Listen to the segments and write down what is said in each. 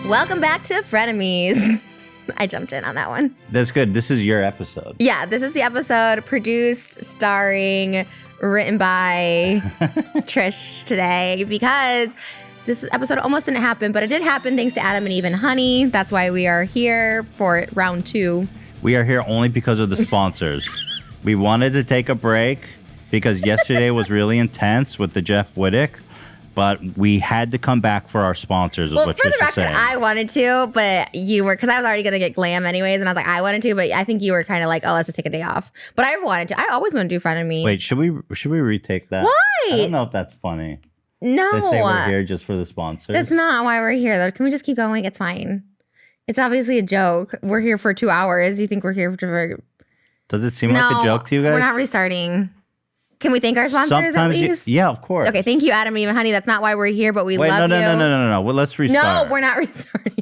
Welcome back to Frenemies. I jumped in on that one. That's good. This is your episode. Yeah, this is the episode produced, starring, written by Trish today because this episode almost didn't happen, but it did happen thanks to Adam and Eve and Honey. That's why we are here for round 2. We are here only because of the sponsors. We wanted to take a break because yesterday was really intense with the Jeff Wittek. But we had to come back for our sponsors, is what for the Trisha record, saying. I wanted to, but you were, because I was already going to get glam anyways, and I was like, I wanted to, but I think you were kind of like, oh, let's just take a day off. But I wanted to. I always want to do Frenemies. Wait, should we retake that? Why? I don't know if that's funny. No. They say we're here just for the sponsors. That's not why we're here, though. Can we just keep going? It's fine. It's obviously a joke. We're here for 2 hours. You think we're here for... Does it seem like a joke to you guys? We're not restarting. Can we thank our sponsors at least? Yeah, of course. Okay, thank you, Adam and Eve and Honey. That's not why we're here, but we love you. No. Well, let's restart. No, we're not restarting.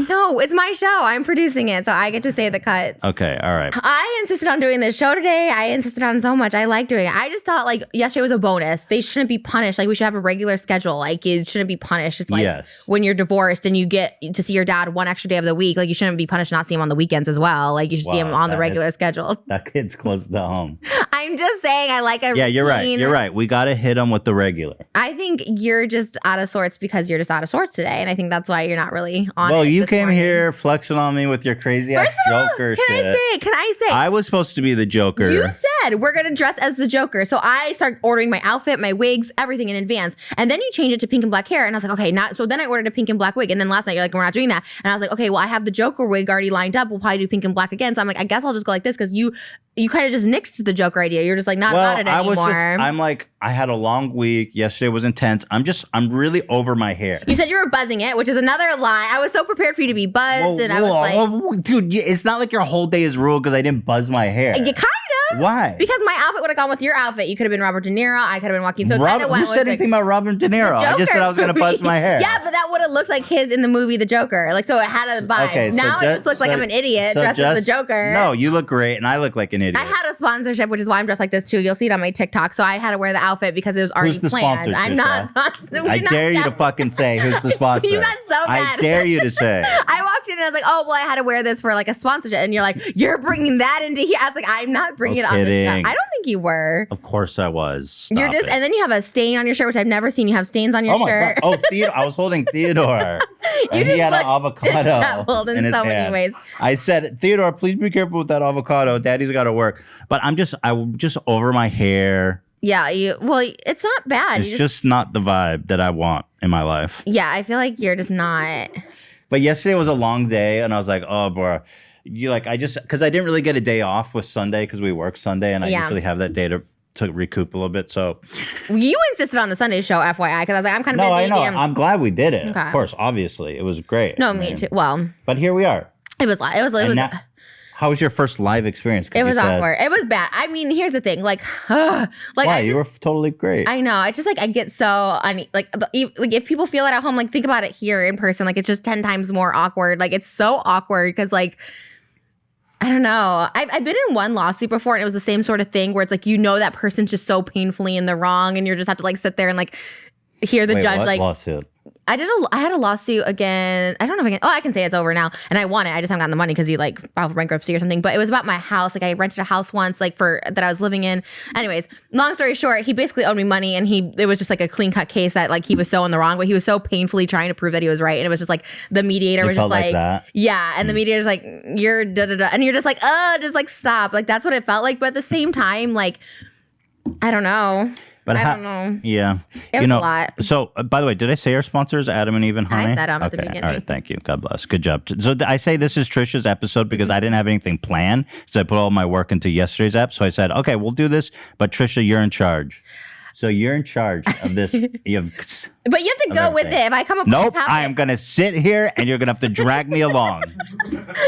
No, it's my show. I'm producing it, so I get to say the cuts. Okay, all right. I insisted on doing this show today. I insisted on so much. I like doing it. I just thought, like, yesterday was a bonus. They shouldn't be punished. Like, we should have a regular schedule. Like, it shouldn't be punished. It's like when you're divorced and you get to see your dad one extra day of the week, like, you shouldn't be punished not see him on the weekends as well. Like, you should see him on the regular schedule. That kid's close to home. I'm just saying I like a routine. You're right. You're right. We got to hit him with the regular. I think you're just out of sorts because you're just out of sorts today. And I think that's why you're not really on Well, you came here flexing on me with your crazy ass Joker shit. Can I say? I was supposed to be the Joker. You said we're going to dress as the Joker. So I start ordering my outfit, my wigs, everything in advance. And then you change it to pink and black hair. And I was like, okay, so then I ordered a pink and black wig. And then last night you're like, we're not doing that. And I was like, okay, well, I have the Joker wig already lined up. We'll probably do pink and black again. So I'm like, I guess I'll just go like this because you kind of just nixed the Joker idea. You're just like not about it anymore. I'm like, I had a long week. Yesterday was intense. I'm really over my hair. You said you were buzzing it, which is another lie. I was so prepared for you to be buzzed. And I was like, dude, it's not like your whole day is ruined because I didn't buzz my hair. You kind of. Why? Because my outfit would have gone with your outfit. You could have been Robert De Niro. I could have been Joaquin. So who said anything about Robert De Niro? I just said I was going to buzz my hair. Yeah, but that would have looked like his in the movie The Joker. Like, so it had a vibe. Okay, now it just looks like I'm an idiot dressed as the Joker. No, you look great, and I look like an idiot. I had a sponsorship, which is why I'm dressed like this too. You'll see it on my TikTok. So I had to wear the outfit because it was already planned. I'm not. I dare you to fucking say who's the sponsor. You got so mad. I dare you to say. I walked in and I was like, oh, well, I had to wear this for like a sponsorship. And you're like, you're bringing that into here. I was like, I'm not bringing it on the show. I don't think you were. Of course I was. Stop You're just, it. and then you have a stain on your shirt, which I've never seen. You have stains on your shirt. Oh, Theodore. I was holding Theodore. And he had an avocado in so many ways. I said, Theodore, please be careful with that avocado. Daddy's got to work. But I'm just over my hair. Yeah, it's not bad. It's just not the vibe that I want in my life. Yeah, I feel like you're just not. But yesterday was a long day, and I was like, oh, bro. Because I didn't really get a day off with Sunday because we work Sunday, and I usually have that day to recoup a little bit. So you insisted on the Sunday show, FYI, because I was like, I'm kind of busy. No, I know. I'm glad we did it. Okay. Of course, obviously, it was great. No, me too. Well, but here we are. It was. How was your first live experience? It was awkward. It was bad. I mean, here's the thing. You were totally great. I know. It's just like I get so if people feel it at home, like think about it here in person. Like it's just 10 times more awkward. Like it's so awkward because like. I don't know. I've been in one lawsuit before, and it was the same sort of thing where it's like that person's just so painfully in the wrong, and you just have to like sit there and like hear the judge. Like lawsuit? I had a lawsuit again. I don't know if I can. Oh, I can say it's over now, and I won it. I just haven't gotten the money because he like filed for bankruptcy or something. But it was about my house. Like I rented a house once, like that I was living in. Anyways, long story short, he basically owed me money, and it was just like a clean cut case that like he was so in the wrong, but he was so painfully trying to prove that he was right, and it was just like the mediator was just like that? Yeah, and the mediator's like you're da da da, and you're just like just like stop. Like that's what it felt like, but at the same time, like I don't know. But I don't know. Yeah. It was a lot. So, by the way, did I say our sponsors, Adam and Eve and Honey? I said them at the beginning. All right. Thank you. God bless. Good job. So, I say this is Trisha's episode because I didn't have anything planned. So, I put all my work into yesterday's ep. So, I said, okay, we'll do this. But, Trisha, you're in charge. So you're in charge of this. But you have to go with it. If I come up with a topic. I am going to sit here and you're going to have to drag me along.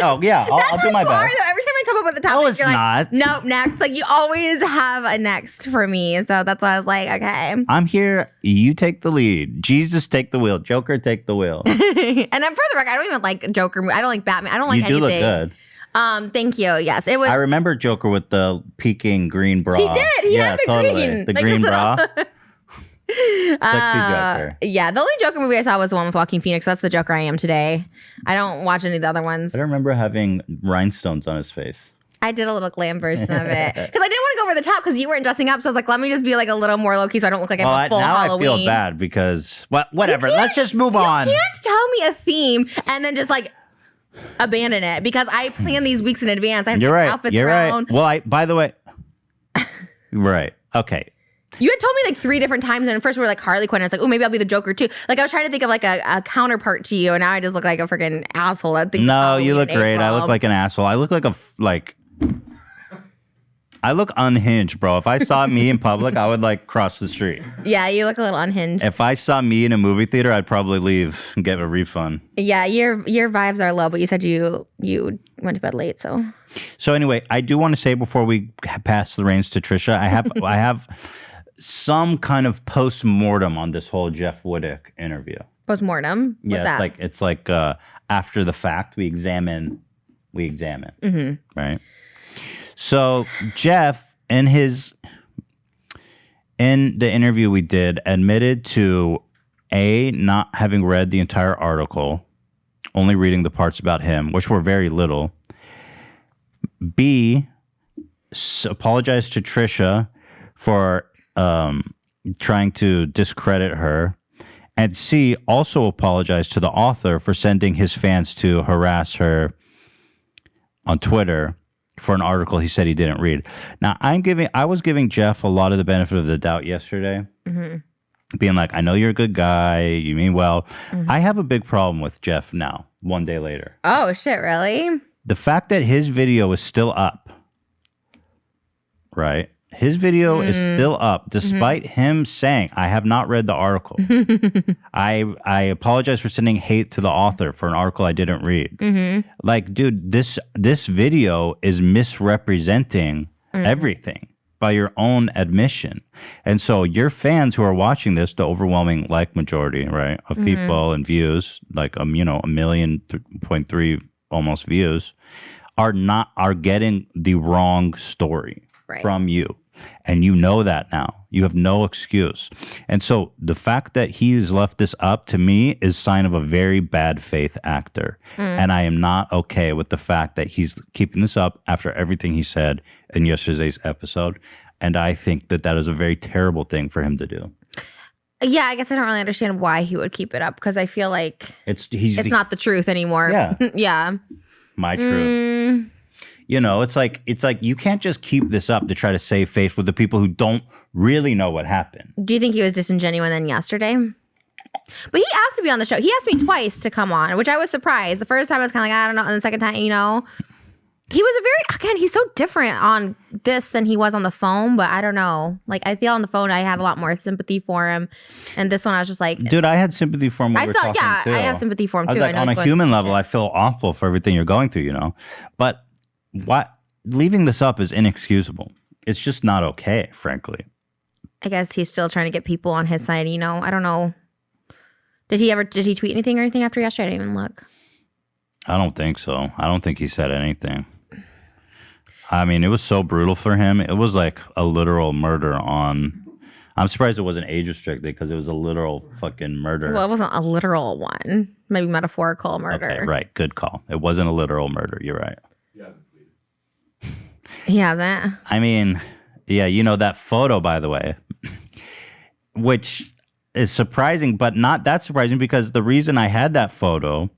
Oh, yeah. I'll do my best. Every time I come up with a topic, no, it's not. Like, nope, next. Like you always have a next for me. So that's why I was like, okay. I'm here. You take the lead. Jesus, take the wheel. Joker, take the wheel. And I'm for the record, I don't even like Joker. I don't like Batman. I don't like anything. You do look good. Thank you. Yes, it was. I remember Joker with the peeking green bra. He did. He had the totally. green. The green bra. Joker. Yeah, the only Joker movie I saw was the one with Joaquin Phoenix. That's the Joker I am today. I don't watch any of the other ones. I don't remember having rhinestones on his face. I did a little glam version of it because I didn't want to go over the top because you weren't dressing up. So I was like, let me just be like a little more low key so I don't look like I'm a full now Halloween. I feel bad because whatever. Let's just move on. You can't tell me a theme and then just like abandon it because I plan these weeks in advance. I have You're right. outfits You're around. right. Well, by the way, right. Okay. You had told me like 3 different times, and at first we were like Harley Quinn. I was like, oh, maybe I'll be the Joker too. Like I was trying to think of like a counterpart to you, and now I just look like a freaking asshole. No, you look great. I look like an asshole. I look like I look unhinged, bro. If I saw me in public, I would like cross the street. Yeah, you look a little unhinged. If I saw me in a movie theater, I'd probably leave and get a refund. Yeah, your vibes are low, but you said you went to bed late, so. So anyway, I do want to say before we pass the reins to Trisha, I have some kind of post-mortem on this whole Jeff Wittek interview. Post-mortem? What's Yeah, that? it's like after the fact, we examine, right? So Jeff, in the interview we did, admitted to not having read the entire article, only reading the parts about him, which were very little. B, apologized to Trisha for trying to discredit her. And C, also apologized to the author for sending his fans to harass her on Twitter for an article he said he didn't read. Now, I was giving Jeff a lot of the benefit of the doubt yesterday, being like, I know you're a good guy, you mean well. I have a big problem with Jeff now, one day later. Oh, shit, really? The fact that his video is still up, right? His video is still up, despite him saying, I have not read the article. I apologize for sending hate to the author for an article I didn't read. Like, dude, this video is misrepresenting everything by your own admission. And so your fans who are watching this, the overwhelming majority, right, of people and views, like, 1.3 million almost views, are getting the wrong story from you. And you know that now. You have no excuse. And so the fact that he's left this up to me is sign of a very bad faith actor. And I am not okay with the fact that he's keeping this up after everything he said in yesterday's episode. And I think that is a very terrible thing for him to do. Yeah, I guess I don't really understand why he would keep it up because I feel like it's not the truth anymore. Yeah. Yeah. My truth. You know, it's like you can't just keep this up to try to save face with the people who don't really know what happened. Do you think he was disingenuous then yesterday? But he asked to be on the show. He asked me twice to come on, which I was surprised. The first time I was kind of like, I don't know. And the second time, he was he's so different on this than he was on the phone. But I don't know. Like, I feel on the phone, I had a lot more sympathy for him. And this one, I was just like. Dude, I had sympathy for him when we were talking, too. I have sympathy for him, too. I was like, on a human level, I feel awful for everything you're going through, But leaving this up is inexcusable. It's just not okay, frankly. I guess he's still trying to get people on his side, I don't know. Did he tweet anything or anything after yesterday? I didn't even look. I don't think so. I don't think he said anything. I mean, it was so brutal for him. It was like a literal murder on. I'm surprised it wasn't age restricted because it was a literal fucking murder. Well, it wasn't a literal one. Maybe metaphorical murder. Okay, right. Good call. It wasn't a literal murder. You're right. He hasn't. I mean, yeah, that photo, by the way, which is surprising, but not that surprising because the reason I had that photo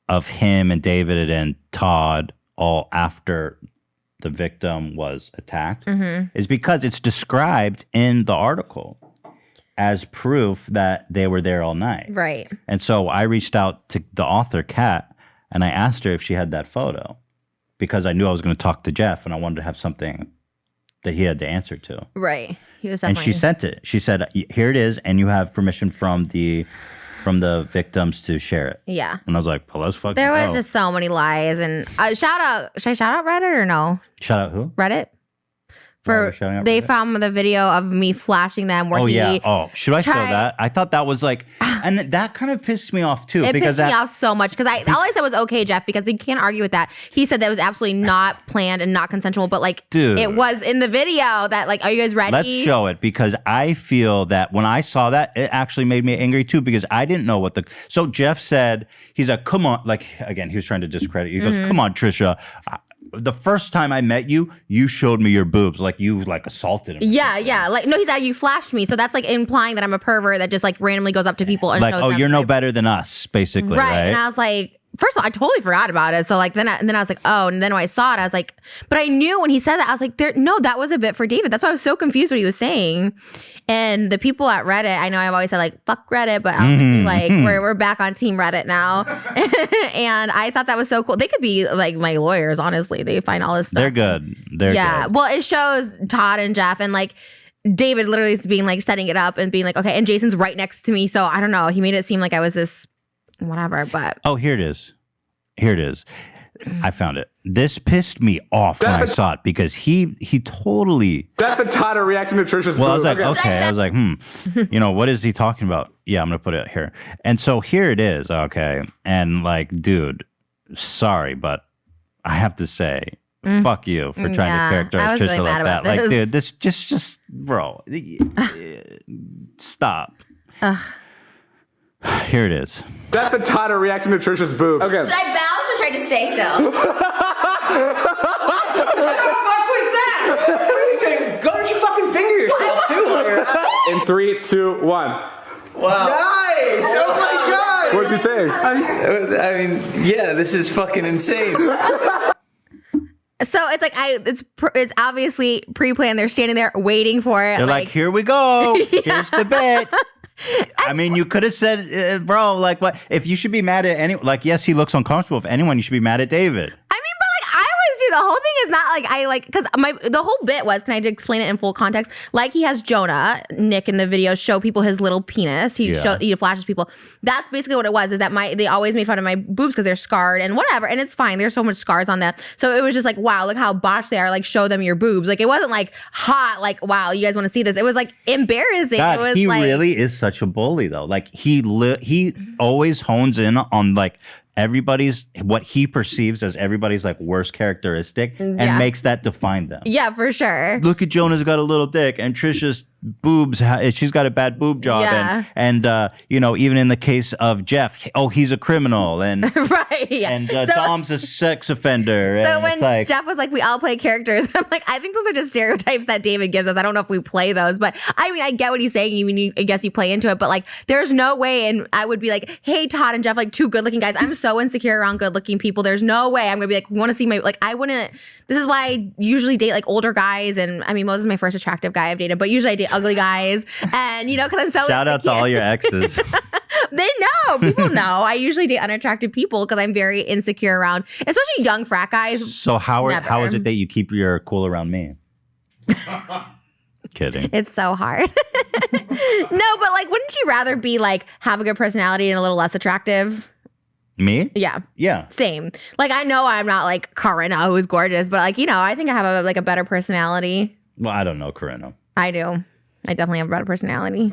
of him and David and Todd all after the victim was attacked is because it's described in the article as proof that they were there all night. Right. And so I reached out to the author, Kat, and I asked her if she had that photo because I knew I was going to talk to Jeff and I wanted to have something that he had to answer to. Right. He was and definitely. she sent it. She said, here it is, and you have permission from the victims to share it. Yeah. And I was like, well, let's fucking There was go. just so many lies. And shout out, should I shout out Reddit or no? Shout out who? Reddit? They found the video of me flashing them where should I show that? I thought that was like, and that kind of pissed me off too. It pissed me off so much because all I said was okay, Jeff, because you can't argue with that. He said that was absolutely not planned and not consensual, but like, dude, it was in the video that like, are you guys ready? Let's show it, because I feel that when I saw that, it actually made me angry too, because I didn't know so Jeff said, he's like, come on, like, again, he was trying to discredit you. He goes, come on, Trisha. The first time I met you, you showed me your boobs, like you like assaulted him. Yeah. Like, no, he said you flashed me. So that's like implying that I'm a pervert that just like randomly goes up to people and like, shows them you're no better than us, basically. Right. And I was like, first of all, I totally forgot about it. So like, then I was like, oh, and then when I saw it, I was like, but I knew when he said that, I was like, no, that was a bit for David. That's why I was so confused what he was saying. And the people at Reddit, I know I've always said like, fuck Reddit, but obviously like we're back on team Reddit now. And I thought that was so cool. They could be like my lawyers, honestly. They find all this stuff. They're good. They're good. Well, it shows Todd and Jeff and like David literally is being like setting it up and being like, okay, and Jason's right next to me. So I don't know. He made it seem like I was this whatever, but. Oh, here it is. I found it. This pissed me off when I saw it because he totally. Jeff and Todd are reacting to Trisha's. Well, I was like, okay. I was like, what is he talking about? Yeah, I'm gonna put it here. And so here it is. Okay, and like, dude, sorry, but I have to say, fuck you for trying to characterize Trisha really like that. Like, dude, this just, bro, stop. Here it is. Jeff and Todd are reacting to Trisha's boobs. Okay. Should I bounce or try to stay still? What the fuck was that? What are you doing? Go don't you fucking finger yourself too. In 3, 2, 1. Wow. Nice! Oh my god! What'd you think? I mean, yeah, this is fucking insane. So it's like it's obviously pre-planned. They're standing there waiting for it. They're like here we go. Here's the bit. I mean, you could have said, bro, like, what if you should be mad at anyone? Like, yes, he looks uncomfortable. If anyone, you should be mad at David. I mean, but like, I always do. The whole thing is not like I like because the whole bit was. Can I just explain it in full context? Like, he has Jonah, Nick in the video show people his little penis. He flashes people. That's basically what it was. Is that they always made fun of my boobs because they're scarred and whatever, and it's fine. There's so much scars on them. So it was just like, wow, look how botched they are. Like, show them your boobs. Like, it wasn't like hot. Like, wow, you guys want to see this? It was like embarrassing. God, it was he really is such a bully though. Like he always hones in on like everybody's what he perceives as everybody's like worst characteristic and makes that define them. Yeah, for sure. Look at Jonah's got a little dick and Trisha's boobs, she's got a bad boob job. And even in the case of Jeff, he's a criminal and right. Yeah. And Dom's a sex offender. So when Jeff was like, we all play characters, I'm like, I think those are just stereotypes that David gives us. I don't know if we play those, but I mean, I get what he's saying. I guess you play into it, but like, there's no way. And I would be like, hey, Todd and Jeff, like two good looking guys. I'm so insecure around good looking people. There's no way I'm gonna be like, we want to see I wouldn't. This is why I usually date like older guys. And I mean, Moses is my first attractive guy I've dated, but usually I date ugly guys. And because I'm so shout out to all your exes. They know. People know. I usually date unattractive people because I'm very insecure around, especially young frat guys. So how is it that you keep your cool around me? Kidding. It's so hard. No, but like, wouldn't you rather be like have a good personality and a little less attractive? Me? Yeah. Yeah. Same. Like, I know I'm not like Corinna, who's gorgeous, but like, I think I have a better personality. Well, I don't know Corinna. I do. I definitely have a better personality.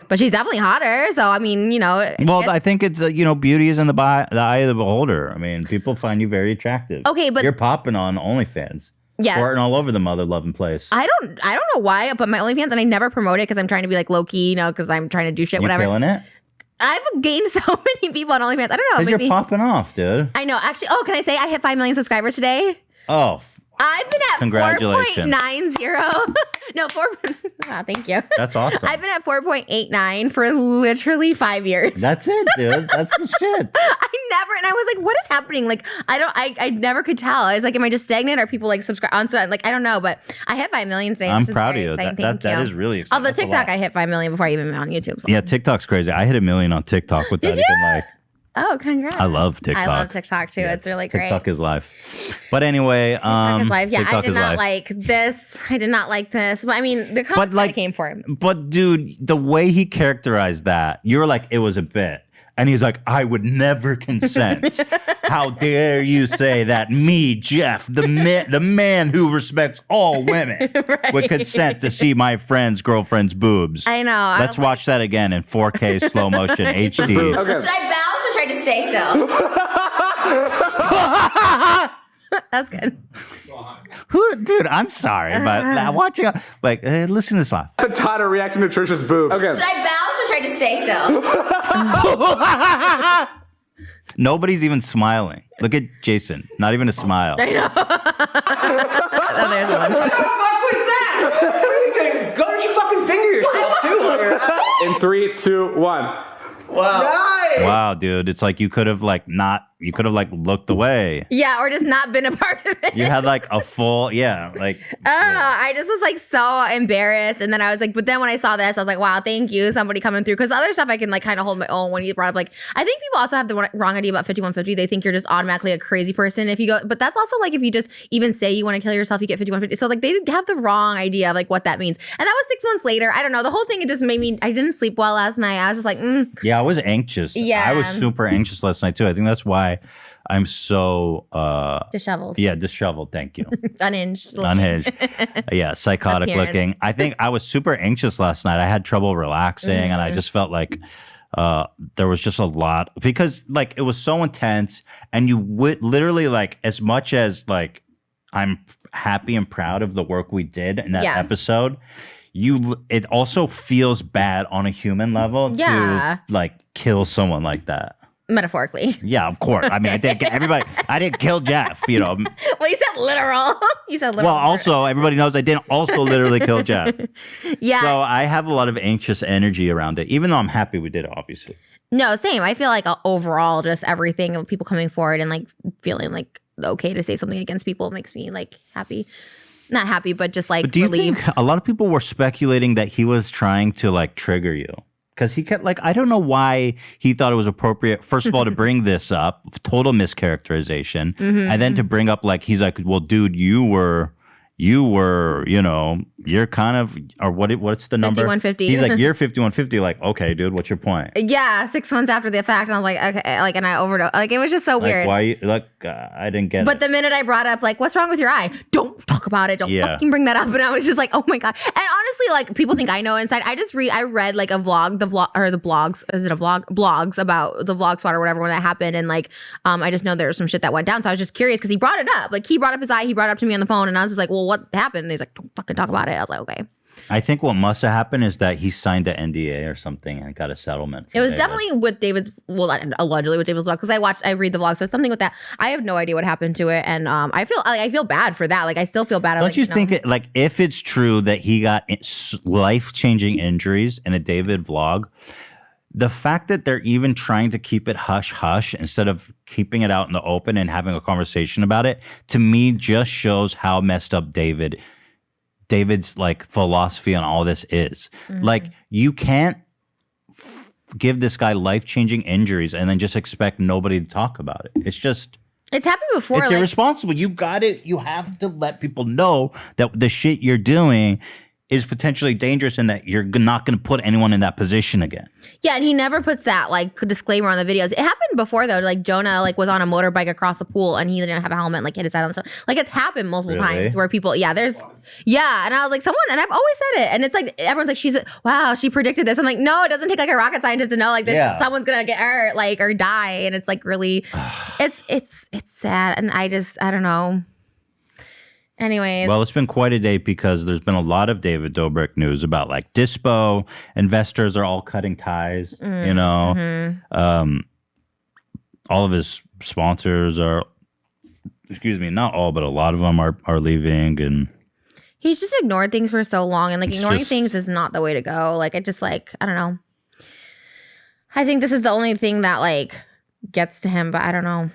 But she's definitely hotter. So, I mean, Well, I think it's, beauty is in the eye of the beholder. I mean, people find you very attractive. Okay, but... You're popping on OnlyFans. Yeah. Squirting all over the mother loving place. I don't know why, but my OnlyFans, and I never promote it because I'm trying to be like low key, because I'm trying to do shit, whatever. You killing it? I've gained so many people on OnlyFans. I don't know. Because you're popping off, dude. I know. Actually, can I say I hit 5 million subscribers today? Oh, I've been at congratulations. 4.90. No, 4. Oh, thank you. That's awesome. I've been at 4.89 for literally 5 years. That's it, dude. That's the shit. And I was like, what is happening? Like, I never could tell. I was like, am I just stagnant? Or people like subscribe on? So like, I don't know, but I hit 5 million. I'm proud of you. That is really exciting. Although TikTok, I hit 5 million before I even went on YouTube. So. Yeah, TikTok's crazy. I hit 1 million on TikTok without even like. Oh, congrats. I love TikTok. I love TikTok too. Yeah, it's really great. TikTok is life. But anyway, TikTok is life. Yeah, TikTok I did not like this. I did not like this. But I mean, the content came for him. But dude, the way he characterized that, you were like, it was a bit. And he's like, I would never consent. How dare you say that me, Jeff, the man who respects all women, would consent to see my friend's girlfriend's boobs. I know. Let's watch that again in 4K slow motion HD. Okay. Should I bounce or try to stay still? That's good. Dude, I'm sorry, but watching, like, listen to this laugh. Tata reacting to Trisha's boobs. Okay. Should I bounce or try to stay still? Nobody's even smiling. Look at Jason. Not even a smile. I know. Oh, there's one. What the fuck was that? What are you doing? Garnish your fucking finger yourself too. In 3, 2, 1. Wow. Nice. Wow, dude. It's like you could have looked away. Yeah, or just not been a part of it. You had like a full, yeah. I just was like so embarrassed. And then I was like, but then when I saw this, I was like, wow, thank you. Somebody coming through. Because other stuff I can like kind of hold my own when you brought up, like, I think people also have the wrong idea about 5150. They think you're just automatically a crazy person if you go, but that's also like if you just even say you want to kill yourself, you get 5150. So like they have the wrong idea of like what that means. And that was 6 months later. I don't know. The whole thing, it just made me, I didn't sleep well last night. I was just like, Yeah, I was anxious. Yeah. I was super anxious last night too. I think that's why I'm so disheveled. Yeah, disheveled. Thank you. Unhinged. Unhinged. Yeah, psychotic Appearance. looking. I think I was super anxious last night. I had trouble relaxing, and I just felt like there was just a lot because like it was so intense, and you would literally like as much as like I'm happy and proud of the work we did in that episode. It also feels bad on a human level to like kill someone like that. Metaphorically. Yeah, of course. I mean, I didn't kill Jeff, you know. Well, you said literal. You said literal. Well, also, everybody knows I didn't also literally kill Jeff. Yeah. So I have a lot of anxious energy around it, even though I'm happy we did it, obviously. No, same. I feel like overall, just everything of people coming forward and like feeling like okay to say something against people makes me like happy. Not happy, but just like But do you relieved. think a lot of people were speculating that he was trying to like trigger you? Because he kept like, I don't know why he thought it was appropriate, first of all, to bring this up, total mischaracterization. And then to bring up like, he's like, well, dude, you were, you know, you're kind of, or what's the number? 5150. He's like, you're 5150. Like, okay, dude, what's your point? Yeah, 6 months after the fact, and I was like, okay, like, and I overdosed. Like, it was just so Like, weird. why? I didn't get it. But the minute I brought up, like, what's wrong with your eye? Don't talk about it. Don't fucking bring that up. And I was just like, oh my God. And honestly, like, people think I know inside. I read like a vlog, the blogs. Is it a vlog? Blogs about the vlog squad or whatever when that happened. And like, I just know there was some shit that went down. So I was just curious because he brought it up. Like, he brought up his eye. He brought it up to me on the phone. And I was just like, well, what happened? And he's like, don't fucking talk about it. I was like, okay. I think what must have happened is that he signed an NDA or something and got a settlement. It was definitely with David's, well, allegedly with David's vlog, because I read the vlog, so it's something with that. I have no idea what happened to it, and I feel bad for that. Like, I still feel bad. Don't you think it, like, if it's true that he got life-changing injuries in a David vlog, the fact that they're even trying to keep it hush-hush instead of keeping it out in the open and having a conversation about it, to me just shows how messed up David's like philosophy on all this is. Like, you can't give this guy life-changing injuries and then just expect nobody to talk about it. It's happened before. It's irresponsible. You have to let people know that the shit you're doing is potentially dangerous and that you're not going to put anyone in that position again. Yeah, and he never puts that like disclaimer on the videos. It happened before though. Like, Jonah like was on a motorbike across the pool and he didn't have a helmet, like hit his head on the stuff. Like, it's happened multiple times where people, and I was like, someone, and I've always said it, and it's like everyone's like, wow, she predicted this. I'm like, no, it doesn't take like a rocket scientist to know like this, someone's gonna get hurt, like, or die, and it's like really, it's sad, and I don't know. Anyways. Well, it's been quite a day because there's been a lot of David Dobrik news about like Dispo. Investors are all cutting ties, you know. All of his sponsors are, not all, but a lot of them are leaving. And he's just ignored things for so long. And like ignoring things is not the way to go. Like, I just like, I don't know. I think this is the only thing that like gets to him, but I don't know.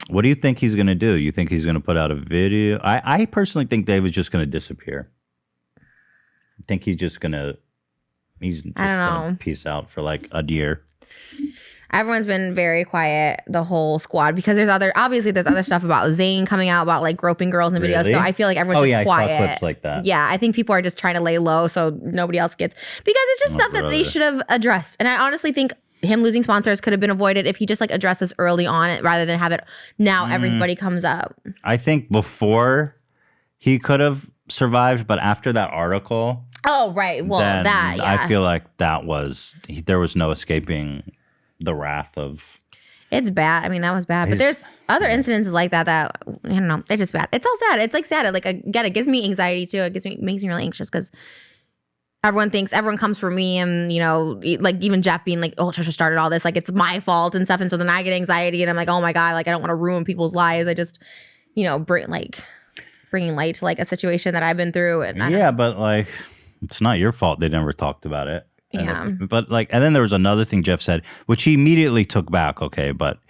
What do you think he's going to do? You think he's going to put out a video? I personally think David's just going to disappear. I think he's just going to peace out for like a year. Everyone's been very quiet, the whole squad, because there's other stuff about Zayn coming out about like groping girls in videos. So I feel like everyone's just quiet. I saw clips like that. Yeah, I think people are just trying to lay low so nobody else gets, because it's just stuff that they should have addressed. And I honestly think him losing sponsors could have been avoided if he just like addressed this early on rather than have it now everybody comes up. I think before he could have survived, but after that article, oh right, well then that yeah. I feel like there was no escaping the wrath of. It's bad. I mean, that was bad. But there's other incidences like that I don't know. It's just bad. It's all sad. It's like sad. Like again, it gives me anxiety too. It makes me really anxious because everyone comes for me, and you know, like even Jeff being like, "Oh, Trisha started all this. Like it's my fault and stuff." And so then I get anxiety, and I'm like, "Oh my god! Like I don't want to ruin people's lives. I just, you know, bringing light to like a situation that I've been through." And but like, it's not your fault. They never talked about it. Yeah. But like, and then there was another thing Jeff said, which he immediately took back. Okay. But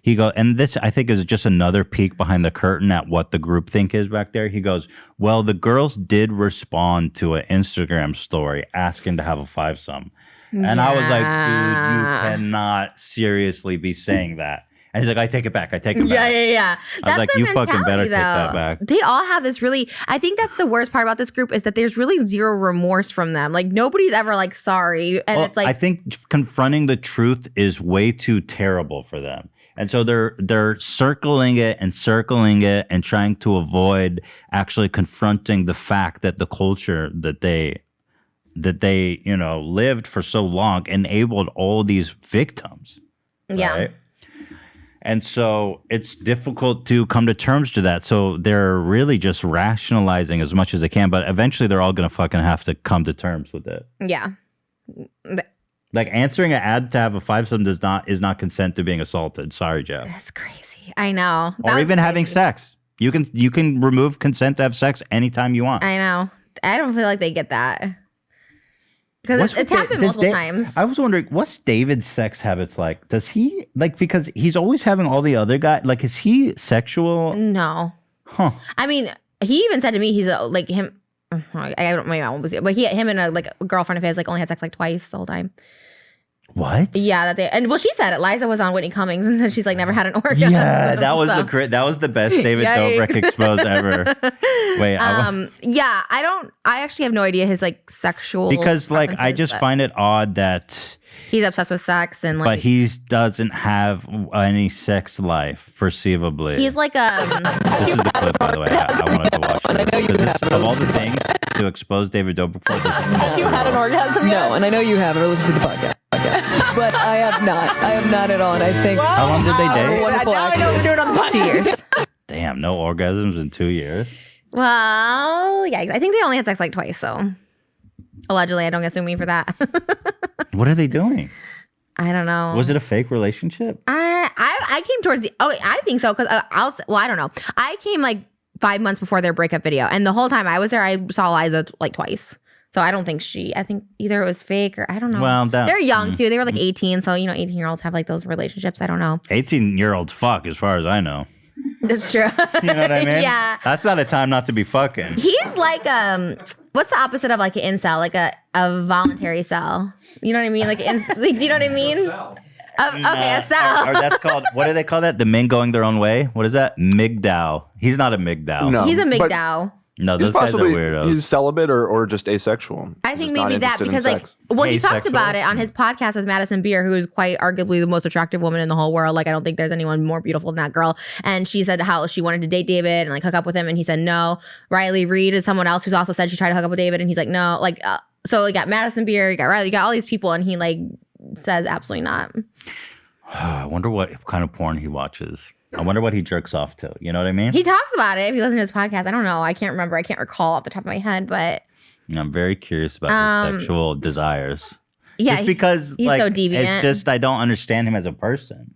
and this I think is just another peek behind the curtain at what the groupthink is back there. He goes, well, the girls did respond to an Instagram story asking to have a fivesome. And I was like, dude, you cannot seriously be saying that. And he's like, I take it back. Yeah. That's I was like, you fucking better take that back. They all have this I think that's the worst part about this group is that there's really zero remorse from them. Like nobody's ever like sorry. And it's like, I think confronting the truth is way too terrible for them. And so they're circling it and trying to avoid actually confronting the fact that the culture that they you know, lived for so long enabled all these victims. yeah. Right? And so it's difficult to come to terms to that. So they're really just rationalizing as much as they can, but eventually they're all going to fucking have to come to terms with it. Yeah. Like answering an ad to have a fivesome is not consent to being assaulted. Sorry, Jeff. That's crazy. I know. Or even having sex. You can remove consent to have sex anytime you want. I know. I don't feel like they get that. Because it's happened multiple times. I was wondering, what's David's sex habits like? Does he, like, because he's always having all the other guys, like, is he sexual? No. Huh. I mean, he even said to me, he's like him, I don't know, but him and a girlfriend of his, like, only had sex, like, twice the whole time. What? Yeah, she said it. Liza was on Whitney Cummings and said she's like never had an orgasm. Yeah, that was the best David Dobrik exposed ever. Wait, I actually have no idea his like sexual because like I just find it odd that he's obsessed with sex and like, but he doesn't have any sex life perceivably. He's like this is the clip, by the way. I wanted to watch it. Of all the things to expose David Dobrik for, this is You had an orgasm? No, and I know you haven't. I listened to the podcast. But I have not. I have not at all. And I think how long did they date? Wonderful actress. 2 years. Damn, no orgasms in 2 years. Well, yeah, I think they only had sex like twice, so allegedly, I don't get me for that. What are they doing? I don't know. Was it a fake relationship? I came towards I think so because I don't know. I came like 5 months before their breakup video, and the whole time I was there, I saw Liza like twice. So I don't think I think either it was fake or I don't know. Well, they're young too. They were like 18. So, you know, 18-year-olds have like those relationships. I don't know. 18-year-olds fuck as far as I know. That's true. You know what I mean? Yeah. That's not a time not to be fucking. He's like, what's the opposite of like an incel? Like a voluntary cell. You know what I mean? Like, you know what I mean? Okay, a cell. Or that's called, what do they call that? The men going their own way? What is that? MGTOW. He's not a MGTOW. No. He's a but MGTOW. No, those guys are weirdos. He's celibate or just asexual. I think Just not maybe that interested in because like, sex. well, he talked Asexual? about it on his podcast with Madison Beer, who is quite arguably the most attractive woman in the whole world. Like, I don't think there's anyone more beautiful than that girl. And she said how she wanted to date David and like hook up with him, and he said no. Riley Reid is someone else who's also said she tried to hook up with David, and he's like no. Like, so you got Madison Beer, you got Riley, you got all these people, and he like says absolutely not. I wonder what kind of porn he watches. I wonder what he jerks off to. You know what I mean? He talks about it if you listen to his podcast. I don't know. I can't remember. I can't recall off the top of my head, but I'm very curious about his sexual desires. yeah, Just because he's like, so deviant. it's just I don't understand him as a person.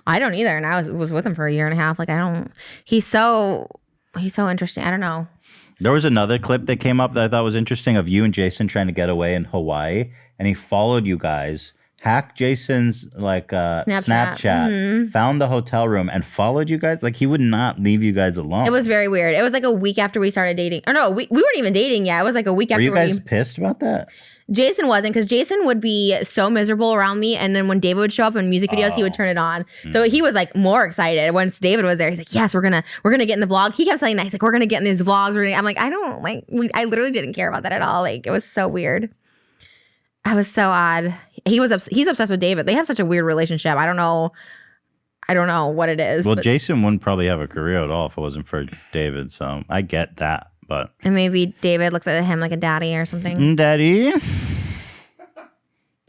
I don't either. And I was with him for a year and a half. Like, I don't. He's so interesting. I don't know. There was another clip that came up that I thought was interesting of you and Jason trying to get away in Hawaii, and he followed you guys. Hacked Jason's like Snapchat, found the hotel room and followed you guys. Like he would not leave you guys alone. It was very weird. It was like a week after we started dating. Or no, we weren't even dating yet. It was like a week after. Were you guys pissed about that? Jason wasn't, because Jason would be so miserable around me, and then when David would show up in music videos, he would turn it on. So he was like more excited once David was there. He's like, "Yes, we're gonna get in the vlog." He kept saying that. He's like, "We're gonna get in these vlogs." I'm like, I don't like. I literally didn't care about that at all. Like, it was so weird. I was so odd. he's obsessed with David. They have such a weird relationship. I don't know what it is. Well, but, Jason wouldn't probably have a career at all if it wasn't for David. So I get that, but and maybe David looks at him like a daddy or something. Daddy.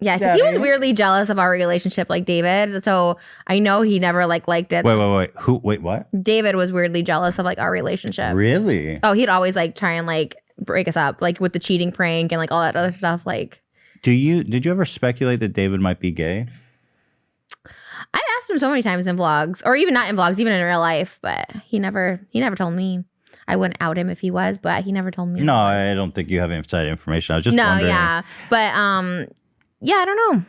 Yeah, because he was weirdly jealous of our relationship, like David. So I know he never liked it. Wait. Wait, what? David was weirdly jealous of like our relationship. Really? Oh, he'd always like try and like break us up, like with the cheating prank and like all that other stuff. Like, did you ever speculate that David might be gay? I asked him so many times in vlogs, or even not in vlogs, even in real life, but he never told me. I wouldn't out him if he was, but he never told me. No, I don't think you have inside information. I was just wondering. Yeah, but yeah, I don't know.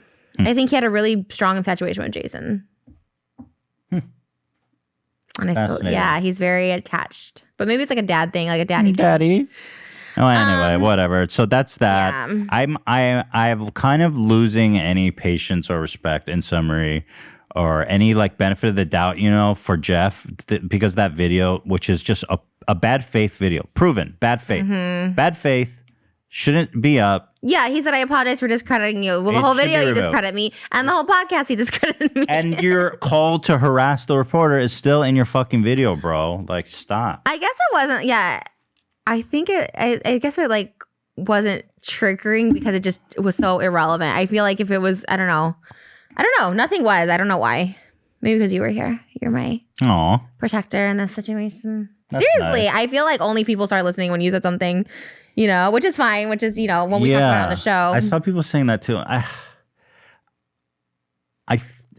I think he had a really strong infatuation with Jason. And I still, yeah, he's very attached. But maybe it's like a dad thing, like a daddy thing. Daddy. Oh, anyway, whatever. So that's that. Yeah. I'm kind of losing any patience or respect, in summary, or any like benefit of the doubt, for Jeff, because that video, which is just a bad faith video, proven bad faith, bad faith, shouldn't be up. Yeah, he said, I apologize for discrediting you. Well, the whole video you discredit me, and the whole podcast he discredited me. And your call to harass the reporter is still in your fucking video, bro. Like, stop. I guess it wasn't. Yeah, I think I guess it like wasn't triggering because it was so irrelevant. I feel like if it was, I don't know. Nothing was. I don't know why. Maybe because you were here. You're my protector in this situation. That's seriously, nice. I feel like only people start listening when you said something, which is fine, which is, when we talk about it on the show. I saw people saying that too.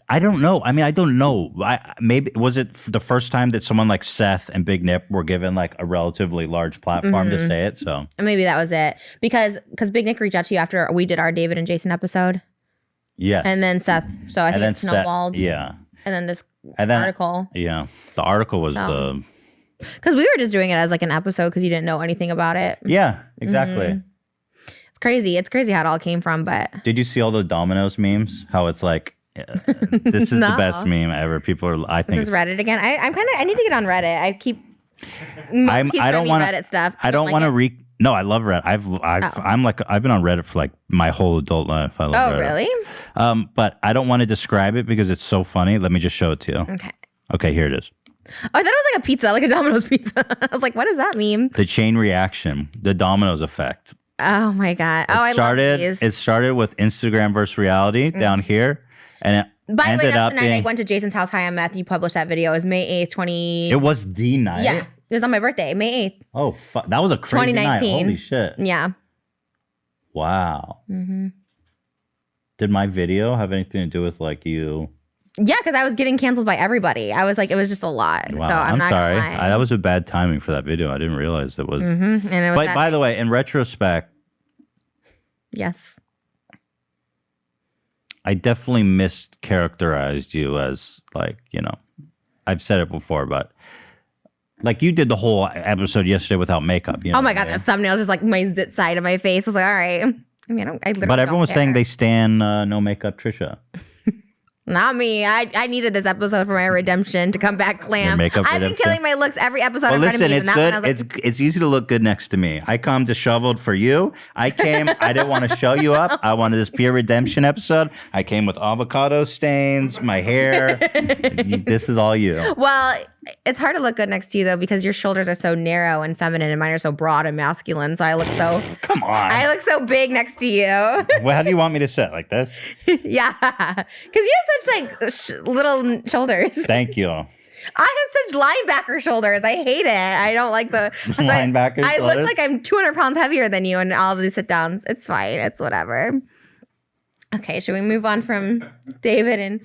I don't know. I mean, I don't know. Maybe was it the first time that someone like Seth and Big Nip were given like a relatively large platform to say it? So maybe that was it because Big Nick reached out to you after we did our David and Jason episode. Yeah. And then Seth. So I think it snowballed. Yeah. And then this article. Yeah. The article was because we were just doing it as like an episode because you didn't know anything about it. Yeah, exactly. It's crazy. It's crazy how it all came from. But did you see all the Domino's memes? How it's like, this is the best meme ever. People are, I think. This is Reddit again. I need to get on Reddit. I keep. I don't want Reddit stuff. I don't want to No, I love Reddit. I've been on Reddit for like my whole adult life. I love Reddit. Oh, really? But I don't want to describe it because it's so funny. Let me just show it to you. Okay, here it is. Oh, I thought it was like a pizza, like a Domino's pizza. I was like, what does that mean? The chain reaction, the Domino's effect. Oh my God. I love these. It started with Instagram versus reality down here. And it By the way, ended that's up the night I went to Jason's house high on meth. You published that video. It was May 8th, It was the night? Yeah. It was on my birthday, May 8th. Oh, fuck. That was a crazy 2019. night. Holy shit. Yeah. Wow. Did my video have anything to do with like you? Yeah, because I was getting canceled by everybody. I was like, it was just a lot. Wow, so I'm not sorry. gonna lie. That was a bad timing for that video. I didn't realize it was. And it was But by the way, in retrospect, yes, I definitely mischaracterized you as like, I've said it before, but like you did the whole episode yesterday without makeup. Oh my God, the thumbnail is just like my zit side of my face. I was like, all right. I mean, I literally But everyone was don't saying care. they stan no makeup Trisha. Not me. I needed this episode for my redemption to come back glam. Your makeup I've been redemption? killing my looks every episode. Well, in front listen, of me, it's and good. that one I was like, It's easy to look good next to me. I come disheveled for you. I didn't want to show you up. I wanted this pure redemption episode. I came with avocado stains, my hair. This is all you. well, it's hard to look good next to you though because your shoulders are so narrow and feminine, and mine are so broad and masculine. So I look so. Come on. I look so big next to you. Well, how do you want me to sit like this? Yeah, because you have such like little shoulders. Thank you. I have such linebacker shoulders. I hate it. I don't like the Linebacker I shoulders? look like I'm 200 pounds heavier than you in all of these sit downs. It's fine. It's whatever. Okay, should we move on from David and?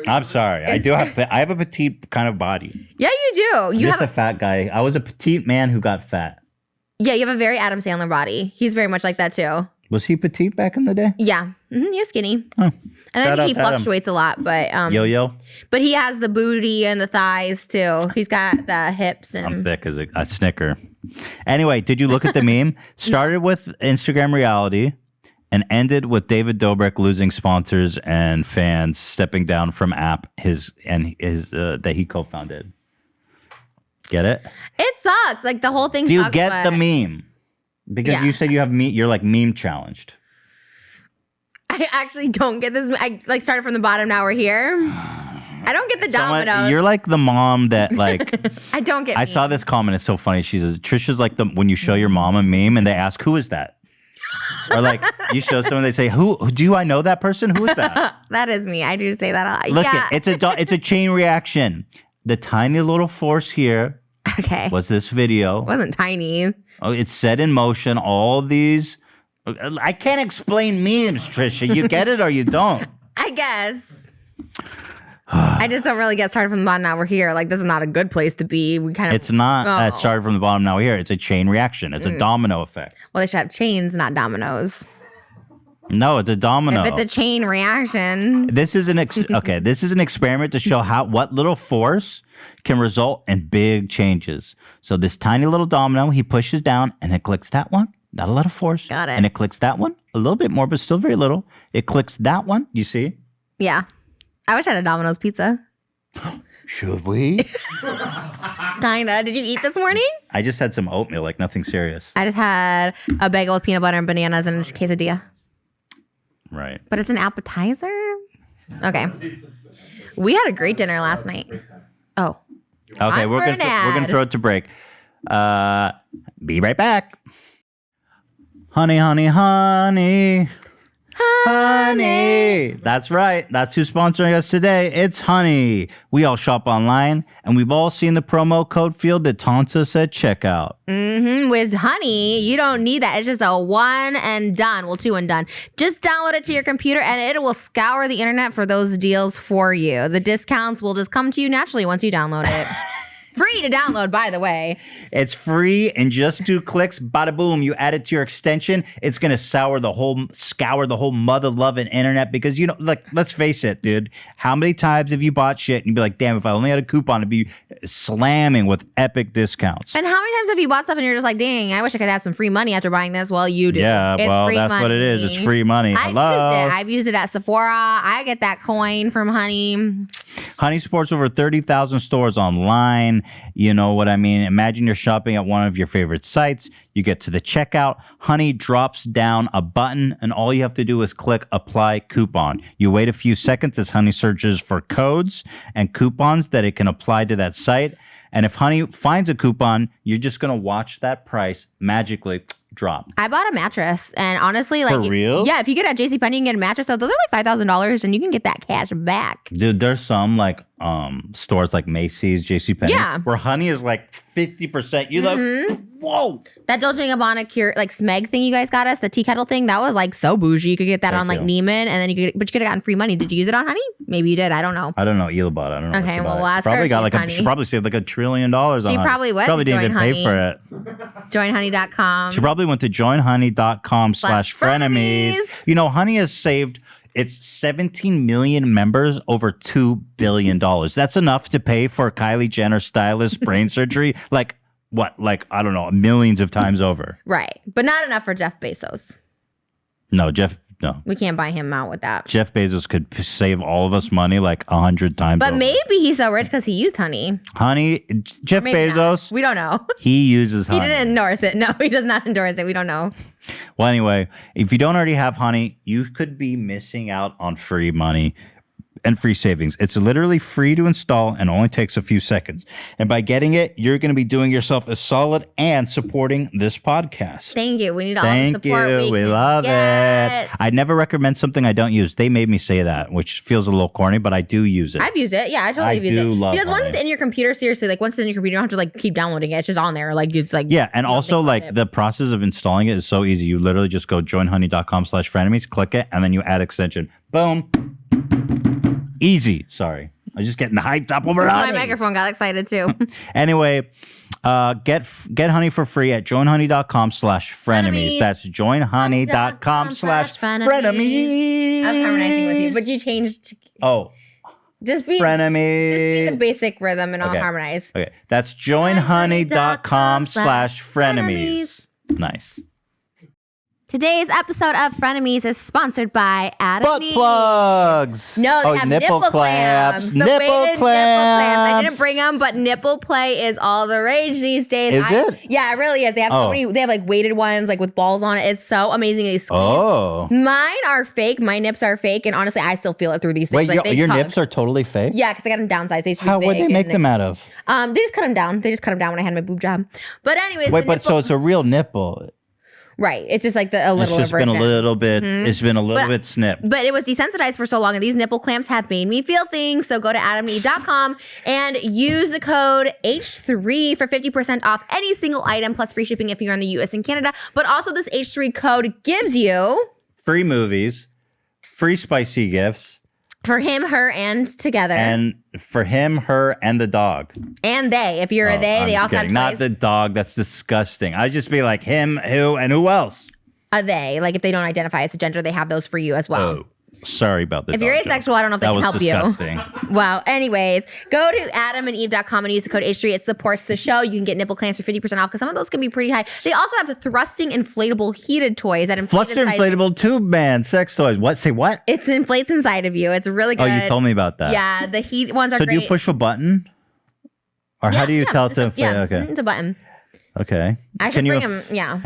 I'm sorry. I have a petite kind of body. Yeah, you do. I'm just a fat guy. I was a petite man who got fat. Yeah, you have a very Adam Sandler body. He's very much like that too. Was he petite back in the day? Yeah, he was skinny. Oh. And Shout then out he to Adam. fluctuates a lot, but Yo-yo? But he has the booty and the thighs too. He's got the hips and. I'm thick as a snicker. Anyway, did you look at the meme? Started with Instagram reality and ended with David Dobrik losing sponsors and fans stepping down from app his that he co-founded. Get it? It sucks. Like the whole thing. Do you sucks, get the but- meme? Because you said you have you're like meme challenged. I actually don't get this. I like started from the bottom. Now we're here. I don't get the dominoes. You're like the mom that like. I don't get. I saw this comment. It's so funny. She says Trisha's like the when you show your mom a meme and they ask who is that, or like you show someone they say who do I know that person? Who is that? That is me. I do say that a lot. Look, yeah. it's a chain reaction. The tiny little force here. Okay. Was this video? It wasn't tiny. Oh, it's set in motion. All these. I can't explain memes, Trisha. You get it or you don't. I guess. I just don't really get started from the bottom. Now we're here. Like this is not a good place to be. We kind of. It's not started from the bottom. Now we're here. It's a chain reaction. It's a domino effect. Well, they should have chains, not dominoes. No, it's a domino. If it's a chain reaction. This is an okay. This is an experiment to show what little force can result in big changes. So this tiny little domino, he pushes down and it clicks that one. Not a lot of force. Got it. And it clicks that one a little bit more, but still very little. It clicks that one. You see? Yeah. I wish I had a Domino's pizza. Should we? Kinda. Did you eat this morning? I just had some oatmeal, like nothing serious. I just had a bagel with peanut butter and bananas and a quesadilla. Right. But it's an appetizer? Okay. We had a great dinner last night. Oh. Okay, we're gonna throw it to break. Be right back. Honey, honey, honey. Honey. That's right. That's who's sponsoring us today. It's Honey. We all shop online, and we've all seen the promo code field that taunts us at checkout. With Honey, you don't need that. It's just a one and done. Well, two and done. Just download it to your computer, and it will scour the internet for those deals for you. The discounts will just come to you naturally once you download it. Free to download, by the way. It's free in just 2 clicks. Bada boom. You add it to your extension. It's going to scour the whole mother-loving internet because, like, let's face it, dude. How many times have you bought shit and you'd be like, damn, if I only had a coupon, it'd be slamming with epic discounts. And how many times have you bought stuff and you're just like, dang, I wish I could have some free money after buying this? Well, you do. Yeah, it's well, free that's money. what it is. It's free money. I've used it at Sephora. I get that coin from Honey. Honey supports over 30,000 stores online. You know what I mean? Imagine you're shopping at one of your favorite sites. You get to the checkout. Honey drops down a button, and all you have to do is click Apply Coupon. You wait a few seconds as Honey searches for codes and coupons that it can apply to that site. And if Honey finds a coupon, you're just going to watch that price magically drop. I bought a mattress, and honestly, like, for real? Yeah, if you get at JCPenney, you can get a mattress. So those are like $5,000, and you can get that cash back. Dude, there's some like stores like Macy's, JCPenney, Yeah. where Honey is like 50%. You're like, whoa. That Dolce & Gabbana like Smeg thing you guys got us, the tea kettle thing, that was like so bougie. You could get that on like Neiman, and then you could have gotten free money. Did you use it on Honey? Maybe you did. I don't know. I don't know. Ela bought it. I don't know. Okay, well, we'll ask her. She probably saved like $1 trillion on She probably went Probably to didn't even Join pay for it. Joinhoney.com. She probably went to joinhoney.com/frenemies. You know, Honey has saved its 17 million members over $2 billion. That's enough to pay for Kylie Jenner stylist brain surgery. Like, what? Like, I don't know, millions of times over. Right. But not enough for Jeff Bezos. No. We can't buy him out with that. Jeff Bezos could save all of us money like 100 times But over. maybe he's so rich because he used Honey. Jeff Maybe Bezos. not. We don't know. He uses Honey. He didn't endorse it. No, he does not endorse it. We don't know. Well, anyway, if you don't already have Honey, you could be missing out on free money and free savings. It's literally free to install and only takes a few seconds. And by getting it, you're going to be doing yourself a solid and supporting this podcast. Thank you. We need all the support you. We love it. I never recommend something I don't use. They made me say that, which feels a little corny, but I do use it. I've used it. Yeah, I totally use it. Love because once Honey. it's in your computer, seriously, like once it's in your computer, you don't have to like keep downloading it. It's just on there. Like it's like yeah, and also like the process of installing it is so easy. You literally just go joinhoney.com/frenemies, click it, and then you add extension. Boom. Easy. Sorry. I was just getting hyped up over my Honey. microphone got excited too. Anyway, get Honey for free at joinhoney.com/frenemies. That's joinhoney.com/frenemies. I was harmonizing with you, but you changed. Just be frenemies. Just be the basic rhythm and I'll harmonize. Okay. That's joinhoney.com/frenemies. Nice. Today's episode of Frenemies is sponsored by Adam Butt Needs. plugs. No, they have nipple clamps. The Nipple weighted clamps. I didn't bring them, but nipple play is all the rage these days. Is it? Yeah, it really is. They have so many. They have like weighted ones, like with balls on it. It's so amazingly squeeze. Oh. Mine are fake. My nips are fake, and honestly, I still feel it through these things. Wait, like, they your tug. nips are totally fake? Yeah, because I got them downsized. They used to be How would big they make and them out of? They just cut them down. They just cut them down when I had my boob job. But anyways, Wait, but so it's a real nipple. right. It's just like a It's little just been a little bit. It's been a little bit snipped. But it was desensitized for so long, and these nipple clamps have made me feel things. So go to adamandeve.com and use the code H3 for 50% off any single item, plus free shipping if you're in the US and Canada. But also, this H3 code gives you Free movies, free spicy gifts, for him, her, and together. and for him, her, and the dog. And they. If you're a they, I'm they also kidding. have Not the toys. dog. That's disgusting. I'd just be like him, who, and who else? A they. Like if they don't identify as a gender, they have those for you as well. Oh, sorry about the If you're dog joke. asexual, I don't know if they That can was help disgusting. you. Well, anyways, go to adamandeve.com and use the code H3. It supports the show. You can get nipple clamps for 50% off because some of those can be pretty high. They also have the thrusting inflatable heated toys that inflate Fluster inside- inflatable tube man sex toys. What? Say what? It inflates inside of you. It's really good. Oh, you told me about that. Yeah, the heat ones are So great. do you push a button? Or how do you tell it to inflate? Yeah, Okay. it's a button. Okay. I should bring them. Yeah.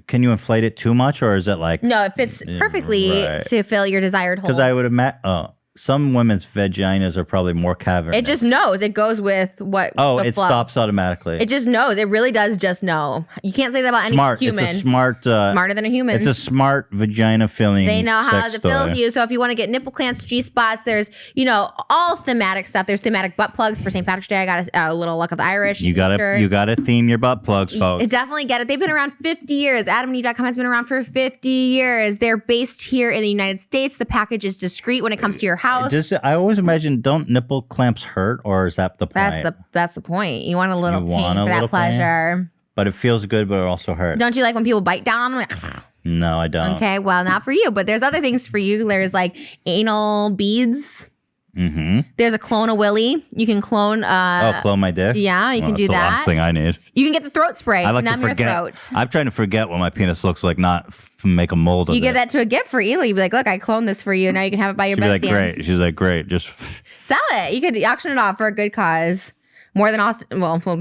Can you inflate it too much, or is it like? No, it fits perfectly Right. to fill your desired hole. Because I would imagine some women's vaginas are probably more cavernous. It just knows. It goes with what. Oh, the it flow. stops automatically. It just knows. It really does just know. You can't say that about smart. any human. It's a smart. Smarter than a human. It's a smart vagina filling. They know how sex it fills toy. you. So if you want to get nipple clamps, G-spots, there's, all thematic stuff. There's thematic butt plugs for St. Patrick's Day. I got a little Luck of the Irish. You gotta theme your butt plugs, folks. Definitely get it. They've been around 50 years. AdamandEve.com has been around for 50 years. They're based here in the United States. The package is discreet when it comes to your house. I always imagine, don't nipple clamps hurt, or is that the point? That's the point. You want a little You pain want a for that little pain? pleasure. But it feels good, but it also hurts. Don't you like when people bite down on them? No, I don't. Okay, well, not for you, but there's other things for you. There's like anal beads. Mm-hmm. There's a clone a willy. You can clone. Clone my dick. Yeah, you can do that's the that. last thing I need. You can get the throat spray. I like numb to forget. your throat. I'm trying to forget what my penis looks like, not make a mold of You it. give that to a gift for Ely. You'd be like, look, I cloned this for you. Now you can have it by your She'd be like, bestie. great. She's like, great. Just Sell it. You could auction it off for a good cause. More than Austin. Well, we'll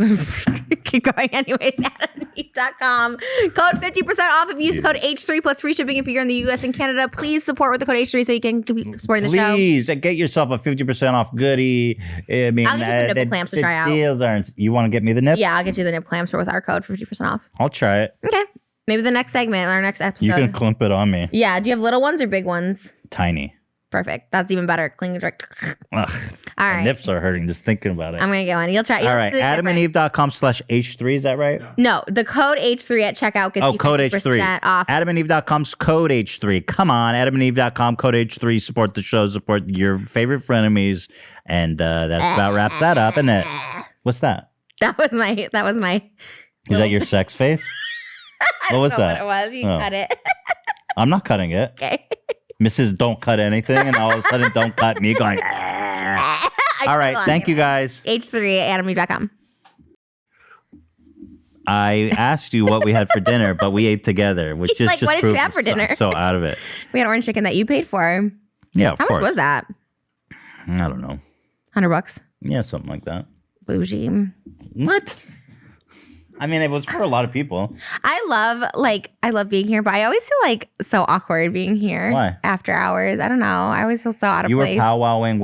keep going anyways. AdamandEve.com. Code 50% off if you use code H3 plus free shipping if you're in the US and Canada. Please support with the code H3 so you can keep supporting the show. please get yourself a 50% off goodie. I mean, I'll get you some nipple the- clamps to the try out. Deals aren't. You want to get me the nip? Yeah, I'll get you the nip clamps with our code for 50% off. I'll try it. Okay. Maybe the next segment or our next episode. You can clump it on me. Yeah. Do you have little ones or big ones? Tiny. Perfect. That's even better. Cling direct. Ugh, All my right. nips are hurting just thinking about it. I'm going to get one. You'll try. All right. AdamandEve.com/H3. Is that right? No, the code H3 at checkout gets you Code 50% H3. off. AdamandEve.com's code H3. Come on, AdamandEve.com, code H3. Support the show, support your favorite frenemies. And that about wraps that up, isn't it? What's that? That was my. Is that your sex face? What was that? What it was. You Oh. cut it. I'm not cutting it. Okay. Mrs. Don't Cut Anything, and all of a sudden, don't cut me going. All right. Thank you, guys. H3 at AdamandEve.com. I asked you what we had for dinner, but we ate together, which He's like, just what did you proves have for dinner? So out of it. We had orange chicken that you paid for. Yeah, of How course. much was that? I don't know. $100. Yeah, something like that. Bougie. What? I mean, it was for a lot of people. I love being here, but I always feel like so awkward being here. Why? After hours. I don't know. I always feel so out of You were place. powwowing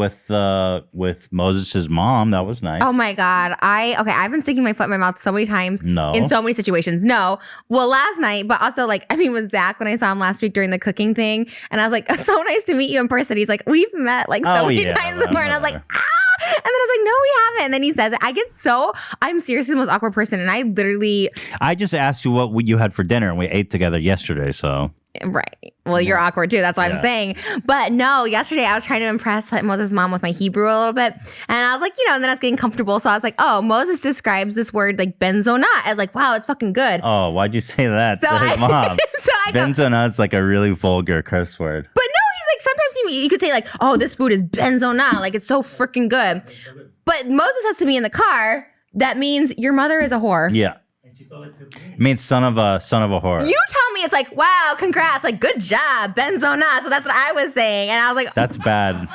with Moses' mom. That was nice. Oh my God. I've been sticking my foot in my mouth so many times. No. In so many situations. No. Well, last night, but also with Zach when I saw him last week during the cooking thing. And I was like, so nice to meet you in person. He's like, we've met like so many times before. And I was like, ah. And then I was like, no, we haven't. And then he says it. I'm seriously the most awkward person. And I just asked you what you had for dinner, and we ate together yesterday, so. Right. Well, you're awkward too. That's what I'm saying. But no, yesterday I was trying to impress Moses' mom with my Hebrew a little bit. And I was like, and then I was getting comfortable. So I was like, oh, Moses describes this word like benzonat as like, wow, it's fucking good. Oh, why'd you say that So to his mom? Benzonat's like a really vulgar curse word. But no, he's like, sometimes you could say like, oh, this food is benzonat. Like, it's so freaking good. But Moses says to me in the car, that means your mother is a whore. Yeah. It means son of a whore. You tell me it's like, wow, congrats, like good job, Benzona. So that's what I was saying, and I was like, That's bad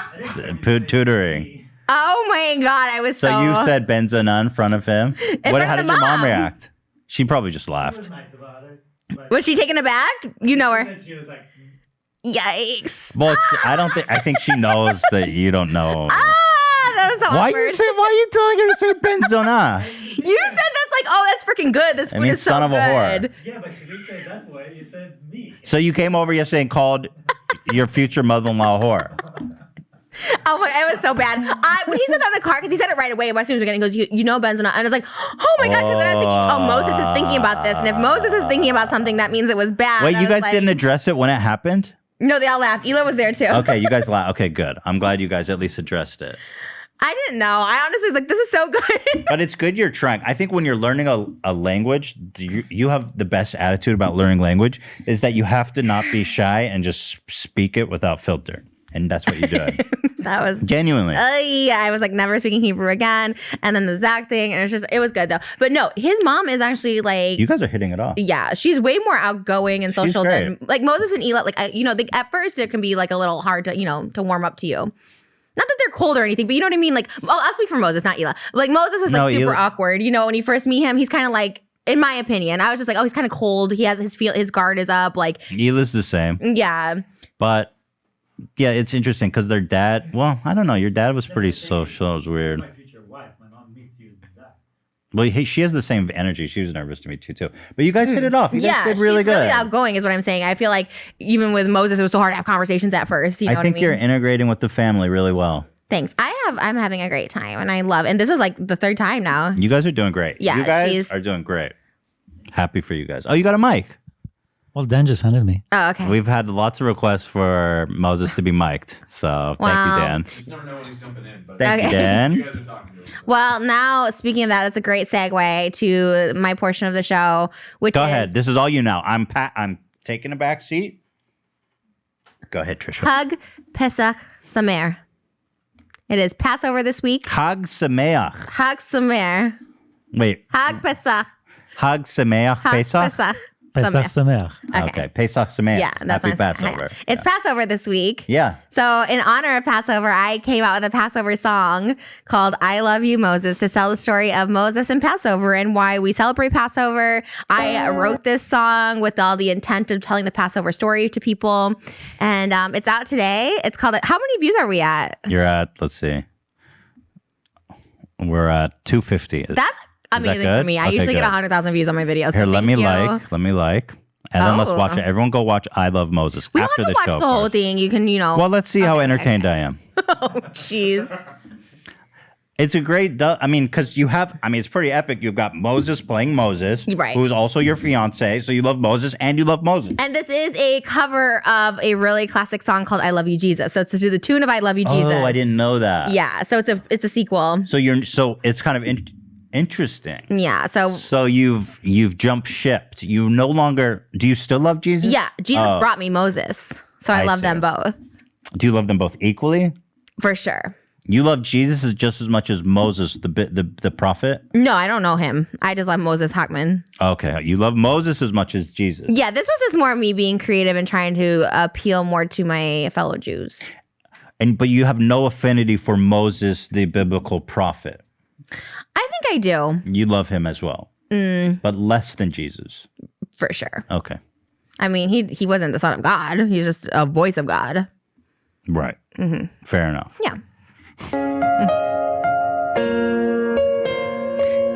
tutoring. oh my god, I was so. So you said Benzona in front of him. front How of did the your mom mom. react? She probably just laughed. Was she taken aback? You know her. Yikes. Well, I think she knows that you don't know. That was so Why awkward. are you telling her to say Benzona? You said that's like, oh, that's freaking good. This food means is so son of a whore. good. Yeah, but you didn't say it that way. You said me. So you came over yesterday and called your future mother-in-law a whore. Oh my, it was so bad. When he said that in the car, because he said it right away, as soon as we got in, he goes, you know Benzona. And I was like, oh my God, because then I was thinking, oh, Moses is thinking about this. And if Moses is thinking about something, that means it was bad. Wait, And you I was guys didn't address it when it happened? No, they all laughed. Ela was there too. Okay, you guys laughed. Okay, good. I'm glad you guys at least addressed it. I didn't know. I honestly was like, this is so good. But it's good you're trying. I think when you're learning a language, you have the best attitude about learning language is that you have to not be shy and just speak it without filter. And that's what you're doing. That was genuinely. Yeah, I was like never speaking Hebrew again. And then the Zach thing, and it was good though. But no, his mom is actually like, you guys are hitting it off. yeah, she's way more outgoing and social than like Moses and Ela. Like, at first it can be like a little hard to, to warm up to you. Not that they're cold or anything, but you know what I mean? Like, I'll speak for Moses, not Ela. Like, Moses is like super awkward. When you first meet him, he's kind of like, in my opinion, I was just like, oh, he's kind of cold. He has his guard is up. Like, Ela's the same. Yeah. But, yeah, it's interesting because their dad, well, I don't know. Your dad was pretty social. It was weird. My future wife. My mom meets you in that. Well, she has the same energy. She was nervous to meet you, too. But you guys hit it off. You guys did really she's good. really outgoing is what I'm saying. I feel like even with Moses, it was so hard to have conversations at first. You know I think what I mean? you're integrating with the family really well. Thanks. I'm having a great time, and I love. And this is like the third time now. You guys are doing great. Yeah, you guys are doing great. Happy for you guys. Oh, you got a mic. Well, Dan just handed me. Oh, okay. We've had lots of requests for Moses to be mic'd. So thank you, Dan. Just never know when he's jumping in. But Thank you, Dan. you guys are talking to him. Well, now speaking of that, that's a great segue to my portion of the show, which Go is ahead. This is all you now. I'm taking a back seat. Go ahead, Trisha. Hug Pesach Samer. It is Passover this week. Hag Sameach. Hag Samer. Wait. Hag Pesach. Hag Sameach Hag Pesach? Pesach. Pesach Sameach. Okay. Pesach Sameach. Yeah, that's Happy nice. Passover. It's Passover this week. Yeah. So in honor of Passover, I came out with a Passover song called I Love You, Moses, to tell the story of Moses and Passover and why we celebrate Passover. I wrote this song with all the intent of telling the Passover story to people. And it's out today. It's called, how many views are we at? You're at, let's see. We're at 250. That's amazing for me. I Okay, usually good. get 100,000 views on my videos. So Here, let me thank you. like. And then let's Oh. watch it. Everyone go watch I Love Moses We after don't the have to show. watch the of whole course. thing. You can, Well, let's see how entertained I am. Oh, jeez. It's a great, because it's pretty epic. You've got Moses playing Moses, Right. who's also your fiance. So you love Moses and you love Moses. And this is a cover of a really classic song called I Love You, Jesus. So it's to the tune of I Love You, Jesus. Oh, I didn't know that. Yeah. So it's a sequel. So it's kind of interesting. Yeah. So you've jumped shipped. You no longer, do you still love Jesus? Yeah. Jesus Oh. brought me Moses. So I love see. them both. Do you love them both equally? For sure. You love Jesus just as much as Moses, the prophet? No, I don't know him. I just love Moses Hockman. Okay. You love Moses as much as Jesus. Yeah, this was just more me being creative and trying to appeal more to my fellow Jews. But you have no affinity for Moses, the biblical prophet. I think I do. You love him as well. But less than Jesus. For sure. Okay. I mean, he wasn't the son of God. He's just a voice of God. Right. Mm-hmm. Fair enough. Yeah.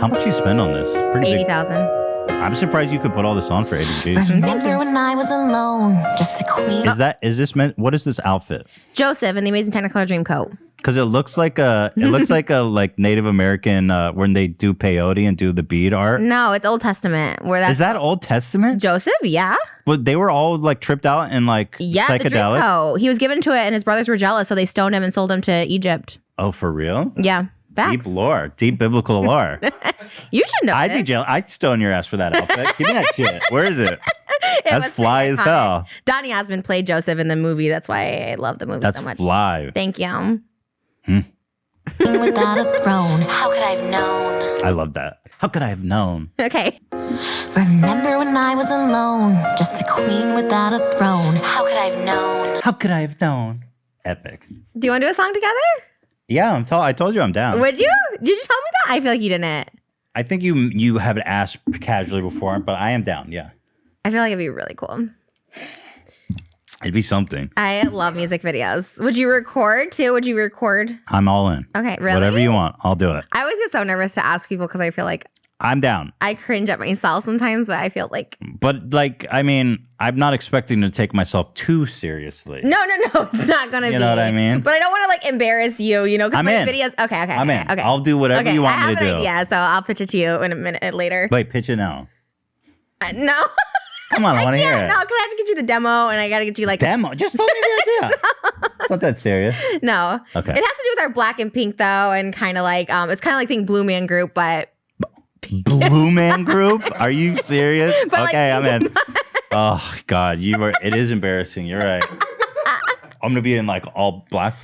How much you spend on this? Pretty big. 80,000. I'm surprised you could put all this on for 80 G's. Remember when I was alone, just a queen. What is this outfit? Joseph in the Amazing Technicolor Dreamcoat. Because it looks like a Native American when they do peyote and do the bead art. No, it's Old Testament. Is that Old Testament? Joseph? Yeah. But they were all like tripped out and like Yeah, the psychedelic. Dreamcoat. He was given to it and his brothers were jealous, so they stoned him and sold him to Egypt. Oh, for real? Yeah. Facts. Deep lore, deep biblical lore. You should know. I'd be jealous. I'd stone your ass for that outfit. Give me that shit. Where is it? That's fly as hell. Donny Osmond played Joseph in the movie. That's why I love the movie That's so much. fly. Thank you. Without a throne, how could I have known? I love that. How could I have known? Okay. Remember when I was alone, just a queen without a throne. How could I have known? How could I have known? Epic. Do you want to do a song together? Yeah, I told you I'm down. Would you? Did you tell me that? I feel like you didn't. I think you haven't asked casually before, but I am down. Yeah. I feel like it'd be really cool. It'd be something. I love music videos. Would you record too? Would you record? I'm all in. Okay, really? Whatever you want, I'll do it. I always get so nervous to ask people because I feel like I'm down. I cringe at myself sometimes, but I feel like But like, I mean, I'm not expecting to take myself too seriously. no, it's not gonna be. You know what I mean? But I don't want to like embarrass you, you know, because I'm my in. videos. Okay, I'm in. okay. I'll do whatever you want me to do. Yeah, so I'll pitch it to you in a minute later. Wait, pitch it now. No. Come on, I want to hear it. No, because I have to get you the demo, and I got to get you like Demo? Just tell me the idea. It's not that serious. No. Okay. It has to do with our black and pink though, and kind of like it's kind of like being Blue Man Group, but Blue Man Group? Are you serious? But, like, okay, I'm in. Oh God, it is embarrassing. You're right. I'm gonna be in like all black,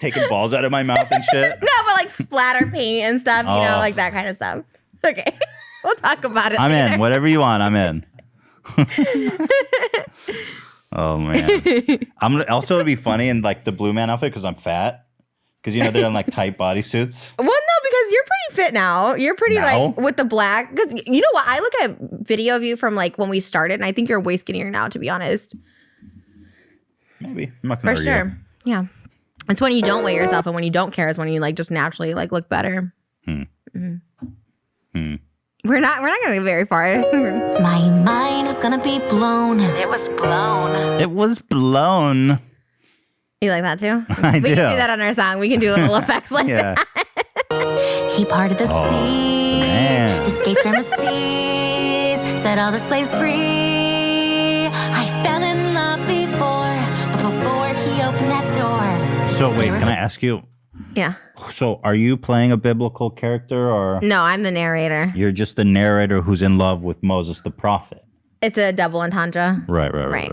taking balls out of my mouth and shit. no, but like splatter paint and stuff, you know, Oh. like that kind of stuff. Okay. We'll talk about it I'm later. in. Whatever you want, I'm in. Oh man. I'm gonna also it'd be funny in like the Blue Man outfit because I'm fat. Because you know they're in like tight bodysuits. Well, no, because you're pretty fit now. You're pretty Now? like with the black. Because you know what? I look at video of you from like when we started, and I think you're way skinnier now, to be honest. Maybe. I'm not For gonna argue. sure. Yeah. It's when you don't weigh yourself and when you don't care is when you like just naturally like look better. We're not gonna get very far. My mind was gonna be blown, and it was blown. It was blown. You like that too? I We do. can do that on our song. We can do little effects like Yeah. He parted the seas, man. escaped from the seas, set all the slaves free. I fell in love before, but before he opened that door. So wait, There was can a- I ask you? Yeah. So are you playing a biblical character, or No, I'm the narrator. you're just the narrator who's in love with Moses the prophet? It's a double entendre. Right. Right.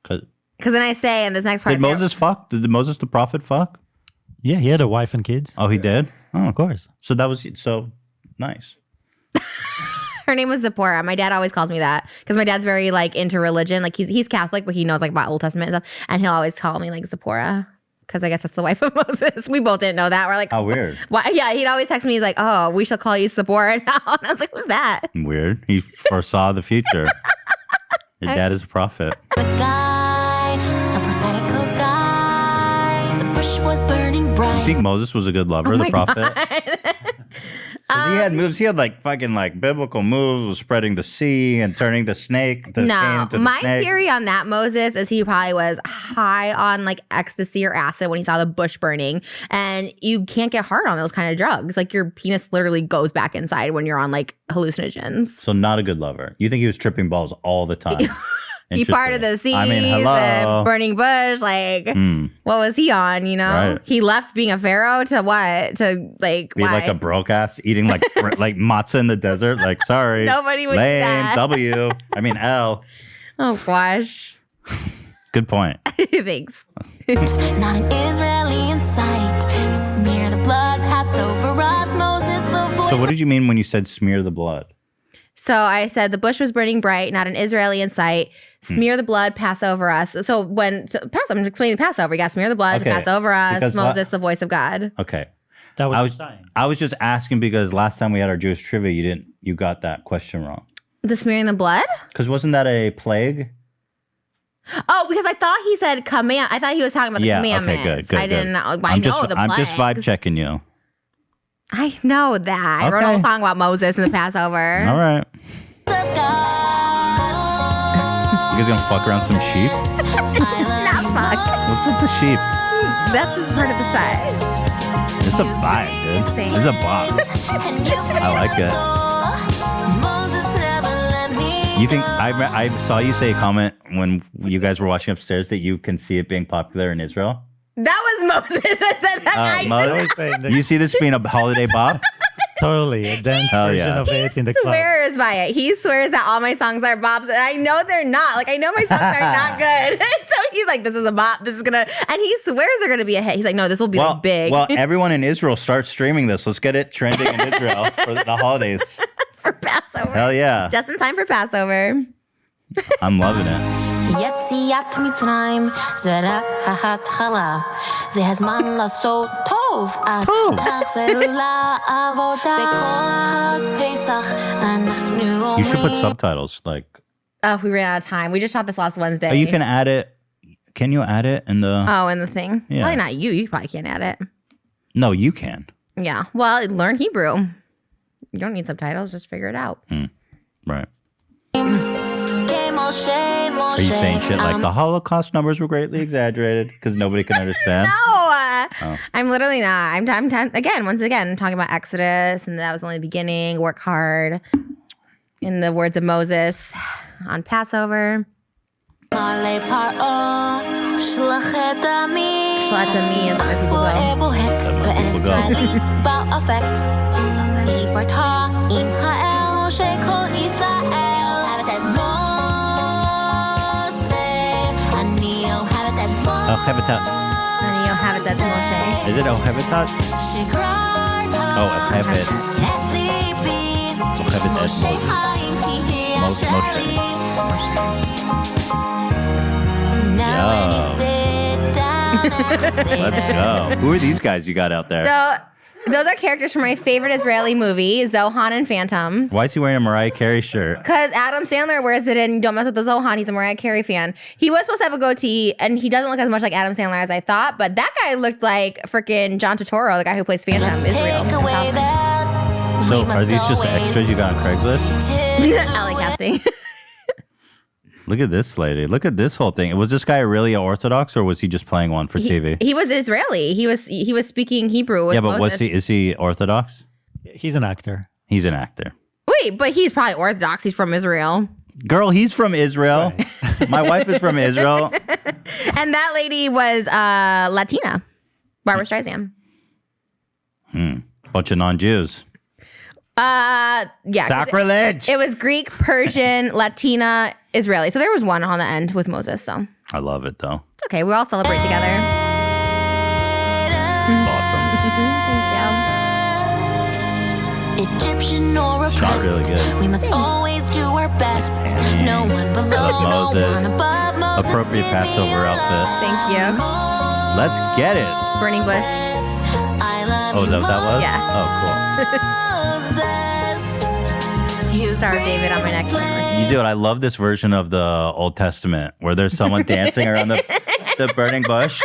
'Cause- Because then I say in this next part, Did Moses fuck? Did Moses the prophet fuck? Yeah, he had a wife and kids. Oh, he did. Oh, Of course. so that was so nice. her name was Zipporah. My dad always calls me that because my dad's very like into religion. Like he's Catholic, but he knows like about Old Testament and stuff, and he'll always call me like Zipporah. Because I guess that's the wife of Moses. We both didn't know that. We're like, How weird. why? Yeah, he'd always text me. He's like, oh, we shall call you Zipporah now. And I was like, who's that? Weird. He foresaw the future. Your dad is a prophet. The guy, a prophetical guy. The bush was burning bright. You think Moses was a good lover, the my prophet? 'Cause he had moves. He had like fucking like biblical moves, was spreading the sea and turning the snake. The cane No, into the my snake. theory on that Moses is he probably was high on like ecstasy or acid when he saw the bush burning, and you can't get hard on those kind of drugs. Like your penis literally goes back inside when you're on like hallucinogens. So not a good lover. You think he was tripping balls all the time? He parted the Interesting. seas, I mean, hello. burning bush. Like, what was he on? You know, Right. he left being a pharaoh to what? To like, Be why? like a broke ass eating like like matzah in the desert. Like, sorry, Nobody would do lame. that. W. I mean L. Oh gosh, Good point. thanks. Not an Israeli in sight. Smear the blood, pass over us. Moses, the voice. So what did you mean when you said smear the blood? So I said the bush was burning bright, not an Israeli in sight. Smear the blood, pass over us. So I'm explaining Passover. You got to smear the blood, Okay. pass over us. Because Moses, the voice of God. Okay. That was I the was sign. I was just asking because last time we had our Jewish trivia, you got that question wrong. The smearing the blood? Because wasn't that a plague? Oh, because I thought he said command. I thought he was talking about the Yeah. commandments. Okay. Good. I didn't know. I I'm know just the I'm just vibe plagues. checking you. I know that. I wrote a Okay. whole song about Moses and the Passover. All right. of God. You guys gonna fuck around some sheep? Not fuck. What's with the sheep? That's just part of the set. It's a vibe, dude. It's a bop. I like it. You think I saw you say a comment when you guys were watching upstairs that you can see it being popular in Israel? That was Moses. I said that. Moses? You see this being a holiday bop? Totally. A dance Hell version yeah. of it in the club. Swears by it. He swears that all my songs are bops, and I know they're not. Like I know my songs are not good. So he's like, "This is a bop. This is gonna," and he swears they're gonna be a hit. He's like, "No, this will be like big." Well, everyone in Israel start streaming this. Let's get it trending in Israel for the holidays. for Passover. Hell yeah. Just in time for Passover. I'm loving it. יציאת מצרים זה רק ההתחלה זה הזמן לעשות טוב אז תחזרו לעבודה בכל חג פסח אנחנו You should put אומרים subtitles. Like, Oh, we ran out of time. We just shot this last Wednesday. oh, you can add it. Can you add it in the? Oh, in the thing. Yeah. Probably not you. You probably can't add it. No, you can. Yeah. Well, learn Hebrew. You don't need subtitles. Just figure it out. Right. Are you saying shit like the Holocaust numbers were greatly exaggerated because nobody can understand? No, I'm literally not. Once again, talking about Exodus, and that was only the beginning. Work hard. In the words of Moses on Passover. Let the me and other Habitat. Is it Habitat? Oh, Habitat. Let's go. Who are these guys you got out there? So those are characters from my favorite Israeli movie, Zohan and Phantom. Why is he wearing a Mariah Carey shirt? Because Adam Sandler wears it in Don't Mess With the Zohan. He's a Mariah Carey fan. He was supposed to have a goatee, and he doesn't look as much like Adam Sandler as I thought, but that guy looked like freaking John Turturro, the guy who plays Phantom, Israel. So are these just extras you got on Craigslist? Alley casting. Look at this lady. Look at this whole thing. Was this guy really Orthodox, or was he just playing one for TV? He was Israeli. He was speaking Hebrew. With Yeah, but Moses. is he Orthodox? He's an actor. He's an actor. Wait, but he's probably Orthodox. He's from Israel. Girl, he's from Israel. Right. My wife is from Israel. And that lady was Latina. Barbara Streisand. Bunch of non-Jews. Yeah. Sacrilege. It was Greek, Persian, Latina, Israeli. So there was one on the end with Moses. So I love it though. it's okay. We all celebrate together. Awesome. Egyptian or a Not really good. we must always do our best. No one below, no Moses. one above. Moses Appropriate Passover outfit. Thank you. Let's get it. Burning bush. Oh, is that what that was? Yeah. Oh, cool. Star of David on my neck. You do it. I love this version of the Old Testament where there's someone dancing around the burning bush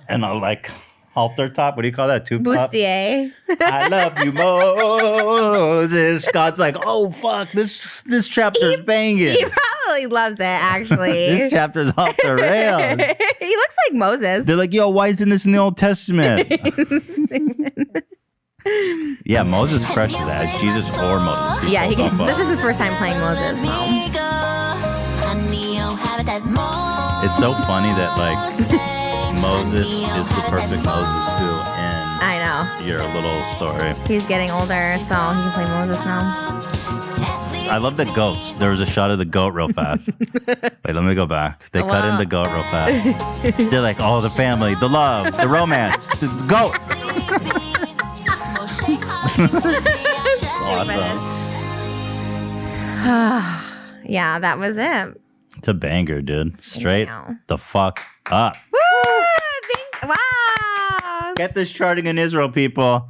and a like halter top. What do you call that? Tube top? Bustier. I love you, Moses. God's like, oh fuck, this chapter's banging. He probably loves it, actually. This chapter's off the rails. He looks like Moses. They're like, yo, why isn't this in the Old Testament? Yeah, Moses crushes that. It's Jesus or Moses. Yeah, this is his first time playing Moses. It's so funny that like Moses is the perfect Moses too I know. in your little story. He's getting older, so he can play Moses now. I love the goats. There was a shot of the goat real fast. Wait, let me go back. They cut in the goat real fast. They're like, oh, the family, the love, the romance, the goat. Awesome. Yeah, that was it. It's a banger, dude. Straight you. the fuck up. Woo! Wow. Get this charting in Israel, people.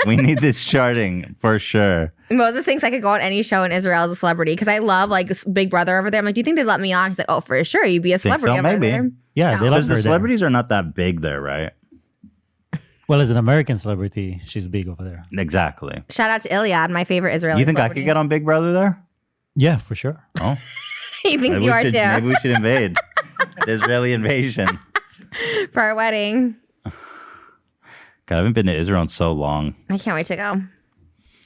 We need this charting for sure. Moses thinks I could go on any show in Israel as a celebrity because I love like Big Brother over there. I'm like, do you think they'd let me on? He's like, oh, for sure. You'd be a Think celebrity so? over Maybe. there. Yeah, they love Because her the celebrities are not that big there, right? Well, as an American celebrity, she's big over there. Exactly. Shout out to Iliad, my favorite Israeli You think I celebrity. could get on Big Brother there? Yeah, for sure. Oh. He thinks you are too. Maybe we should invade. The Israeli invasion. For our wedding. God, I haven't been to Israel in so long. I can't wait to go.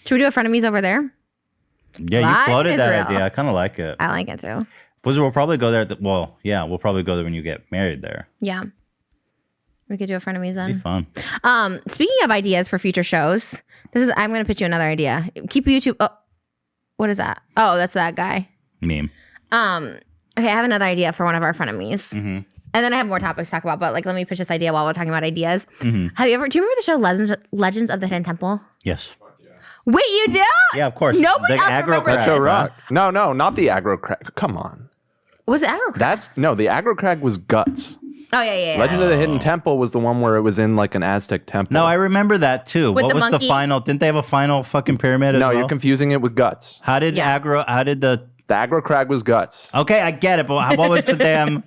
Should we do a Frenemies over there? Yeah, you Live floated that Israel. idea. I kind of like it. I like it too. We'll probably go there. We'll probably go there when you get married there. Yeah. We could do a Frenemies It'd be then. fun. Speaking of ideas for future shows, I'm going to pitch you another idea. Keep YouTube. Oh, what is that? Oh, that's that guy. Meme. Okay, I have another idea for one of our frenemies. Mm-hmm. And then I have more topics to talk about, but like, let me pitch this idea while we're talking about ideas. Mm-hmm. Do you remember the show Legends of the Hidden Temple? Yes. Wait, you do? Yeah, of course. Nobody The else aggro remembers crack. That show this. rock. No, not the aggro crack. Come on. Was it aggro? The aggro crack was Guts. Oh, yeah. Legend of the Hidden Temple was the one where it was in like an Aztec temple. No, I remember that too. With What the was monkey? the final? Didn't they have a final fucking pyramid as No, well? you're confusing it with Guts. How did Yeah. the The aggro crag was Guts. Okay, I get it, but what was the damn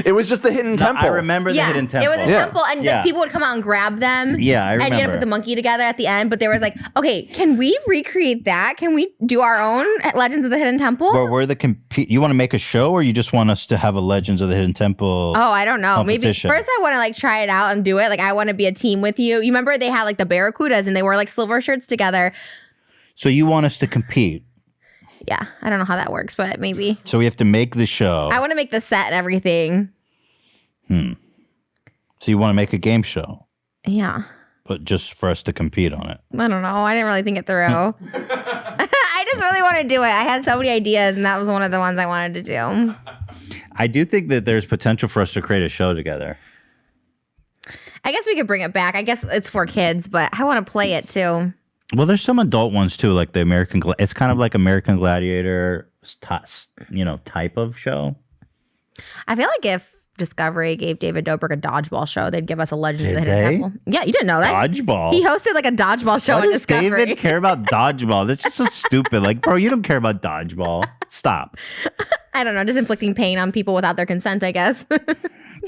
It was just the hidden temple. I remember the hidden temple. It was a Yeah. temple, and Yeah. people would come out and grab them. Yeah, I And you had to remember. put the monkey together at the end. But there was like, okay, can we recreate that? Can we do our own Legends of the Hidden Temple? Where we're the you want to make a show, or you just want us to have a Legends of the Hidden Temple? Oh, I don't know. Maybe competition? first I want to like try it out and do it. Like I want to be a team with you. You remember they had like the Barracudas and they wore like silver shirts together. So you want us to compete? Yeah, I don't know how that works, but maybe. So we have to make the show. I want to make the set and everything. So you want to make a game show, Yeah. but just for us to compete on it. I don't know. I didn't really think it through. I just really want to do it. I had so many ideas, and that was one of the ones I wanted to do. I do think that there's potential for us to create a show together. I guess we could bring it back. I guess it's for kids, but I want to play it too. Well, there's some adult ones too, like the American. It's kind of like American Gladiator, type of show. I feel like if Discovery gave David Dobrik a dodgeball show, they'd give us a Legend of the Did Hidden they? Temple. Yeah, you didn't know that. Dodgeball. He hosted like a dodgeball show Why on does Discovery. David care about dodgeball? That's just so stupid. Like, bro, you don't care about dodgeball. Stop. I don't know, just inflicting pain on people without their consent, I guess.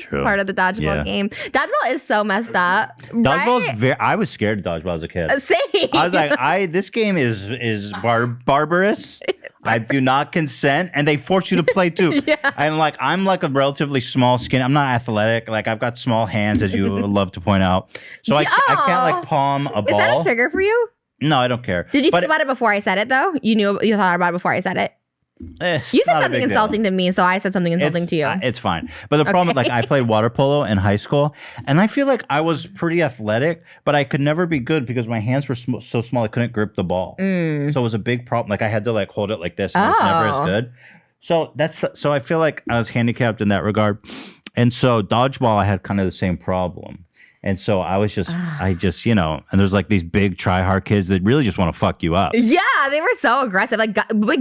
True. Part of the dodgeball Yeah. game. Dodgeball is so messed up. Dodgeball's right? very. I was scared of dodgeball as a kid. Same. I was like, this game is barbarous. I do not consent, and they force you to play too. Yeah. And like, I'm like a relatively small skin. I'm not athletic. Like, I've got small hands, as you love to point out. So I can't like palm a Is ball. that a trigger for you? No, I don't care. Did you But think about it before I said it though? You thought about it before I said it. it's You said not a something big deal. insulting to me, so I said something insulting It's, to you. It's fine. But the problem, Okay. like, I played water polo in high school, and I feel like I was pretty athletic, but I could never be good because my hands were so small I couldn't grip the ball. So it was a big problem. Like, I had to like hold it like this, and it was never Oh. as good. So I feel like I was handicapped in that regard. And so dodgeball, I had kind of the same problem. And so I was just, and there's like these big try-hard kids that really just want to fuck you up. Yeah, they were so aggressive. Like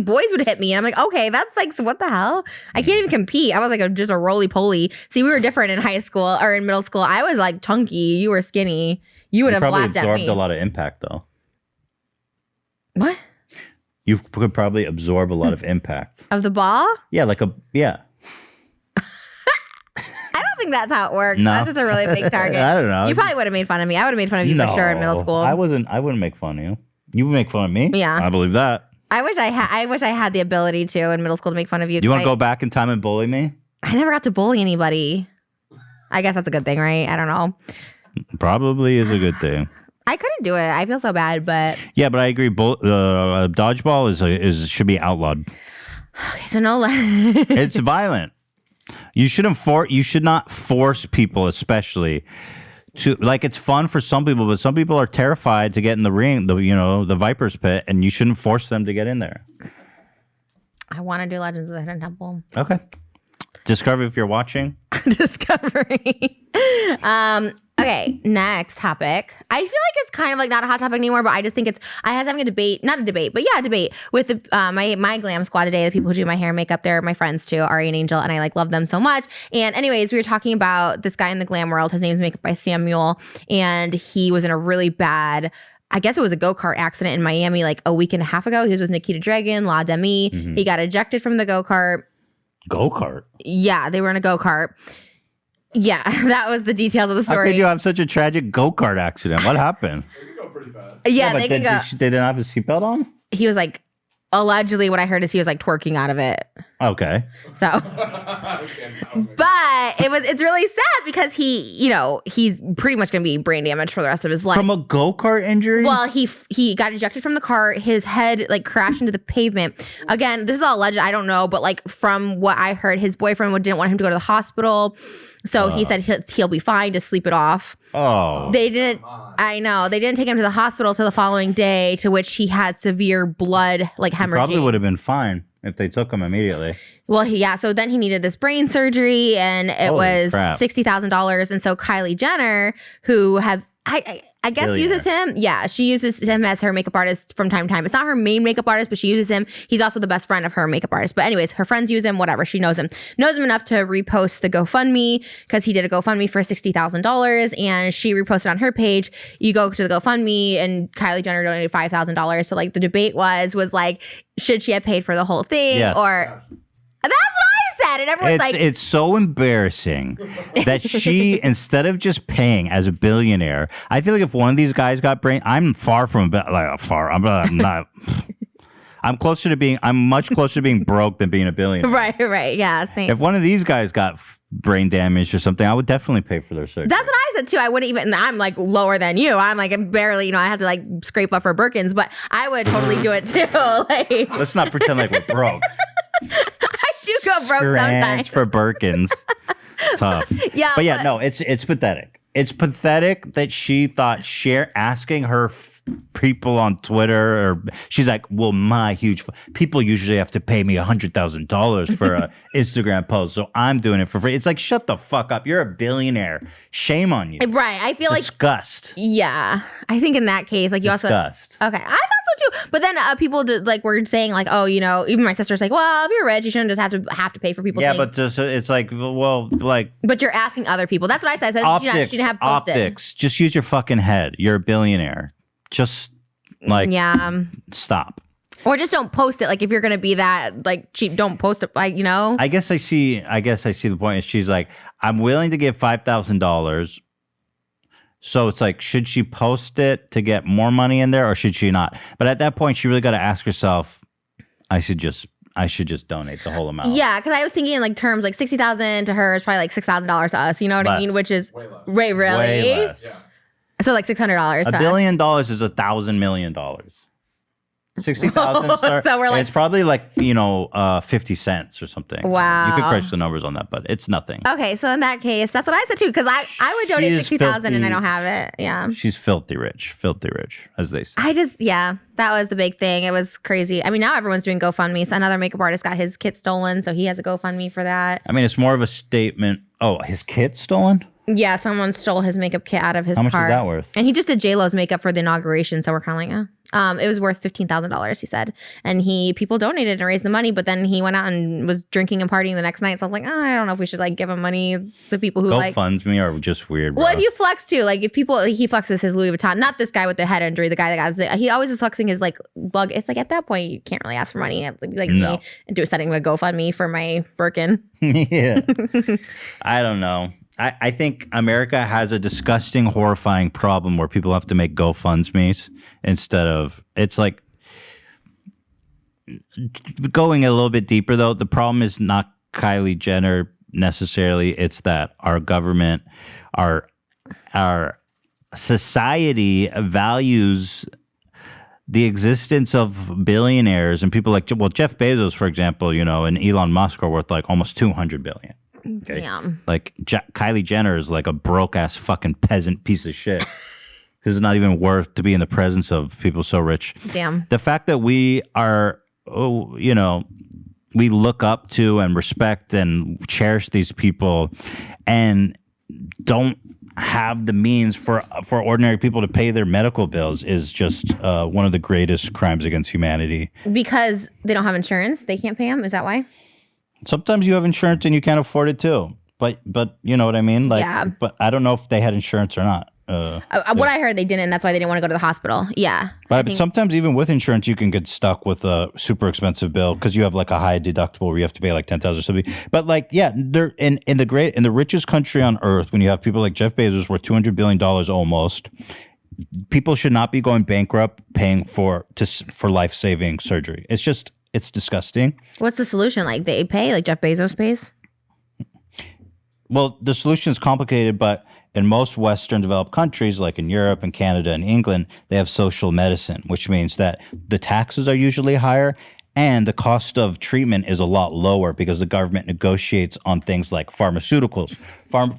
boys would hit me, and I'm like, okay, that's like, so what the hell? I can't even compete. I was like just a roly-poly. See, we were different in high school or in middle school. I was like chunky. You were skinny. You would You have probably laughed at absorbed me. a lot of impact, though. What? You could probably absorb a lot of impact. Of the ball? Yeah, I don't think that's how it works. No. That's just a really big target. I don't know. You probably would have made fun of me. I would have made fun of you for sure in middle school. I wouldn't make fun of you. You would make fun of me? Yeah. I believe that. I wish I had the ability to in middle school to make fun of you. You want to go back in time and bully me? I never got to bully anybody. I guess that's a good thing, right? I don't know. Probably is a good thing. I couldn't do it. I feel so bad, but Yeah, but I agree. Dodgeball should be outlawed. okay, so no. It's violent. You should not force people, especially to like. It's fun for some people, but some people are terrified to get in the ring, the Viper's pit, and you shouldn't force them to get in there. I want to do Legends of the Hidden Temple. Okay. Discovery, if you're watching. Discovery. Okay, next topic. I feel like it's kind of like not a hot topic anymore, but I just think I was having a debate with the my glam squad today, the people who do my hair and makeup. They're my friends too, Ari and Angel, and I like love them so much. And anyways, we were talking about this guy in the glam world. His name's Makeup by Samuel, and he was in a really bad, I guess it was a go-kart accident in Miami like a week and a half ago. He was with Nikita Dragon, La Demi. He got ejected from the go-kart. Go-kart? Yeah, they were in a go-kart. Yeah, that was the details of the How story. could you have such a tragic go-kart accident? What happened? They can go pretty fast. Yeah, but they can go. They didn't have a seatbelt on? He was like, allegedly, what I heard is he was like twerking out of it. Okay. So, but it's really sad because he's pretty much going to be brain damaged for the rest of his life. From a go-kart injury? Well, he got ejected from the car. His head like crashed into the pavement. Again, this is all alleged. I don't know, but like from what I heard, his boyfriend didn't want him to go to the hospital. So he said he'll be fine. Just sleep it off. Oh. They didn't. I know they didn't take him to the hospital till the following day, to which he had severe blood like hemorrhaging. Probably would have been fine if they took him immediately. Well, so then he needed this brain surgery, and it was $60,000. And so Kylie Jenner, who I guess uses him. Yeah, she uses him as her makeup artist from time to time. It's not her main makeup artist, but she uses him. He's also the best friend of her makeup artist. But anyways, her friends use him, whatever. She knows him enough to repost the GoFundMe, because he did a GoFundMe for $60,000, and she reposted on her page. You go to the GoFundMe, and Kylie Jenner donated $5,000. So like the debate was like, should she have paid for the whole thing? Yes. Or that's what I said. And everyone's like, it's so embarrassing that she, instead of just paying as a billionaire, I feel like if one of these guys got brain, I'm far from I'm not. I'm much closer to being broke than being a billionaire. Right. Yeah, same. If one of these guys got brain damage or something, I would definitely pay for their surgery. That's what I said too. I wouldn't even. I'm like lower than you. I'm like barely. I have to like scrape up for Birkins, but I would totally do it too. Like, let's not pretend like we're broke. I do go broke sometimes for Birkins. Tough. Yeah, but yeah, no, it's pathetic. It's pathetic that she thought asking her people on Twitter, or she's like, well, people usually have to pay me $100,000 for a Instagram post, so I'm doing it for free. It's like, shut the fuck up. You're a billionaire. Shame on you. Right. I feel Disgust. Yeah. I think in that case, like you Disgust. Okay. I thought so too. But then people were saying like, oh, even my sister's like, well, if you're rich, you shouldn't just have to pay for people's things. But just, it's like, well, like. But you're asking other people. That's what I said. I said she didn't have posted. Optics. Just use your fucking head. You're a billionaire. Just like, stop. Or just don't post it. Like if you're gonna be that like cheap, don't post it. Like I guess I see the point. Is she's like, I'm willing to give $5,000. So it's like, should she post it to get more money in there, or should she not? But at that point, she really got to ask herself, I should just donate the whole amount. Yeah, because I was thinking in like terms like $60,000 to her is probably like $6,000 to us. You know what I mean? Which is really. Way less. Yeah. So like $600. $1 billion is $1,000 million. 60,000. So we're like, it's probably like 50 cents or something. Wow. You could crunch the numbers on that, but it's nothing. Okay, so in that case, that's what I said too, because I would donate 60,000 and I don't have it. Yeah. She's filthy rich, as they say. That was the big thing. It was crazy. I mean, now everyone's doing GoFundMe. So another makeup artist got his kit stolen, so he has a GoFundMe for that. I mean, it's more of a statement. Oh, his kit stolen? Yeah, someone stole his makeup kit out of his car. How much is that worth? And he just did J-Lo's makeup for the inauguration, so we're kind of like, it was worth $15,000, he said. And people donated and raised the money, but then he went out and was drinking and partying the next night. So I was like, I don't know if we should like give him money to people who GoFundMe are just weird, bro. Well, if you flex too, like if people, he flexes his Louis Vuitton, not this guy with the head injury, the guy that got, he always is flexing his like bug. It's like at that point, you can't really ask for money. Like me and setting a GoFundMe for my Birkin. Yeah. I don't know. I think America has a disgusting, horrifying problem where people have to make GoFundMes instead of, it's like, going a little bit deeper though, the problem is not Kylie Jenner necessarily. It's that our government, our society values the existence of billionaires and people like, Jeff Bezos, for example, and Elon Musk are worth like almost $200 billion. Okay. Yeah. Like Kylie Jenner is like a broke ass fucking peasant piece of shit who's not even worth to be in the presence of people so rich. Damn. The fact that we are, we look up to and respect and cherish these people and don't have the means for ordinary people to pay their medical bills is just one of the greatest crimes against humanity. Because they don't have insurance, they can't pay them. Is that why? Sometimes you have insurance and you can't afford it too. But you know what I mean? Like, yeah. But I don't know if they had insurance or not. What I heard, they didn't. That's why they didn't want to go to the hospital. Yeah. But sometimes even with insurance, you can get stuck with a super expensive bill because you have like a high deductible where you have to pay like $10,000 or something. But like, yeah, they're in the richest country on earth, when you have people like Jeff Bezos worth $200 billion almost, people should not be going bankrupt paying for life-saving surgery. It's disgusting. What's the solution? Like they pay, like Jeff Bezos pays? Well, the solution is complicated, but in most Western developed countries, like in Europe and Canada and England, they have social medicine, which means that the taxes are usually higher and the cost of treatment is a lot lower because the government negotiates on things like pharmaceuticals.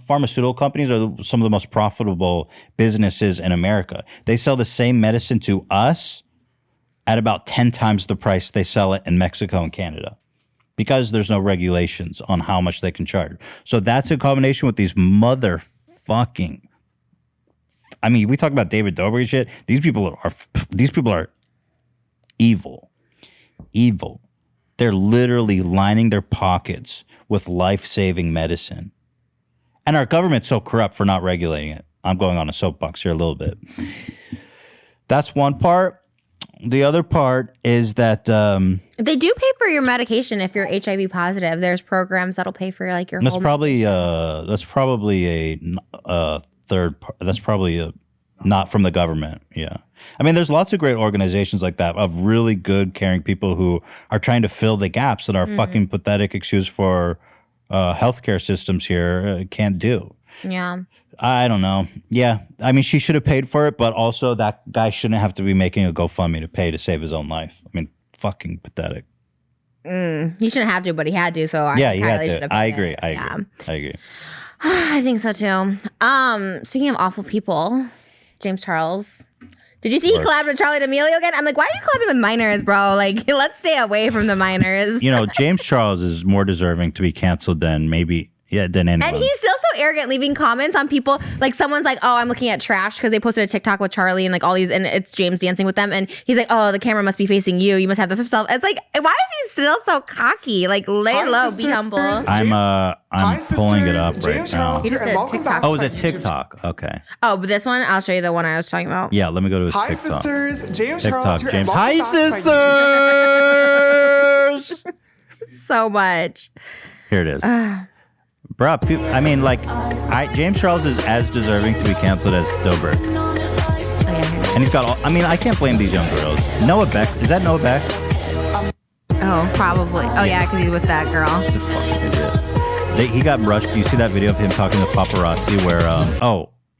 Pharmaceutical companies are some of the most profitable businesses in America. They sell the same medicine to us at about 10 times the price they sell it in Mexico and Canada, because there's no regulations on how much they can charge. So that's in combination with these motherfucking, I mean, we talk about David Dobrik shit. These people are evil. Evil. They're literally lining their pockets with life-saving medicine. And our government's so corrupt for not regulating it. I'm going on a soapbox here a little bit. That's one part. The other part is that they do pay for your medication if you're HIV positive. There's programs that'll pay for like your that's whole probably a third part. That's probably not from the government. Yeah. I mean, there's lots of great organizations like that of really good, caring people who are trying to fill the gaps that our fucking pathetic excuse for healthcare systems here can't do. Yeah. I don't know. Yeah. I mean, she should have paid for it, but also that guy shouldn't have to be making a GoFundMe to pay to save his own life. I mean, fucking pathetic. He shouldn't have to, but he had to. So Yeah, he had Kylie should to. have I paid agree. it. I Yeah. agree. I agree. I think so too. Speaking of awful people, James Charles. Did you see he collabed with Charlie D'Amelio again? I'm like, why are you collabing with minors, bro? Like, let's stay away from the minors. You know, James Charles is more deserving to be canceled than anyone. And he's still so arrogant, leaving comments on people. Like, someone's like, oh, I'm looking at trash because they posted a TikTok with Charlie and like all these, and it's James dancing with them. And he's like, oh, the camera must be facing you. You must have the fifth self. It's like, why is he still so cocky? Like, lay low, be humble. I'm pulling it up right James now. Charles He just here, and did welcome TikTok. back Oh, to is my it YouTube TikTok? Okay. Oh, but this one, I'll show you the one I was talking about. Yeah, let me go to his Hi, TikTok. sisters. James TikTok, Charles here, James. and welcome Hi, back to my sisters. So much. Here it is. Bruh, I mean, like, James Charles is as deserving to be canceled as Dobrik. Oh, yeah. And he's got all, I mean, I can't blame these young girls. Noah Beck, is that Noah Beck? Oh, probably. Oh, yeah, because he's with that girl. He's a fucking idiot. He got brushed. Do you see that video of him talking to paparazzi where,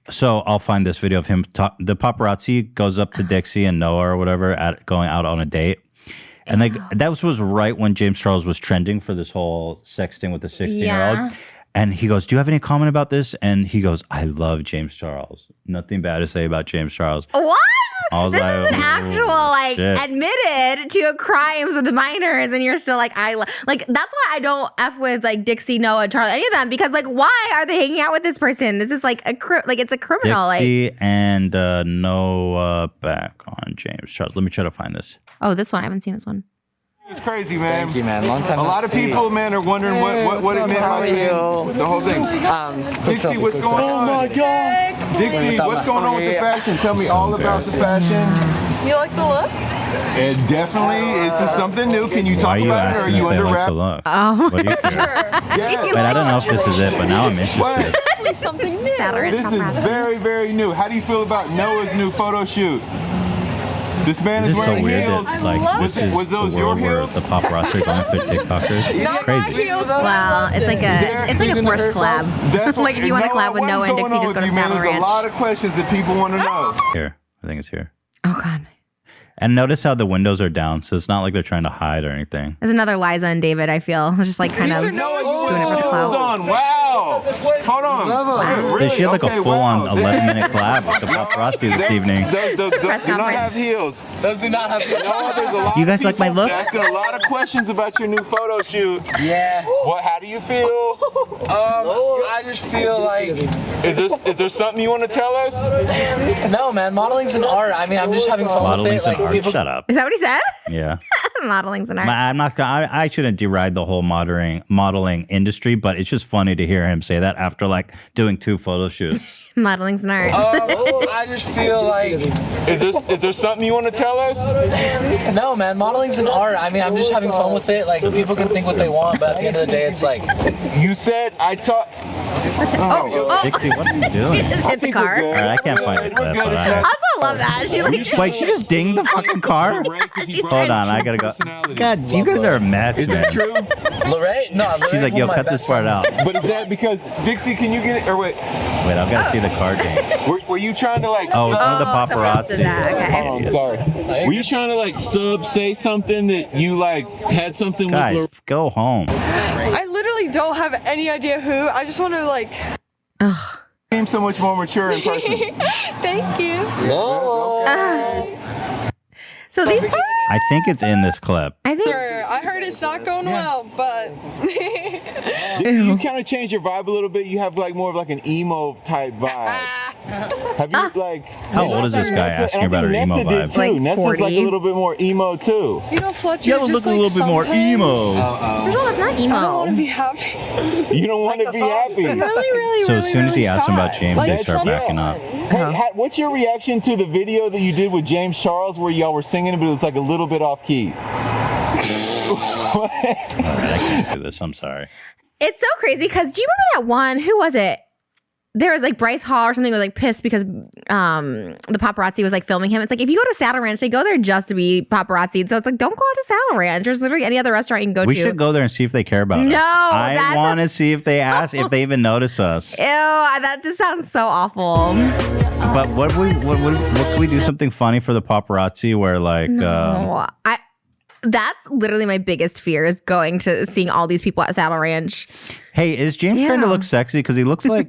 so I'll find this video of him, the paparazzi goes up to Dixie and Noah or whatever going out on a date. And that was right when James Charles was trending for this whole sexting with the 16-year-old. Yeah. And he goes, do you have any comment about this? And he goes, I love James Charles. Nothing bad to say about James Charles. What? I was This like, is an actual, like, shit. admitted to crimes with the minors, and you're still like, like, that's why I don't F with, like, Dixie, Noah, Charlie, any of them, because, like, why are they hanging out with this person? This is, like, it's a criminal. Dixie Like, and Noah back on James Charles. Let me try to find this. oh, this one. I haven't seen this one. It's crazy, man. Thank you, man. Long time A no lot of see. people, man, are wondering what it meant by saying the whole thing. Dixie, what's going on? Oh my God. Dixie, what's going on with the fashion? Tell me all about the fashion. You like the look? It definitely is this something new. Can you Why talk are you about it, or are asking you if they under like wrap? the look? Oh. What do you think? Yes. Wait, I don't know if this is it, but now I'm interested. Definitely something new. This is very, very new. How do you feel about Noah's new photo shoot? This man This is is so wearing weird heels. that, like, this is Was those the your world where heels? the paparazzi are going after TikTokers. Not Crazy. my heels. Wow, it's like a forced collab. That's Like, if you want to collab with what is Noah and going Dixie, on just with go to you, man? Saddle There's Ranch. a lot of questions that people want to know. Here, I think it's here. Oh, God. And notice how the windows are down, so it's not like they're trying to hide or anything. There's another Liza and David, I feel. It's just, like, kind of doing it for the clout. on. Wow. Hold on. Wow. She had like a full-on 11-minute collab with the paparazzi this evening. Those do not conference. have heels. Those do not have heels. No, there's a lot You of guys like my people look? asking a lot of questions about your new photo shoot. Yeah. How do you feel? I just feel like Is there something you want to tell us? no, man. Modeling's an art. I mean, I'm just having fun with Modeling's it. Like an art. people. Shut up. Is that what he said? Yeah. Modeling's an art. I'm not gonna. I shouldn't deride the whole modeling industry, but it's just funny to hear him say that after like doing 2 photo shoots. Modeling's an art. I just feel like Is there something you want to tell us? no, man. Modeling's an art. I mean, I'm just having fun with it. Like people can think what they want, but at the end of the day, it's like You said I taught. Dixie, what are you doing? Just hit the car. All right, I can't find the clip. But I also love that. She like. wait, she just dinged the fucking car? Hold on, I gotta go. God, you guys are a mess, Is man. that true? Lorraine? No, She's like, yo, cut this part out. But is that because Dixie? Can you get it? Or wait, Wait, I've got to see the car ding. were you trying to like? Oh, it's one of the paparazzi. Okay. Oh, I'm sorry. Were you trying to like say something that you like had something Guys, with? go home. I literally don't have any idea who. I just want to like. Ugh. You seem so much more mature in person. Thank you. So these. I think it's in this clip. I think. I heard it's not going well, but. You kind of changed your vibe a little bit. You have like more of like an emo type vibe. Have you like? How old is this guy asking about her emo Nessa did vibe? too. Like Nessa's 40. like a little bit more emo too. You know, Fletcher. You gotta just look a like little bit more sometimes emo. First of all, it's not emo. I don't want to be happy. You don't want to be happy. Really, So as soon as he asked him about James, they Like, start yeah. backing up. Hey, what's your reaction to the video that you did with James Charles where y'all were singing, but it was like a little bit off key? All right, I can't do this. I'm sorry. It's so crazy because do you remember that one? Who was it? There was like Bryce Hall or something was like pissed because the paparazzi was like filming him. It's like if you go to Saddle Ranch, they go there just to be paparazzi. So it's like don't go out to Saddle Ranch. There's literally any other restaurant you can go We to. should go there and see if they care about us. No, I that's want to see if they ask, if they even notice us. Ew, that just sounds so awful. But what can we do something funny for the paparazzi where like No, that's literally my biggest fear is going to seeing all these people at Saddle Ranch. hey, is James trying to look sexy? Because he looks like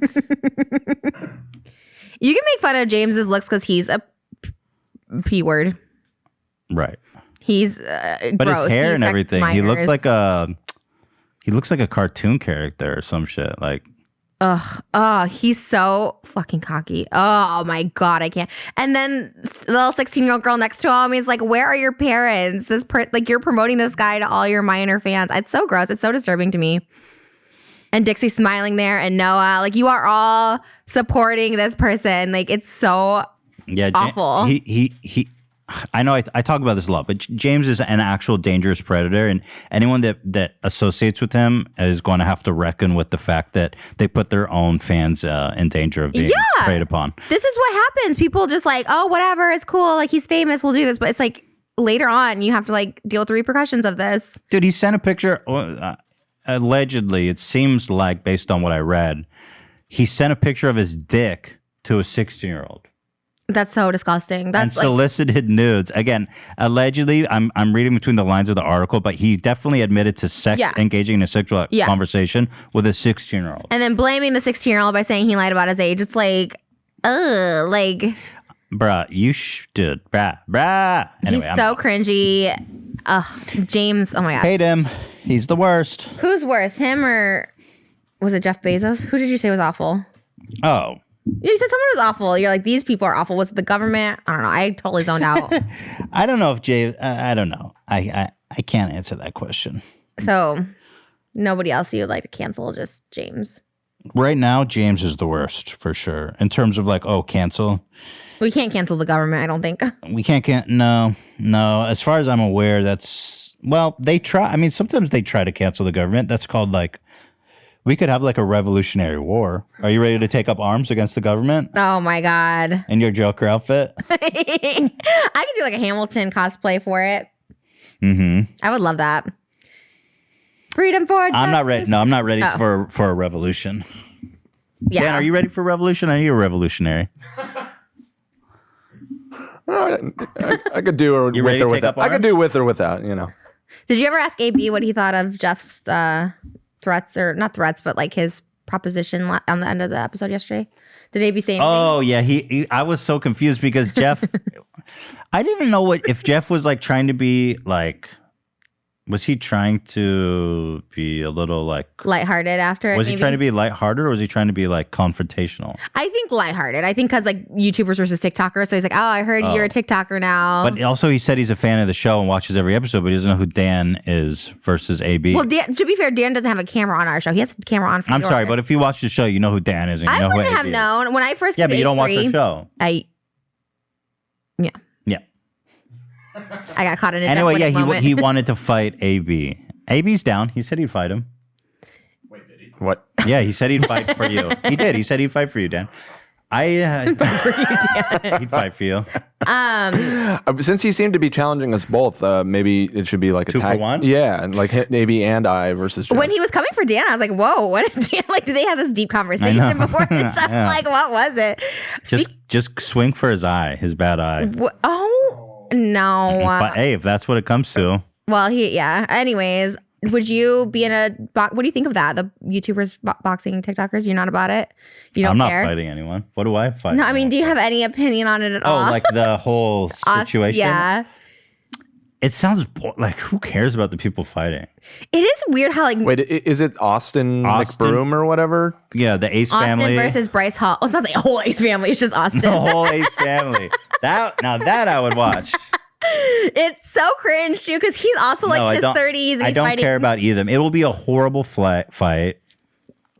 You can make fun of James's looks because he's a P word. right. He's But gross. his hair He and sex everything, he looks minors. like a cartoon character or some shit. Like He's so fucking cocky. Oh my God, I can't. And then the little 16-year-old girl next to him is like, where are your parents? Like you're promoting this guy to all your minor fans. It's so gross. It's so disturbing to me. And Dixie smiling there and Noah, like you are all supporting this person. Like it's so awful. He I know I talk about this a lot, but James is an actual dangerous predator, and anyone that associates with him is going to have to reckon with the fact that they put their own fans in danger of being preyed upon. This is what happens. People just like, oh, whatever, it's cool. Like he's famous, we'll do this. But it's like later on, you have to like deal with the repercussions of this. Dude, he sent a picture. Allegedly, it seems like based on what I read, he sent a picture of his dick to a 16-year-old. That's so disgusting. That's and solicited nudes. Again, allegedly, I'm reading between the lines of the article, but he definitely admitted to engaging in a sexual conversation with a 16-year-old. And then blaming the 16-year-old by saying he lied about his age. It's like, like. Bruh, you did. Bruh. Anyway, he's so cringy. James, oh my God. Hate him. He's the worst. Who's worse, him or was it Jeff Bezos? Who did you say was awful? Oh. You said someone was awful. You're like, these people are awful. Was it the government? I don't know. I totally zoned out. I don't know if Jay. I don't know. I can't answer that question. So, nobody else you'd like to cancel, just James. Right now, James is the worst for sure. In terms of like, cancel. We can't cancel the government, I don't think. We can't. No. As far as I'm aware, they try. I mean, sometimes they try to cancel the government. That's called like. We could have like a revolutionary war. Are you ready to take up arms against the government? Oh my God. In your Joker outfit? I could do like a Hamilton cosplay for it. Mm-hmm. I would love that. Freedom for justice. I'm not ready. No, I'm not ready for a revolution. Yeah. Dan, are you ready for a revolution? Are you a revolutionary? I could do with or without. I could do with or without, you know. Did you ever ask AB what he thought of Jeff's threats, or not threats, but like his proposition on the end of the episode yesterday? Did AB say anything? Oh yeah, he I was so confused because Jeff, I didn't know if Jeff was like trying to be like, was he trying to be a little like lighthearted after it? Was he trying to be lighthearted or was he trying to be like confrontational? I think lighthearted. I think because like YouTubers versus TikTokers, so he's like, oh, I heard you're a TikToker now. But also he said he's a fan of the show and watches every episode, but he doesn't know who Dan is versus AB. Well, to be fair, Dan doesn't have a camera on our show. He has a camera on for I'm yours. sorry, but if you watch the show, you know who Dan is and you know who AB I wouldn't have known when I first. Yeah, but you don't watch the show. Yeah. I got caught in a anyway. Yeah, moment. he wanted to fight AB. AB's down. He said he'd fight him. Wait, did he? What? Yeah, he said he'd fight for you. He did. He said he'd fight for you, Dan. He'd fight for you. Since he seemed to be challenging us both, maybe it should be like a 2 for 1. Yeah, and like Navy and I versus Jen. When he was coming for Dan, I was like, "Whoa, what did Dan like? Did they have this deep conversation before the show? Yeah. Like, what was it?" Just swing for his eye, his bad eye. Oh no! Hey, if that's what it comes to. Well, Anyways, would you be in a? What do you think of that? The YouTubers, boxing TikTokers. You're not about it. You don't care. I'm not fighting anyone. What do I fight? No, I mean, do you have any opinion on it at all? Oh, like the whole situation. Yeah. It sounds like who cares about the people fighting? It is weird how like. Wait, is it Austin McBroom or whatever? Yeah, the Ace family. Austin versus Bryce Hall. Oh, it's not the whole Ace family. It's just Austin. The whole Ace family. That I would watch. It's so cringe too because he's also like in his 30s and I he's don't fighting. care about either of them. It will be a horrible fight.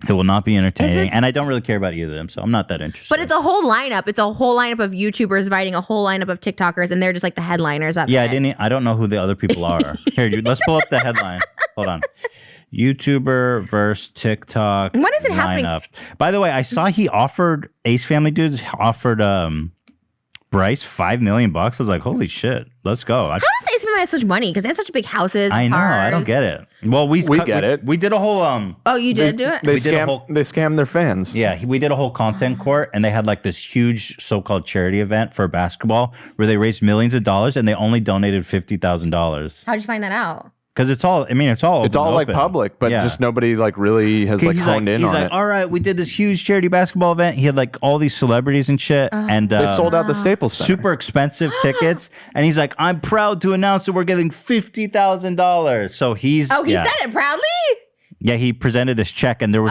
It will not be entertaining, and I don't really care about either of them, so I'm not that interested. But it's a whole lineup. It's a whole lineup of YouTubers fighting a whole lineup of TikTokers, and they're just like the headliners of it. Yeah, I don't know who the other people are. Here, dude, let's pull up the headline. Hold on. YouTuber versus TikTok. When is it happening? By the way, I saw he offered Ace Family dudes offered Bryce $5 million. I was like, holy shit, let's go. How does Ace Family have such money? Because they have such big houses. I know. Cars. I don't get it. Well, we get it. We did a whole Oh, you did do it? They scammed their fans. Yeah, we did a whole content court, and they had like this huge so-called charity event for basketball where they raised millions of dollars, and they only donated $50,000. How'd you find that out? Because it's all like public, but just nobody like really has like honed in on it. He's like, all right, we did this huge charity basketball event. He had like all these celebrities and shit, and they sold out the Staples Center. Super expensive tickets. And he's like, I'm proud to announce that we're giving $50,000. So he said it proudly. Yeah, he presented this check, and there was,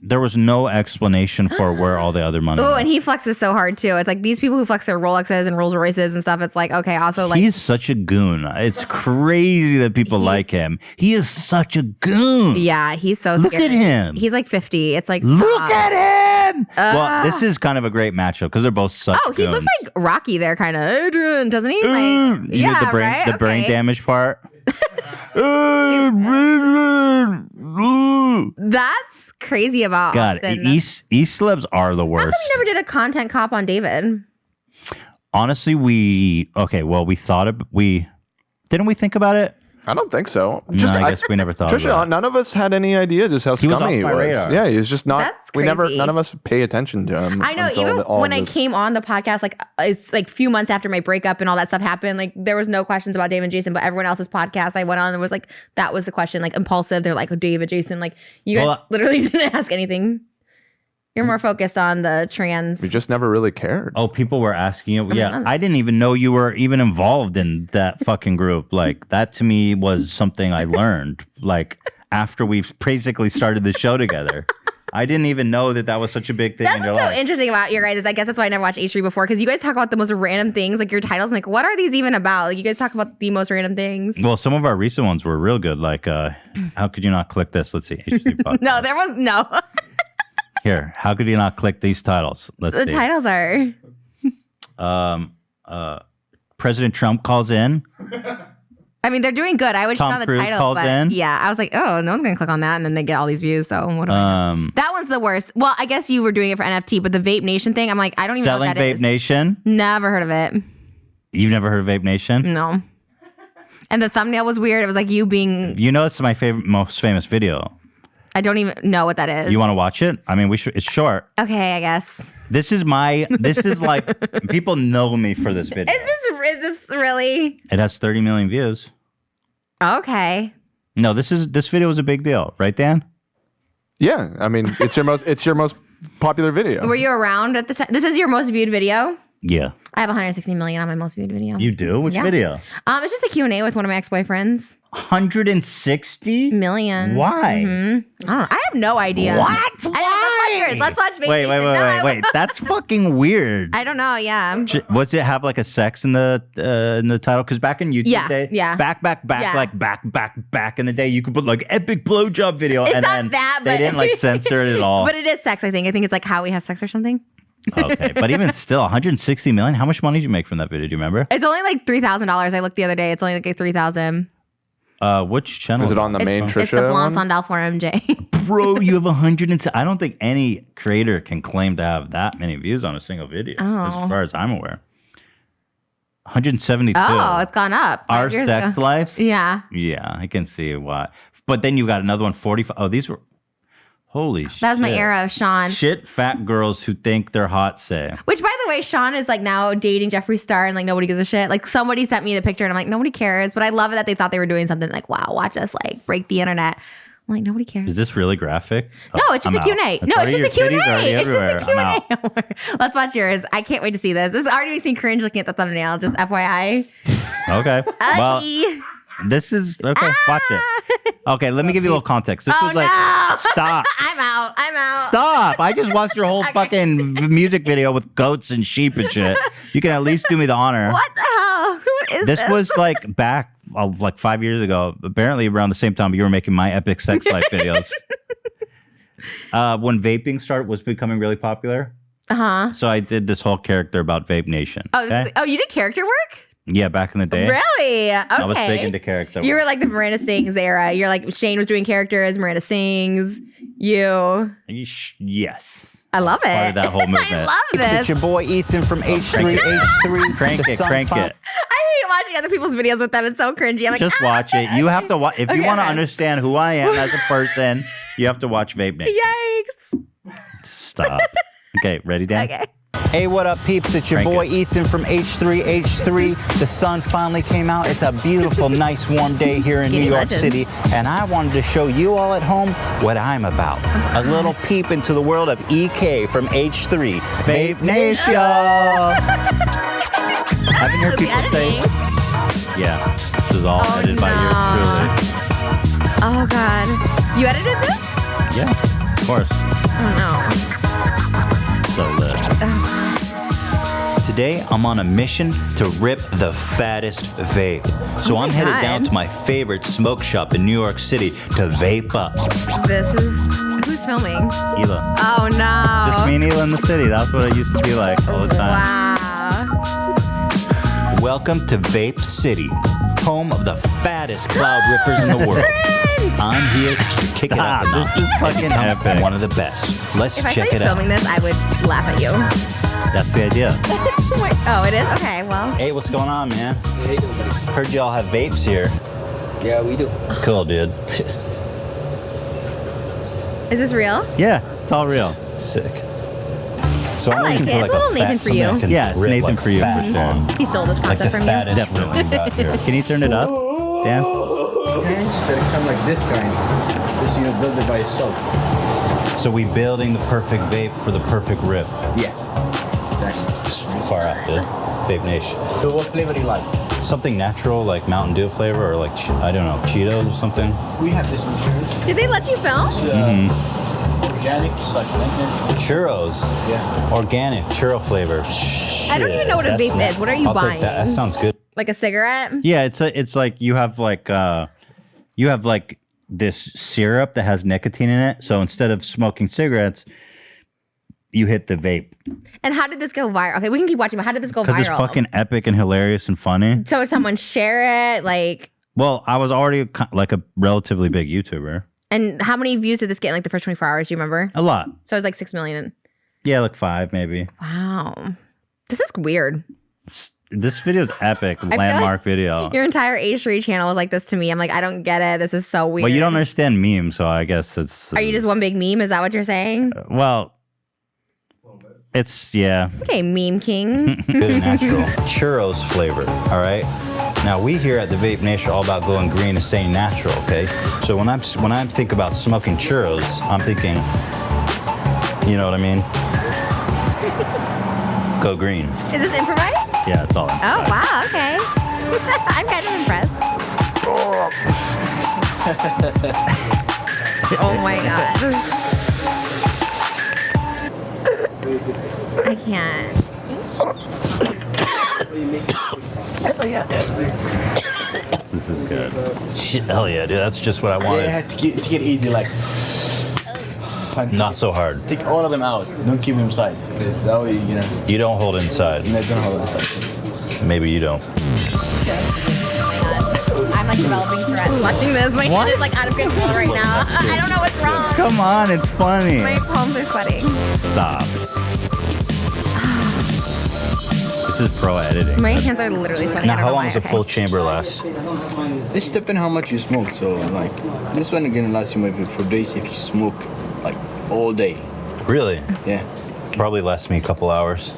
there was no explanation for where all the other money. Oh, and he flexes so hard too. It's like these people who flex their Rolexes and Rolls Royces and stuff. It's like, okay, also like he's such a goon. It's crazy that people like him. He is such a goon. Yeah, he's so Look scary. at him. He's like 50. It's like look at him. Well, this is kind of a great matchup because they're both such. Oh, he goons. looks like Rocky there, kind of, doesn't he? Like, you yeah, did the brain, right? the brain damage part. That's crazy about God, Austin. East celebs are the worst. How come you never did a content cop on David? Honestly, we thought didn't we think about it? I don't think so. No, I guess we never thought Trisha, about it. none of us had any idea just how scummy he was. Radar. Yeah, he's just not. That's None of us pay attention to him. I know. Even when I came on the podcast, like it's like a few months after my breakup and all that stuff happened, like there was no questions about Dave and Jason, but everyone else's podcast I went on and was like, that was the question, like impulsive. They're like, oh, David, Jason, like you guys literally didn't ask anything. You're more focused on the trans. We just never really cared. Oh, people were asking you. Yeah, I didn't even know you were even involved in that fucking group. Like that to me was something I learned. Like after we've basically started the show together, I didn't even know that was such a big thing in your life. That's what's so interesting about your guys. I guess that's why I never watched H3 before, because you guys talk about the most random things. Like your titles, I'm like, what are these even about? Like you guys talk about the most random things. Well, some of our recent ones were real good. Like, how could you not click this? Let's see. H3 podcast. No, there was no. Here, how could you not click these titles? Let's see. The titles are President Trump calls in. I mean, they're doing good. I would check on the Cruise title, calls but in. yeah, I was like, oh, no one's gonna click on that, and then they get all these views. So what do I know? That one's the worst. Well, I guess you were doing it for NFT, but the Vape Nation thing, I'm like, I don't even know what that is. Selling Vape Nation. Never heard of it. You've never heard of Vape Nation? No. And the thumbnail was weird. It was like you being. You know, it's my most famous video. I don't even know what that is. You want to watch it? I mean, we should. It's short. Okay, I guess. This is like people know me for this video. Is this really? It has 30 million views. Okay. No, this video was a big deal, right, Dan? Yeah, I mean, it's your most popular video. Were you around at the time? This is your most viewed video? Yeah. I have 160 million on my most viewed video. You do? Which video? It's just a Q&A with one of my ex-boyfriends. 160 million. Why? Mm-hmm. I have no idea. What? Why? Let's watch Vape Wait. Nation. Wait. That's fucking weird. I don't know. Yeah. Was it have like a sex in the title? Because back in YouTube day, back, like back in the day, you could put like epic blowjob video, It's and not then that, they but didn't like censor it at all. But it is sex. I think it's like how we have sex or something. Okay, but even still, 160 million. How much money did you make from that video? Do you remember? It's only like $3,000. I looked the other day. It's only like $3,000. Which channel? Is it on the main Trisha? It's the Blanc Sandal for MJ. bro, you have 100. I don't think any creator can claim to have that many views on a single video, as far as I'm aware. 172. Oh, it's gone up. Our sex life? Yeah. Yeah, I can see why. But then you got another one, 45. Oh, these were... Holy shit. That was my era of Sean. Shit fat girls who think they're hot say. Which, by the way, Sean is like now dating Jeffree Star and like nobody gives a shit. Like somebody sent me the picture and I'm like, nobody cares. But I love it that they thought they were doing something like, wow, watch us like break the internet. I'm like, nobody cares. Is this really graphic? No, it's just a Q&A. No, it's just a Q&A. It's just a Q&A. Let's watch yours. I can't wait to see this. This already makes me cringe looking at the thumbnail. Just FYI. Okay. Well, this is... Okay, watch it. Okay, let me give you a little context. This was like... No. Stop. I'm out. Stop. I just watched your whole fucking music video with goats and sheep and shit. You can at least do me the honor. What the hell? What is this? This was like back like 5 years ago. Apparently around the same time you were making my epic sex life videos. When vaping was becoming really popular. Uh-huh. So I did this whole character about Vape Nation. Oh, okay? You did character work? Yeah, back in the day. Really? Okay. I was big into character work. You were like the Miranda Sings era. You're like Shane was doing characters, Miranda Sings. Yes. I love it. Part of that whole movement. I love this. It's your boy Ethan from H3H3. Crank it. I hate watching other people's videos with them. It's so cringy. I'm like, just watch it. You have to watch. If you want to understand who I am as a person, you have to watch Vape Nation. Yikes. Stop. Okay, ready, Dan? Okay. Hey, what up, peeps? It's your boy Ethan from H3H3. The sun finally came out. It's a beautiful, nice, warm day here in New York City. And I wanted to show you all at home what I'm about. A little peep into the world of EK from H3. Vape Nation! Haven't heard people say... Yeah, this is all edited by yours truly. Oh, God. You edited this? Yeah, of course. Oh, no. So lit. Today, I'm on a mission to rip the fattest vape. So I'm headed down to my favorite smoke shop in New York City to vape up. This is... Who's filming? Hila. Oh, no. Just me and Hila in the city. That's what it used to be like all the time. Wow. Welcome to Vape City, home of the fattest cloud rippers in the world. I'm here to kick it up a notch. This is fucking epic. One of the best. Let's check it out. If I saw you filming this, I would laugh at you. That's the idea. Oh, it is? Okay, well. Hey, what's going on, man? Heard y'all have vapes here. Yeah, we do. Cool, dude. Is this real? Yeah, it's all real. Sick. So I I'm like looking it. for It's like a little Nathan for you. Yeah, it's Nathan for you for sure. He stole this Like concept the from you. fattest really got here. Can you turn it up, Dan? Instead of come like this kind, just build it by yourself. So we building the perfect vape for the perfect rip. Yeah. Exactly. Far out, dude. Vape Nation. So what flavor do you like? Something natural like Mountain Dew flavor or like, I don't know, Cheetos or something. We have this one. Did they let you film? Organic, like Lincoln. Churros. Yeah. Organic churro flavor. I don't even know what a vape is. What are you I'll buying? take that. That sounds good. Like a cigarette? Yeah, it's like you have like this syrup that has nicotine in it. So instead of smoking cigarettes, you hit the vape. And how did this go viral? Okay, we can keep watching, but how did this go viral? Because it's fucking epic and hilarious and funny. So someone share it, like... Well, I was already like a relatively big YouTuber. And how many views did this get in like the first 24 hours? Do you remember? A lot. So it was like 6 million. Yeah, like 5 maybe. Wow. This is weird. This video is epic. Landmark video. Your entire H3 channel was like this to me. I'm like, I don't get it. This is so weird. Well, you don't understand memes, so I guess it's... Are you just one big meme? Is that what you're saying? Well, it's, yeah. Okay, meme king. Good and natural. Churros flavor, all right? Now, we here at the Vape Nation are all about going green and staying natural, okay? So when I think about smoking churros, I'm thinking, you know what I mean? Go green. Is this improvised? Yeah, it's all. Oh, wow, okay. I'm kind of impressed. Oh my god. I can't. Hell yeah, dude. This is good. Shit, hell yeah, dude. That's just what I wanted. Yeah, to get easy, like... Not so hard. Take all of them out. Don't keep them inside. Because that way, You don't hold inside. No, don't hold inside. Maybe you don't. I'm I'm like developing Tourette's watching this. My hand is like out of control right now. I don't know what's wrong. Come on, it's funny. My palms are sweating. Stop. This is pro editing. My hands are literally sweating. Now, how long does a full chamber last? This depends how much you smoke. So, like, this one gonna last you maybe for days if you smoke, like, all day. Really? Yeah. Probably lasts me a couple hours.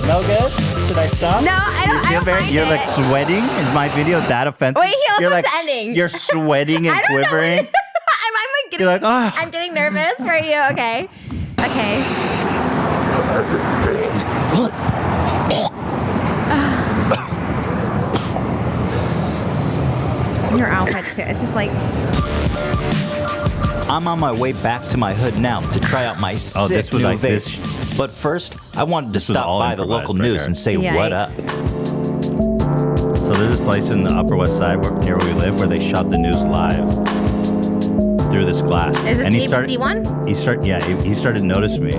No good? Should I stop? No, I don't mind You're it. like sweating? Is my video that offensive? Wait, You're what's like, ending? You're sweating and quivering? I'm like getting, You're like, oh. I'm getting nervous for you. Okay. Your outfit too. It's just like. I'm on my way back to my hood now to try out my sick this was new like vape. this. But first, I wanted to This was stop all by the improvised local right news here. and say what up. So there's this place in the Upper West Side near where we live where they shot the news live through this glass. Is this and the ABC one? He started to notice me.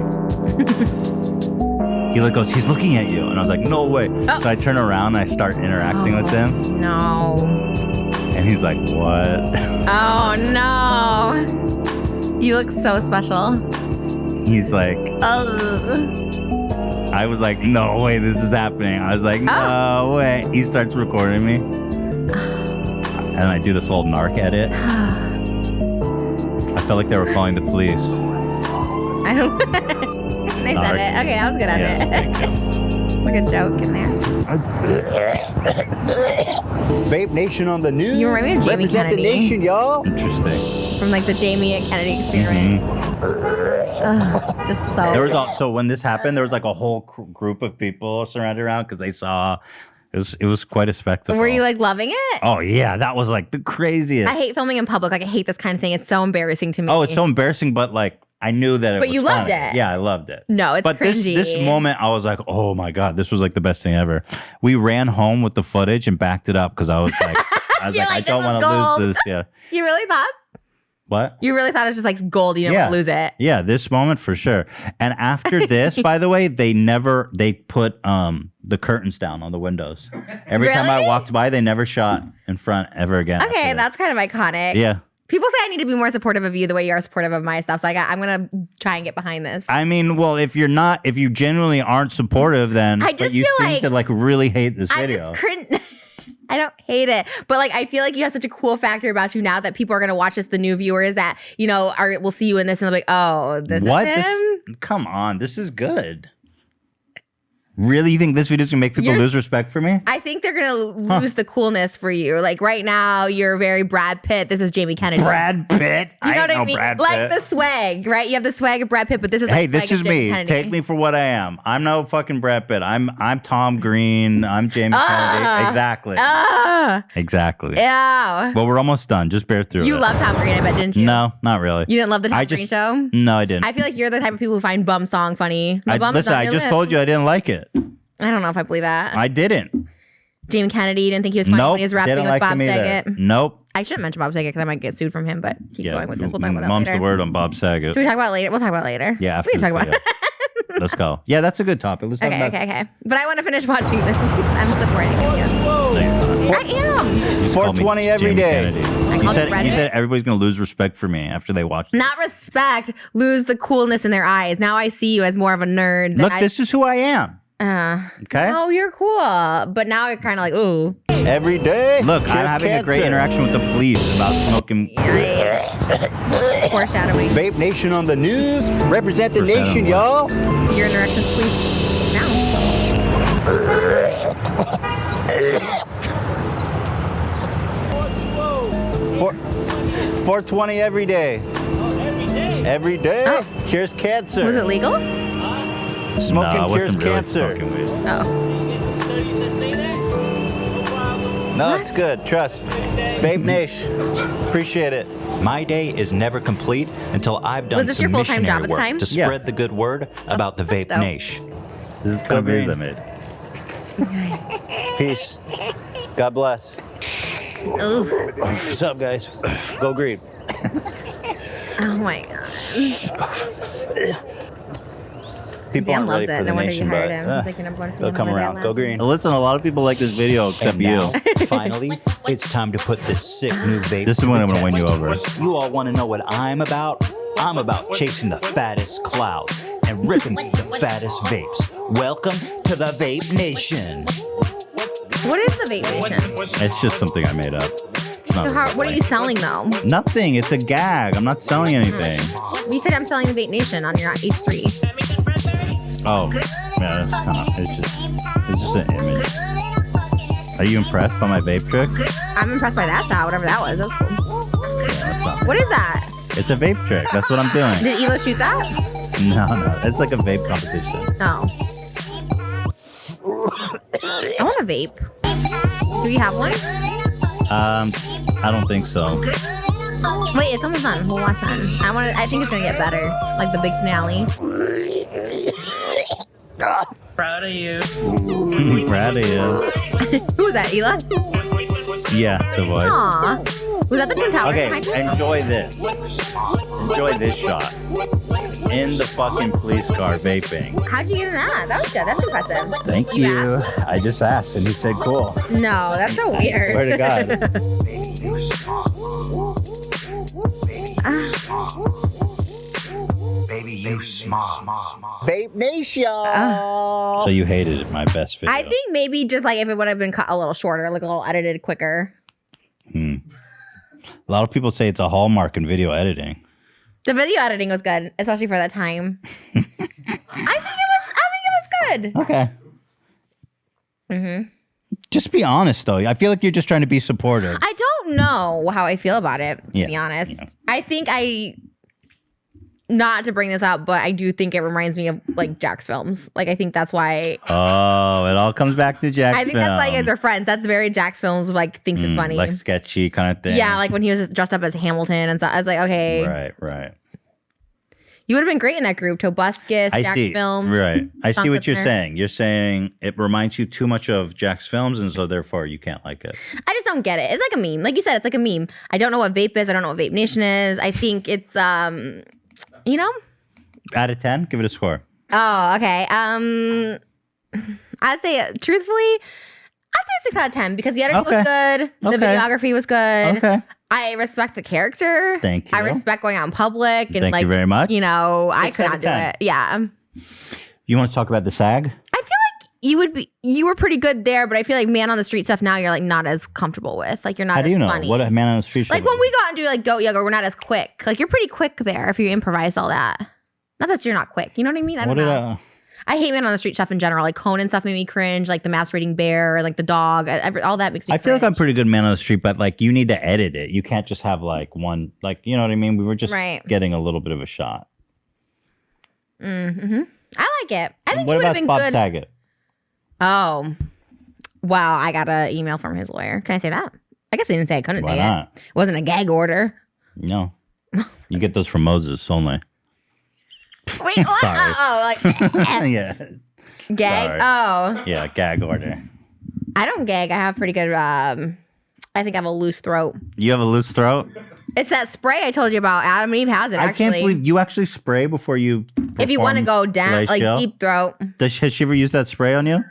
He like goes, he's looking at you. And I was like, no way. Oh. So I turn around and I start interacting with him. No. And he's like, what? Oh no. You look so special. He's like, Oh. I was like, no way, this is happening. I was like, no way. He starts recording me. And I do this old narc edit. I felt like they were calling the police. I don't. Nice Narc. edit. Okay, I was good at Yeah, it. thank you. Like a joke in there. Vape Nation on the news. You remind me of Jamie Represent Kennedy. the nation, y'all. Interesting. From like the Jamie Kennedy experiment. Ugh, just so. There was so when this happened, there was like a whole group of people surrounded around because they saw it was quite a spectacle. Were you like loving it? Oh yeah, that was like the craziest. I hate filming in public. Like I hate this kind of thing. It's so embarrassing to me. Oh, it's so embarrassing, but like I knew that it But was you loved funny. it. Yeah, I loved it. No, it's but cringy. this moment, I was like, oh my god, this was like the best thing ever. We ran home with the footage and backed it up because I was like, I don't want to lose this. Yeah. You really thought? What? You really thought it was just like gold. You didn't want to lose it. Yeah, this moment for sure. And after this, by the way, they put the curtains down on the windows. Every time I walked by, they never shot in front ever again. Okay, that's kind of iconic. Yeah. People say I need to be more supportive of you the way you are supportive of my stuff. So I'm gonna try and get behind this. I mean, well, if you genuinely aren't supportive, then I just but you feel seem like to like really hate this video. I don't hate it, but like I feel like you have such a cool factor about you now that people are gonna watch this. The new viewers that will see you in this and they'll be like, oh, this is him. Come on, this is good. Really? You think this video's gonna make people lose respect for me? I think they're gonna lose the coolness for you. Like right now, you're very Brad Pitt. This is Jamie Kennedy. Brad Pitt? You know what I mean? Brad Like Pitt. the swag, right? You have the swag of Brad Pitt, but this is Hey, like this swag is of Jamie me. Kennedy. Take me for what I am. I'm no fucking Brad Pitt. I'm Tom Green. I'm James Kennedy. Exactly. Exactly. Ew. Well, we're almost done. Just bear through it. You love Tom Green, I bet, didn't you? No, not really. You didn't love the Tom Green show? No, I didn't. I feel like you're the type of people who find bum song funny. Listen, I just told you I didn't like it. I don't know if I believe that. I didn't. Jamie Kennedy, you didn't think he was funny Nope, when he was rapping didn't with like Bob him either. Saget? Nope. I shouldn't mention Bob Saget because I might get sued from him, but keep going with this. We'll talk about that Mom's later. the word on Bob Saget. Should we talk about it later? We'll talk about it later. Yeah, after we can talk this about it. video. Let's go. Yeah, that's a good topic. Let's talk about Okay. But I want to finish watching this. I'm supporting you. I am. 420 every day. You said everybody's going to lose respect for me after they watch this. Not respect, lose the coolness in their eyes. Now I see you as more of a nerd. Look, this is who I am. Okay. Oh, you're cool. But now you're kind of like, ooh. Every day. Look, I'm having a great interaction with the police about smoking. Foreshadowing. Vape Nation on the news. Represent the nation, y'all. Your interactions, please. Now. 420 every day. Every day. Oh. Cures cancer. Was it legal? Smoking No, I cures wasn't really cancer. smoking weed. Oh. No, it's good. Trust. Vape Nation. Appreciate it. My day is never complete until I've done Was this your some full-time job missionary at the work time? to Yeah. spread the good word about the Vape dope. Nation. This is Go the green. I made. Peace. God bless. Ooh. What's up, guys? Go green. Oh my god. People Dan aren't ready loves it. for the No wonder you nation, hired but him. He's like, "You're number one fan, they'll come I'm gonna around. get Go loud." green. Listen, a lot of people like this video except you. Finally, it's time to put this sick new vape. This is when I'm gonna win you over. You all want to know what I'm about? I'm about chasing the fattest clouds and ripping the fattest vapes. Welcome to the Vape Nation. What is the Vape Nation? It's just something I made up. It's not So what are you selling though? Nothing. It's a gag. I'm not selling anything. You said I'm selling the Vape Nation on your H3. Oh, yeah, that's kind of. It's just an image. Are you impressed by my vape trick? I'm impressed by that shot, whatever that was. That was cool. Yeah, that's not. What is that? It's a vape trick. That's what I'm doing. Did Elo shoot that? No. It's like a vape competition. Oh. I want a vape. Do you have one? I don't think so. Wait, it's almost done. We'll watch that. I think it's gonna get better. Like the big finale. Proud of you. Proud of you. Who was that, Ela? Yeah, the voice. Aw. Was that the Twin Towers? Okay, behind you? enjoy this. Enjoy this shot. In the fucking police car vaping. How'd you get in that? That was good. That's impressive. Thank you. I just asked and he said cool. No, that's so weird. Swear to God. Baby, you smart. Vape Nation. So you hated my best video. I think maybe just like if it would have been cut a little shorter, like a little edited quicker. A lot of people say it's a hallmark in video editing. The video editing was good, especially for that time. I think it was good. Okay. Mm-hmm. Just be honest, though. I feel like you're just trying to be supportive. I don't know how I feel about it, to Yeah, be honest. yeah. I think not to bring this up, but I do think it reminds me of like Jack's films. Like I think that's why. Oh, it all comes back to Jack's I think that's why you guys are friends. That's very Jack's films. Like thinks it's funny, like sketchy kind of thing. Yeah, like when he was dressed up as Hamilton and stuff. I was like, okay, Right. you would have been great in that group. Tobuscus, I Jack's see. films. Right. I see what you're Listener. saying. You're saying it reminds you too much of Jack's films, and so therefore you can't like it. I just don't get it. It's like a meme. Like you said, it's like a meme. I don't know what vape is. I don't know what Vape Nation is. I think it's you know. Out of 10, give it a score. Oh, okay. I'd say truthfully, I'd say 6 out of 10 because the editing was good. The videography was good. Okay. I respect the character. Thank you. I respect going out in public and Thank like you very much. You know, I 6 could out not of do 10. it. Yeah. You want to talk about the SAG? I feel like you were pretty good there, but I feel like man on the street stuff now you're like not as comfortable with. Like you're not How as do you know? funny. What a man on the street show Like when we go out and do like goat yoga, we're not as quick. Like you're pretty quick there if you improvise all that. Not that you're not quick. You know what I mean? I don't know. I hate man on the street stuff in general. Like Conan stuff made me cringe. Like the masturbating bear, like the dog. All that makes me. I feel like I'm pretty good man on the street, but like you need to edit it. You can't just have like one, like you know what I mean. We were just getting a little bit of a shot. Mm-hmm. I like it. I think What it would have about been Bob good. Saget? Oh, wow! I got an email from his lawyer. Can I say that? I guess they didn't say I couldn't Why say not? it. It wasn't a gag order. No, you get those from Moses only. Wait, what? Sorry. Oh, like Yeah. gag. Sorry. Oh, Yeah, gag order. I don't gag. I have pretty good. I think I have a loose throat. You have a loose throat? It's that spray I told you about. Adam and Eve has it. I Actually, can't believe you actually spray before you. if you want to go down, like fellatio? deep throat. Has she ever used that spray on you?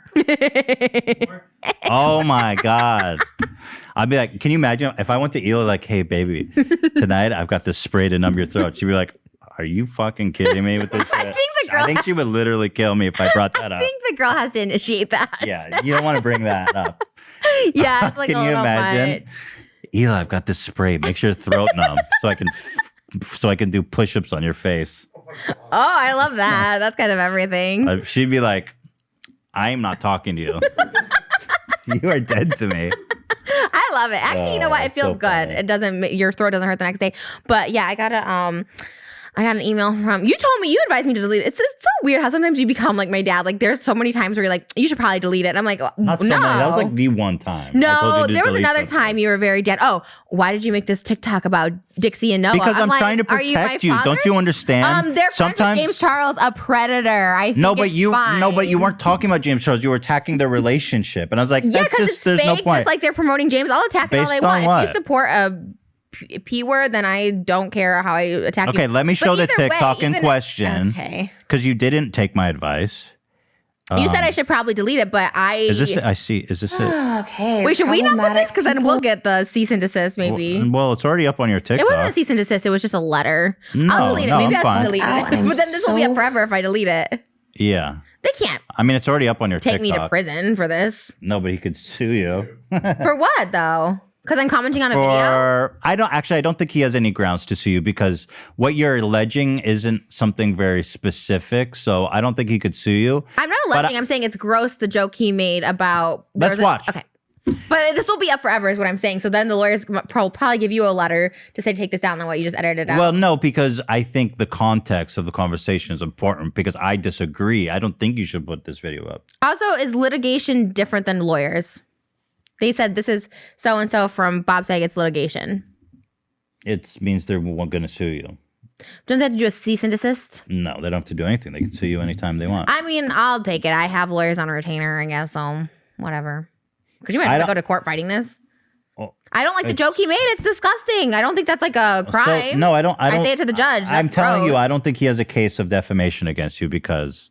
Oh my God. I'd be like, can you imagine if I went to Ela like, hey, baby, tonight I've got this spray to numb your throat. She'd be like, are you fucking kidding me with this shit? I think she would literally kill me if I brought that up. I think the girl has to initiate that. Yeah, you don't want to bring that up. Yeah, it's like Can a you little imagine? much. Ela, I've got this spray. Makes your throat numb so I can do push-ups on your face. Oh, I love that. That's kind of everything. She'd be like, I'm not talking to you. You are dead to me. I love it. Actually, you know what? It it's feels so good. funny. It doesn't. Your throat doesn't hurt the next day. But yeah, I got an email from you. Told me you advised me to delete it. It's so weird how sometimes you become like my dad. Like there's so many times where you're like, you should probably delete it. And I'm like, Not so no. many. That was like the one time. I told you No, to there was delete another something. time you were very dead. Oh, why did you make this TikTok about Dixie and Noah? Because I'm like, trying to are you my protect you. father? Don't you understand? They're friends with James Charles, a predator. I think No, but it's you fine. you weren't talking about James Charles. You were attacking their relationship, and I was like, Yeah, that's because just it's there's fake. no point. It's like they're promoting James. I'll attack it all Based they on want. what? If you support a P word, then I don't care how I attack you. Okay, let me show the either way, TikTok in even- question. Okay. Because you didn't take my advice. You said I should probably delete it, but Is this it? I see. Is this it? Okay. Wait, should we not put this? Because then we'll get the cease and desist, maybe. Well, it's already up on your TikTok. It wasn't a cease and desist. It was just a letter. I'll delete it. Maybe I should delete it. But then this will be up forever if I delete it. Yeah. They can't I mean, it's already up on your take TikTok. me to prison for this. Nobody could sue you. For what, though? Because I'm commenting on a video? I don't think he has any grounds to sue you because what you're alleging isn't something very specific. So I don't think he could sue you. I'm not alleging. I'm saying it's gross, the joke he made about... Let's watch. Okay. But this will be up forever is what I'm saying. So then the lawyers will probably give you a letter to say take this down and what you just edited out. Well, no, because I think the context of the conversation is important because I disagree. I don't think you should put this video up. Also, is litigation different than lawyers? They said this is so-and-so from Bob Saget's litigation. It means they're going to sue you. Don't they have to do a cease and desist? No, they don't have to do anything. They can sue you anytime they want. I mean, I'll take it. I have lawyers on retainer, I guess, so whatever. Could you imagine go to court fighting this? I don't like the joke he made. It's disgusting. I don't think that's like a crime. So, no, I don't. I say it to the judge. I'm That's telling you, gross. I don't think he has a case of defamation against you because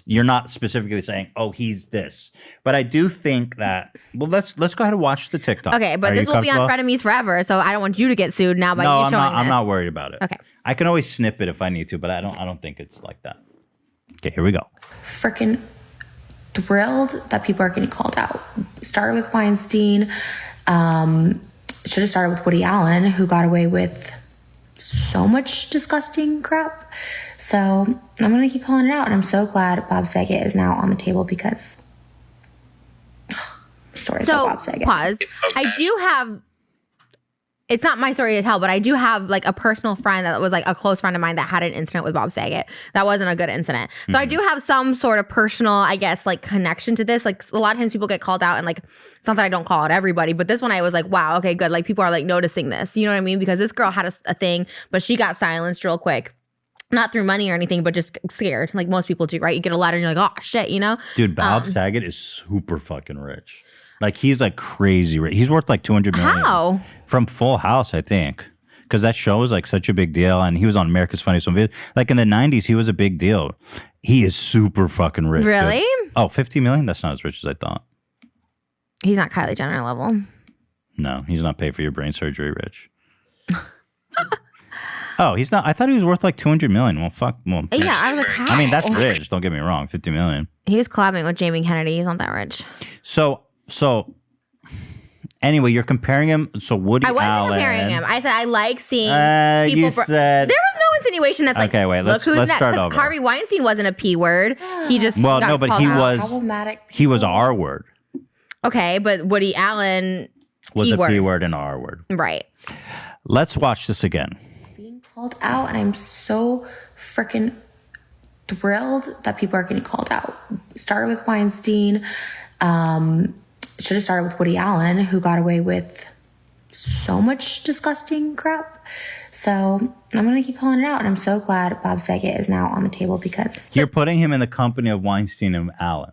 you're not specifically saying, oh, he's this. But I do think that. Well, let's go ahead and watch the TikTok. Okay, but this will be on Frenemies forever, so I don't want you to get sued now by you showing this. I'm not worried about it. Okay. I can always snip it if I need to, but I don't think it's like that. Okay, here we go. Freaking thrilled that people are getting called out. Started with Weinstein. Should have started with Woody Allen, who got away with so much disgusting crap. So I'm going to keep calling it out. And I'm so glad Bob Saget is now on the table because stories about Bob Saget. Pause. I do have, it's not my story to tell, but I do have like a personal friend that was like a close friend of mine that had an incident with Bob Saget. That wasn't a good incident. So I do have some sort of personal, I guess, like connection to this. Like a lot of times people get called out and like, it's not that I don't call out everybody, but this one I was like, wow, okay, good. Like people are like noticing this, you know what I mean? Because this girl had a thing, but she got silenced real quick. Not through money or anything, but just scared. Like most people do, right? You get a letter and you're like, oh shit, you know? Dude, Bob Saget is super fucking rich. Like he's like crazy rich. He's worth like $200 million. How? From Full House, I think. Because that show was like such a big deal. And he was on America's Funniest Home Videos. Like in the 90s, he was a big deal. He is super fucking rich. Really? Dude. Oh, $50 million? That's not as rich as I thought. He's not Kylie Jenner level. No, he's not paid for your brain surgery rich. Oh, he's not. I thought he was worth like $200 million. Well, fuck. Well, Yeah, I was like, how? I mean, that's rich. Don't get me wrong. $50 million. He was collabing with Jamie Kennedy. He's not that rich. So anyway, you're comparing him. So Woody Allen. I wasn't comparing him. I said I like seeing people. You said there was no insinuation that's like. Okay, wait. Let's start over. Harvey Weinstein wasn't a P word. He just but he was. Problematic. He was R word. Okay, but Woody Allen Was P-word. a P word and R word. Right. Let's watch this again. Being called out, and I'm so freaking thrilled that people are getting called out. Started with Weinstein. Should have started with Woody Allen, who got away with so much disgusting crap. So I'm going to keep calling it out. And I'm so glad Bob Saget is now on the table because... You're putting him in the company of Weinstein and Allen.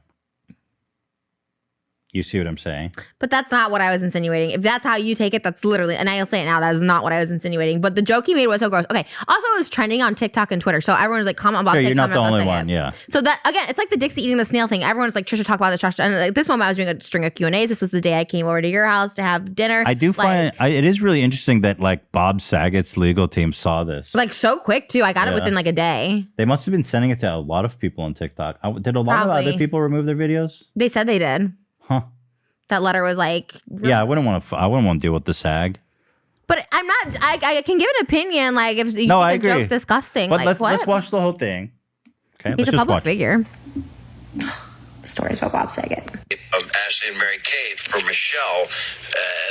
You see what I'm saying? But that's not what I was insinuating. If that's how you take it, that's literally, and I'll say it now, that is not what I was insinuating. But the joke he made was so gross. Okay. Also, it was trending on TikTok and Twitter. So everyone's like, comment on Bob Sure, Saget. you're not the comment on only Bob Saget. one, yeah. So that, again, it's like the Dixie eating the snail thing. Everyone's like, Trisha, talk about this, Trisha. And like this moment, I was doing a string of Q&As. This was the day I came over to your house to have dinner. I do find it is really interesting that like Bob Saget's legal team saw this. Like so quick too. I got it within like a day. They must have been sending it to a lot of people on TikTok. Did a lot of other people remove their videos? They said they did. Huh. That letter was like, yeah, I wouldn't want to deal with the SAG. but I'm not. I can give an opinion. Like if you No, think I the agree. joke's disgusting. But like let's watch the whole thing. Okay, He's let's a just public watch. figure. Stories about Bob Saget. Of Ashley and Mary Kate for Michelle,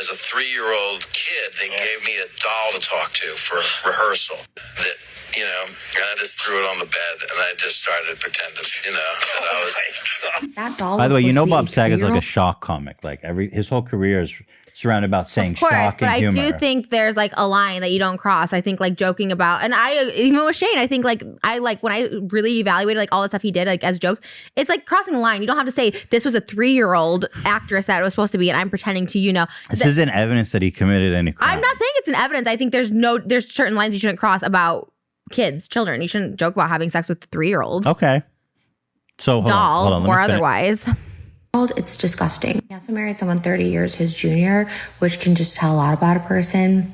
as a 3-year-old kid, they gave me a doll to talk to for rehearsal. That, and I just threw it on the bed and I just started to pretend to, and I was That doll. By the way, was you know supposed to be Bob Saget's like a 3-year-old? shock comic. Like his whole career is surrounded about saying Of course, shock but and I humor. do think there's like a line that you don't cross. I think like joking about, and I even with Shane, I think like when I really evaluated like all the stuff he did like as jokes, it's like crossing a line. You don't have to say this was a 3-year-old actress that it was supposed to be, and I'm pretending to This isn't evidence that he committed any crime. I'm not saying it's an evidence. I think there's certain lines you shouldn't cross about kids, children. You shouldn't joke about having sex with a 3-year-old. Okay. So hold doll on, or otherwise. It's disgusting. He also married someone 30 years his junior, which can just tell a lot about a person.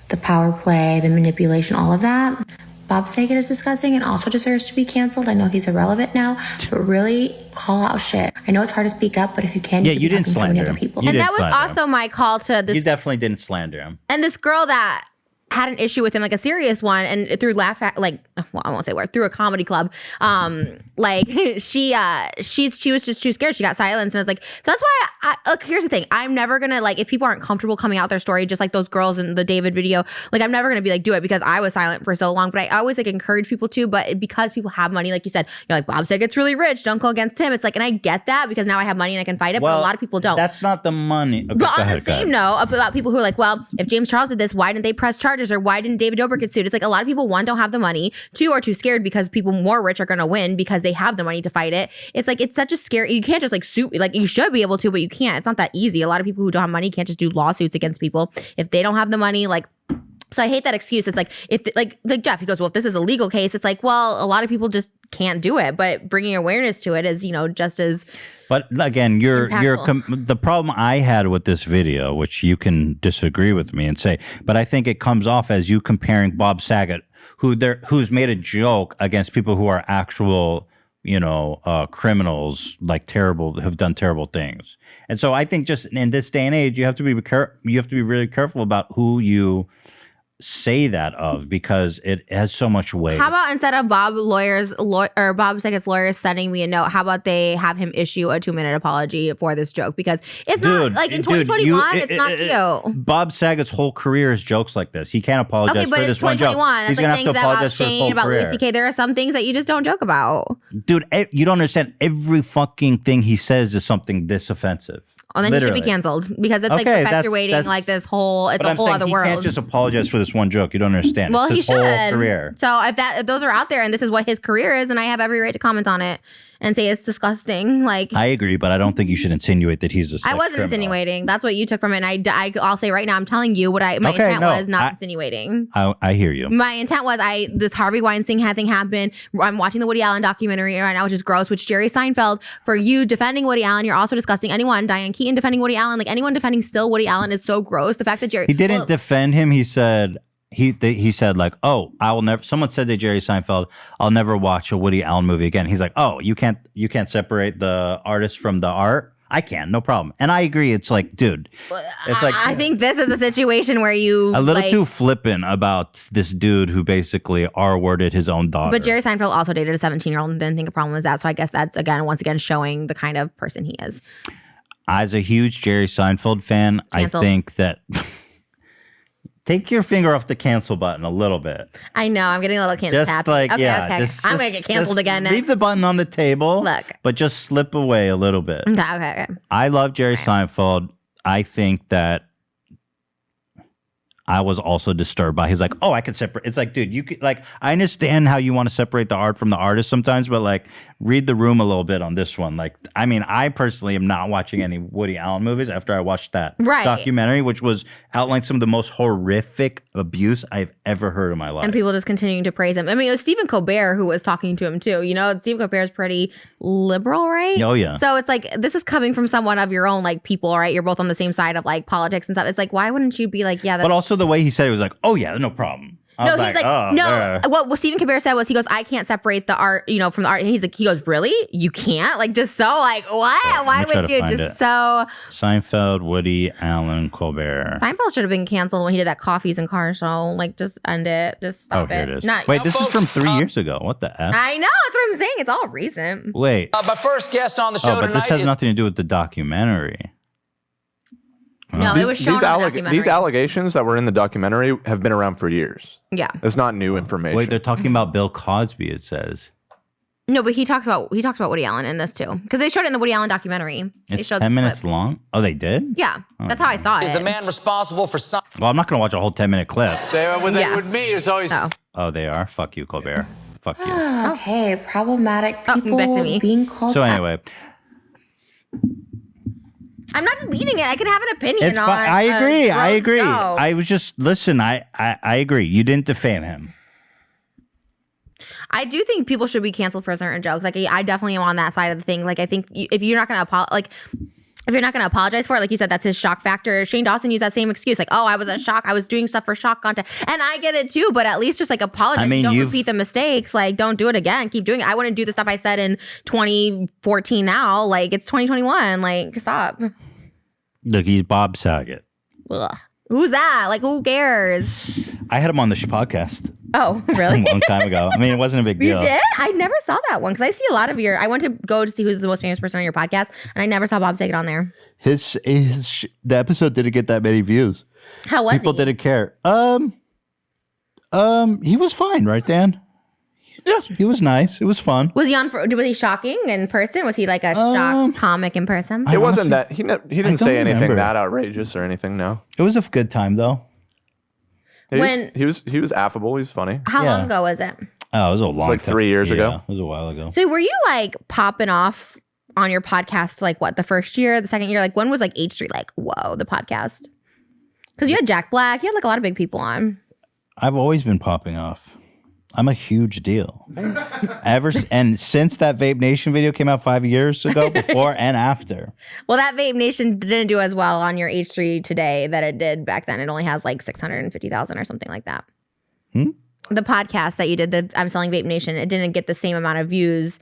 The power play, the manipulation, all of that. Bob Saget is disgusting and also deserves to be canceled. I know he's irrelevant now, but really call out shit. I know it's hard to speak up, but if you can, you didn't slander him. People. And that was also my call to this. You definitely didn't slander him. And this girl that had an issue with him, like a serious one, and through I won't say where, through a comedy club, like she was just too scared. She got silenced, and I was like, so that's why look, here's the thing. I'm never gonna, like, if people aren't comfortable coming out their story, just like those girls in the David video, like I'm never gonna be like, do it, because I was silent for so long. But I always like encourage people to, but because people have money, like you said, you're like, Bob Saget's really rich, don't go against him. It's like, and I get that because now I have money and I can fight it, but a lot of people don't. That's not the money. Okay, but on the same note, about people who are like, well, if James Charles did this, why didn't they press charges, or why didn't David Dobrik get sued? It's like a lot of people, one, don't have the money, two, are too scared because people more rich are going to win because they have the money to fight it. It's like, it's such a scary, you can't just like sue, like you should be able to, but you can't. It's not that easy. A lot of people who don't have money can't just do lawsuits against people if they don't have the money. Like, so I hate that excuse. It's like, if like Jeff, he goes, well, if this is a legal case, it's like, well, a lot of people just can't do it, but bringing awareness to it is, just as. But again, the problem I had with this video, which you can disagree with me and say, but I think it comes off as you comparing Bob Saget, who's made a joke against people who are actual, criminals, like have done terrible things. And so I think just in this day and age, you have to be really careful about who you say that of, because it has so much weight. How about instead of Bob Saget's lawyers sending me a note, how about they have him issue a 2-minute apology for this joke? Because it's not like in 2021, it's not cute. Bob Saget's whole career is jokes like this. He can't apologize for this one joke. He's gonna have to apologize for his whole about career. Louis C.K. There are some things that you just don't joke about. Dude, you don't understand. Every fucking thing he says is something this offensive. And then he should be canceled because it's like perpetuating like this whole, it's a whole other world. He can't just apologize for this one joke. You don't understand. Well, it's his he should. whole career. So if those are out there and this is what his career is, then I have every right to comment on it and say it's disgusting. Like, I agree, but I don't think you should insinuate that he's a sex I wasn't criminal. insinuating. That's what you took from it. And I'll say right now, I'm telling you what my intent was, not insinuating. I hear you. My intent was this Harvey Weinstein thing happened. I'm watching the Woody Allen documentary right now, which is gross, which Jerry Seinfeld, for you defending Woody Allen, you're also disgusting. Anyone, Diane Keaton defending Woody Allen, like anyone defending still Woody Allen is so gross. The fact that Jerry... He didn't defend him. He said... He said like, oh, I will never. Someone said to Jerry Seinfeld, I'll never watch a Woody Allen movie again. He's like, oh, you can't separate the artist from the art. I can, no problem. And I agree. It's like, dude, it's like I think this is a situation where you a little too flippant about this dude who basically R-worded his own daughter. But Jerry Seinfeld also dated a 17-year-old and didn't think a problem with that. So I guess that's once again showing the kind of person he is. As a huge Jerry Seinfeld fan, Canceled. I think that. Take your finger off the cancel button a little bit. I know. I'm getting a little cancel happy. Like, okay. I'm going to get canceled again next. Leave the button on the table. Look. But just slip away a little bit. Okay. I love Jerry Seinfeld. I think that I was also disturbed by. He's like, oh, I can separate. It's like, dude, you could, like, I understand how you want to separate the art from the artist sometimes, but like, read the room a little bit on this one. Like, I mean, I personally am not watching any Woody Allen movies after I watched that documentary, which was outlined some of the most horrific abuse I've ever heard in my life. And people just continuing to praise him. I mean, it was Stephen Colbert who was talking to him too. Stephen Colbert is pretty liberal, right? Oh, yeah. So it's like, this is coming from someone of your own like people, right? You're both on the same side of like politics and stuff. It's like, why wouldn't you be like, yeah, that's... But also the way he said it was like, oh yeah, no problem. No, he's like, no. What Stephen Colbert said was, he goes, I can't separate the art, from the art. And he goes, really? You can't? Like, just so, like, what? Why would you? Just so. Seinfeld, Woody Allen, Colbert. Seinfeld should have been canceled when he did that Coffees and Cars show. Like, just end it. Just stop here it is. Not, Wait, this is from 3 years ago. What the F? I know. That's what I'm saying. It's all recent. Wait. My first guest on the show but tonight this has nothing to do with the documentary. No, it was shown in the documentary. These allegations that were in the documentary have been around for years. Yeah. It's not new information. Wait, they're talking about Bill Cosby, it says. No, but he talks about Woody Allen in this too, because they showed it in the Woody Allen documentary. They It's showed 10 the minutes clip. long. Oh, they did? Yeah, that's how I saw it. Is the man responsible for some? Well, I'm not going to watch a whole 10-minute clip. With me, it's always. Oh, they are? Fuck you, Colbert. Fuck you. Okay, problematic people back to me. being called So out. anyway, I'm not deleting it. I can have an opinion it's on. fine. I agree. I gross agree. joke. I was just listen. I agree. You didn't defame him. I do think people should be canceled for certain jokes. Like I definitely am on that side of the thing. Like I think if you're not gonna if you're not going to apologize for it, like you said, that's his shock factor. Shane Dawson used that same excuse. Like, oh, I was in shock. I was doing stuff for shock content. And I get it too, but at least just like apologize. I mean, don't repeat the mistakes. Like, don't do it again. Keep doing it. I wouldn't do the stuff I said in 2014 now. Like, it's 2021. Like, stop. Look, he's Bob Saget. Ugh. Who's that? Like, who cares? I had him on the podcast Oh, really? a long time ago. I mean, it wasn't a big You deal. did? I never saw that one because I see a lot of your. I went to go to see who's the most famous person on your podcast, and I never saw Bob Saget on there. The episode didn't get that many views. How was People he? didn't care. He was fine, right, Dan? Yeah, he was nice. It was fun. Was he on? Was he shocking in person? Was he like a shock comic in person? It wasn't that he didn't say anything remember. that outrageous or anything. No, It was a good time though. he was affable. He was funny. How long ago was it? Oh, it was a long like time. 3 years Yeah, ago. It was a while ago. So were you like popping off on your podcast like what, the first year, the second year? Like when was like H3 like, whoa, the podcast? Because you had Jack Black, you had like a lot of big people on. I've always been popping off. I'm a huge deal. And since that Vape Nation video came out 5 years ago, before and after. Well, that Vape Nation didn't do as well on your H3 today that it did back then. It only has like 650,000 or something like that. The podcast that you did, the I'm Selling Vape Nation, it didn't get the same amount of views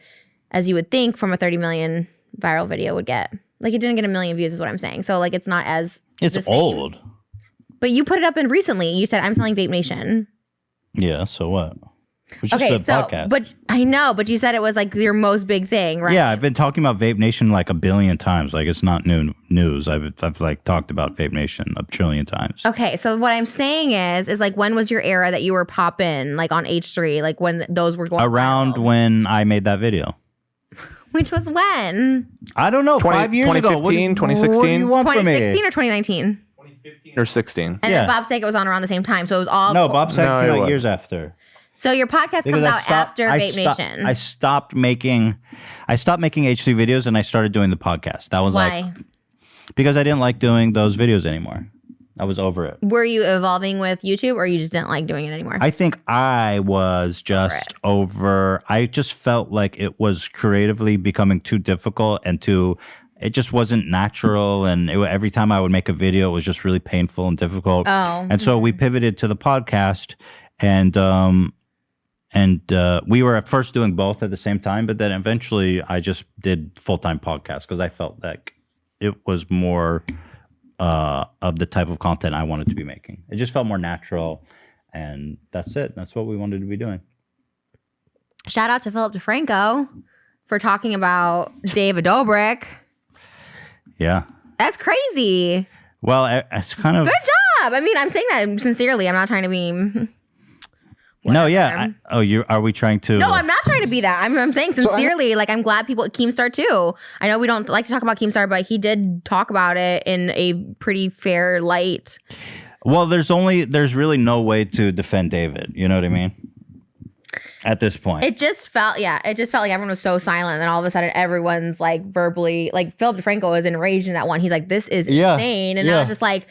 as you would think from a 30 million viral video would get. Like it didn't get 1 million views is what I'm saying. So like it's not as It's the same. old. But you put it up in recently. You said I'm Selling Vape Nation. Yeah, so what? It's just Okay, a so podcast. but I know, but you said it was like your most big thing, right? Yeah, I've been talking about Vape Nation like 1 billion times. Like it's not new news. I've like talked about Vape Nation 1 trillion times. Okay, so what I'm saying is like when was your era that you were popping like on H3, like when those were going Around when I made that video. Which was when? I don't know, 5 years ago. 2015, What do 2016? you want from me? 2016 or 2019? Or 16. And then Bob Saget was on around the same time, so it was all No, Bob Saget No, came it out wasn't. years after. So your podcast comes out after Vape Nation. I stopped making H3 videos and I started doing the podcast. That was Why? like because I didn't like doing those videos anymore. I was over it. Were you evolving with YouTube, or you just didn't like doing it anymore? I think I was just over. I just felt like it was creatively becoming too difficult and it just wasn't natural. And every time I would make a video, it was just really painful and difficult. Oh. And so we pivoted to the podcast and we were at first doing both at the same time, but then eventually I just did full-time podcast because I felt like it was more of the type of content I wanted to be making. It just felt more natural, and that's it. That's what we wanted to be doing. Shout out to Philip DeFranco for talking about David Dobrik. Yeah. That's crazy. Well, it's kind of... Good job. I mean, I'm saying that sincerely. I'm not trying to be... No, yeah. Are we trying to... No, I'm not trying to be that. I'm saying sincerely, like I'm glad people, Keemstar too. I know we don't like to talk about Keemstar, but he did talk about it in a pretty fair light. Well, there's really no way to defend David. You know what I mean? At this point. It just felt like everyone was so silent. And then all of a sudden everyone's like verbally, like Philip DeFranco was enraged in that one. He's like, this is insane. And I was just like,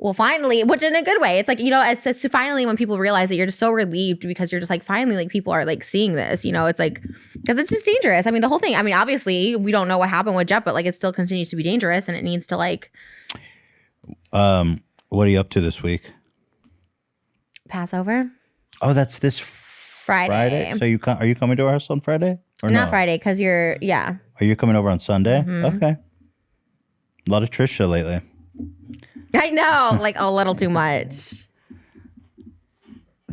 well, finally, which in a good way. It's like, you know, it's just finally when people realize that you're just so relieved because you're just like, finally, like people are like seeing this, you know, it's like, because it's just dangerous. I mean, the whole thing, I mean, obviously we don't know what happened with Jet, but like it still continues to be dangerous and it needs to like. What are you up to this week? Passover. Oh, that's this Friday. So are you coming to our house on Friday? Or Not no? Friday, because you're, yeah. Are you coming over on Sunday? Mhm. Okay. A lot of Trisha lately. I know, like a little too much.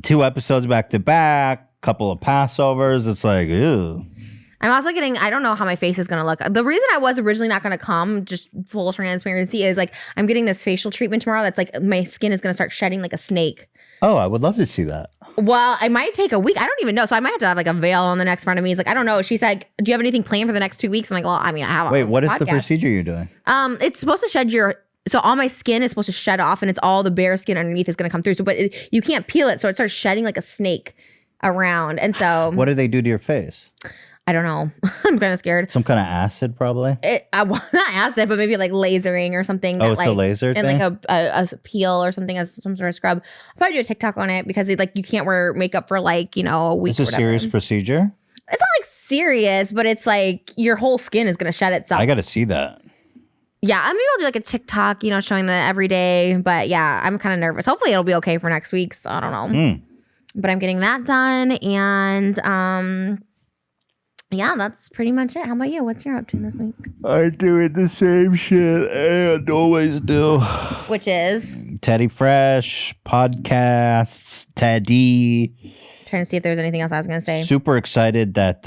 2 episodes back to back, couple of Passovers. It's like, ew. I'm also getting, I don't know how my face is going to look. The reason I was originally not going to come, just full transparency, is like I'm getting this facial treatment tomorrow that's like my skin is going to start shedding like a snake. Oh, I would love to see that. Well, I might take a week. I don't even know. So I might have to have like a veil on the next Frenemies. Like, I don't know. She said, do you have anything planned for the next 2 weeks? I'm like, well, I mean, I have Wait, what is the procedure you're doing? It's supposed to shed so all my skin is supposed to shed off and it's all the bare skin underneath is going to come through. So, but you can't peel it. So it starts shedding like a snake around. And so. What do they do to your face? I don't know. I'm kind of scared. Some kind of acid, probably? Not acid, but maybe like lasering or something. Oh, it's a laser and thing? like a peel or something as some sort of scrub. I'll probably do a TikTok on it because you can't wear makeup for like, a week. It's a serious procedure? It's not like serious, but it's like your whole skin is going to shed itself. I got to see that. Yeah, maybe I'll do like a TikTok, showing the everyday. But yeah, I'm kind of nervous. Hopefully it'll be okay for next week. So I don't know. But I'm getting that done. And yeah, that's pretty much it. How about you? What's your up to this week? I doing the same shit and always do. Which is? Teddy Fresh, podcasts, Teddy. Trying to see if there's anything else I was going to say. Super excited that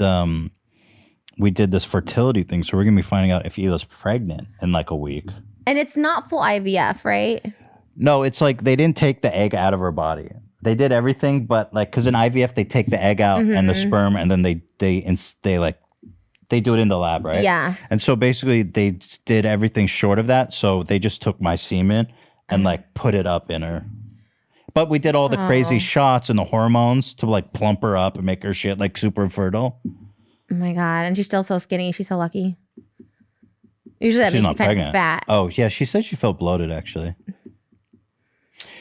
we did this fertility thing. So we're going to be finding out if Hila's pregnant in like a week. And it's not full IVF, right? No, it's like they didn't take the egg out of her body. They did everything, but like, because in IVF they take the egg out and the sperm, and then they do it in the lab, right? Yeah. And so basically they did everything short of that. So they just took my semen and like put it up in her. But we did all the crazy shots and the hormones to like plump her up and make her shit like super fertile. Oh my God! And she's still so skinny. She's so lucky. Usually that She's makes not you kind pregnant. of fat. Oh yeah, she said she felt bloated actually.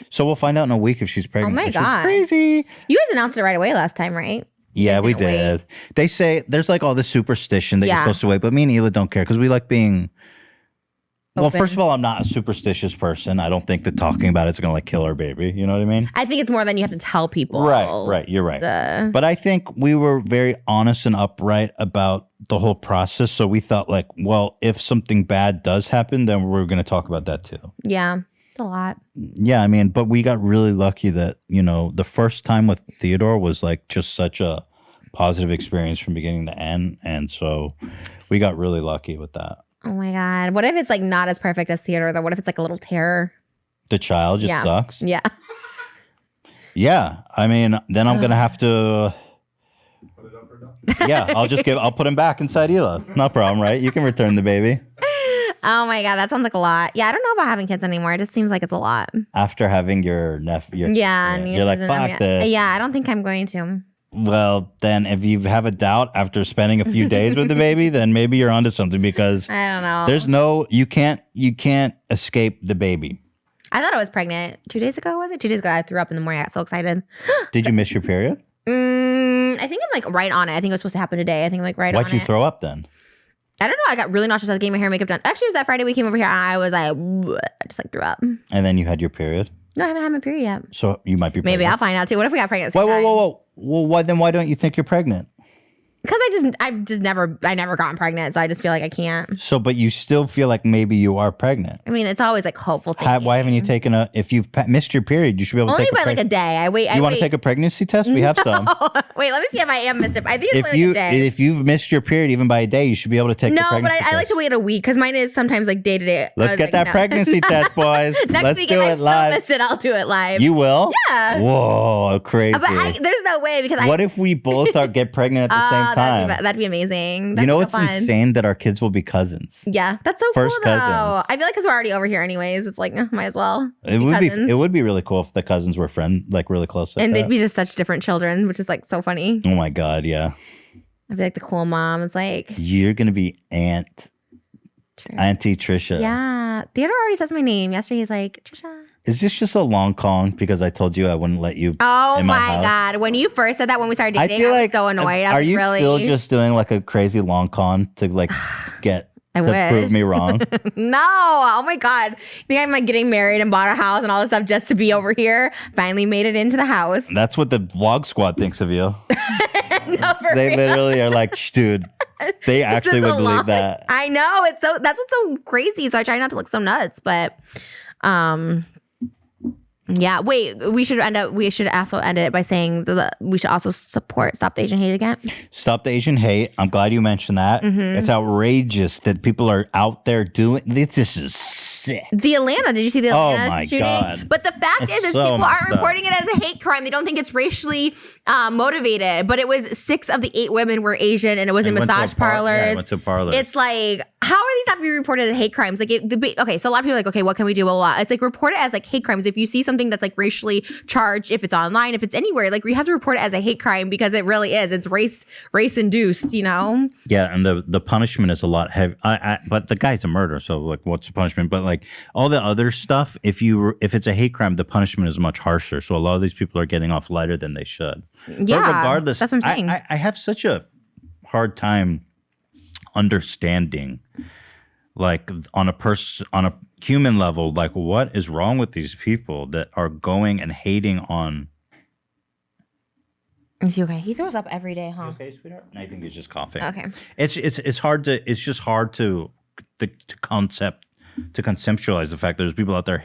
So we'll find out in a week if she's pregnant. Oh my which God! is crazy. You guys announced it right away last time, right? Yeah, we did. They say there's like all this superstition that you're supposed to wait, but me and Hila don't care because we like being. Well, Open. first of all, I'm not a superstitious person. I don't think that talking about it's going to like kill our baby. You know what I mean? I think it's more than you have to tell people. Right. You're right. But I think we were very honest and upright about the whole process. So we thought like, well, if something bad does happen, then we're going to talk about that too. Yeah, it's a lot. Yeah, I mean, but we got really lucky that, the first time with Theodore was like just such a positive experience from beginning to end. And so we got really lucky with that. Oh my God. What if it's like not as perfect as Theodore though? What if it's like a little terror? The child just sucks? Yeah. Yeah. I mean, then I'm going to have to... Yeah, I'll put him back inside Hila. No problem, right? You can return the baby. Oh my God, that sounds like a lot. Yeah, I don't know about having kids anymore. It just seems like it's a lot. After having your nephew. Yeah. You're like, fuck this. Yeah, I don't think I'm going to. Well, then if you have a doubt after spending a few days with the baby, then maybe you're onto something because I don't know. You can't escape the baby. I thought I was pregnant 2 days ago, was it? 2 days ago, I threw up in the morning. I got so excited. Did you miss your period? I think I'm like right on it. I think it was supposed to happen today. I think I'm like right on it. Why'd you throw up then? I don't know. I got really nauseous. I was getting my hair and makeup done. Actually, it was that Friday we came over here and I was like, I just like threw up. And then you had your period? No, I haven't had my period yet. So you might be pregnant. Maybe I'll find out too. What if we got pregnant? Whoa. Well, why don't you think you're pregnant? Because I never gotten pregnant, so I just feel like I can't. So, but you still feel like maybe you are pregnant. I mean, it's always like hopeful thinking. Why haven't you taken if you've missed your period, you should be able to only take by like a day. I wait. You want to take a pregnancy test? We have some. Wait, let me see if I am missed it. I think it's only like a day. If you've missed your period even by a day, you should be able to take the pregnancy test. No, but I like to wait a week because mine is sometimes like day to day. Let's get that pregnancy test, boys. Let's do it live. Miss it, I'll do it live. You will? Yeah. Whoa, crazy. But there's no way because what if we both get pregnant at the same time? That'd be amazing. You know what's insane? That our kids will be cousins. Yeah, that's so First cool though. cousins. I feel like because we're already over here anyways, it's like might as well. It would be really cool if the cousins were like really close. And they'd be just such different children, which is like so funny. Oh my God, yeah. I'd be like the cool mom. It's like you're gonna be Auntie Trisha. Yeah, Theodore already says my name. Yesterday he's like Trisha. Is this just a long con because I told you I wouldn't let you? Oh in my house? God! When you first said that when we started dating, I was so annoyed. Are you still just doing like a crazy long con to like get prove me wrong? No! Oh my God! You think I'm like getting married and bought a house and all this stuff just to be over here? Finally made it into the house. That's what the vlog squad thinks of you. No, they literally are like, dude. They actually would believe that. I know that's what's so crazy. So I try not to look so nuts, but yeah. Wait, we should also end it by saying that we should also support Stop the Asian Hate again. Stop the Asian Hate. I'm glad you mentioned that. Mm-hmm. It's outrageous that people are out there doing this. This sick. The Atlanta, did you see the Atlanta my shooting? God. But the fact is so people messed aren't up. reporting it as a hate crime. They don't think it's racially motivated. But it was 6 of the 8 women were Asian, and it was in massage parlors. Yeah, I went to parlors. It's like, how are these not being reported as hate crimes? Like, okay, so a lot of people are like, okay, what can we do? Well, it's like report it as like hate crimes. If you see something that's like racially charged, if it's online, if it's anywhere, like we have to report it as a hate crime because it really is. It's race induced, you know? Yeah, and the punishment is a lot heavy. But the guy's a murderer, so like, what's the punishment? But like all the other stuff, if it's a hate crime, the punishment is much harsher. So a lot of these people are getting off lighter than they should. Yeah, but regardless, that's what I'm saying. I have such a hard time understanding, like on a human level, like what is wrong with these people that are going and hating on. Is he okay? He throws up every day, huh? Okay, sweetheart. I think he's just coughing. Okay. It's just hard to conceptualize the fact that there's people out there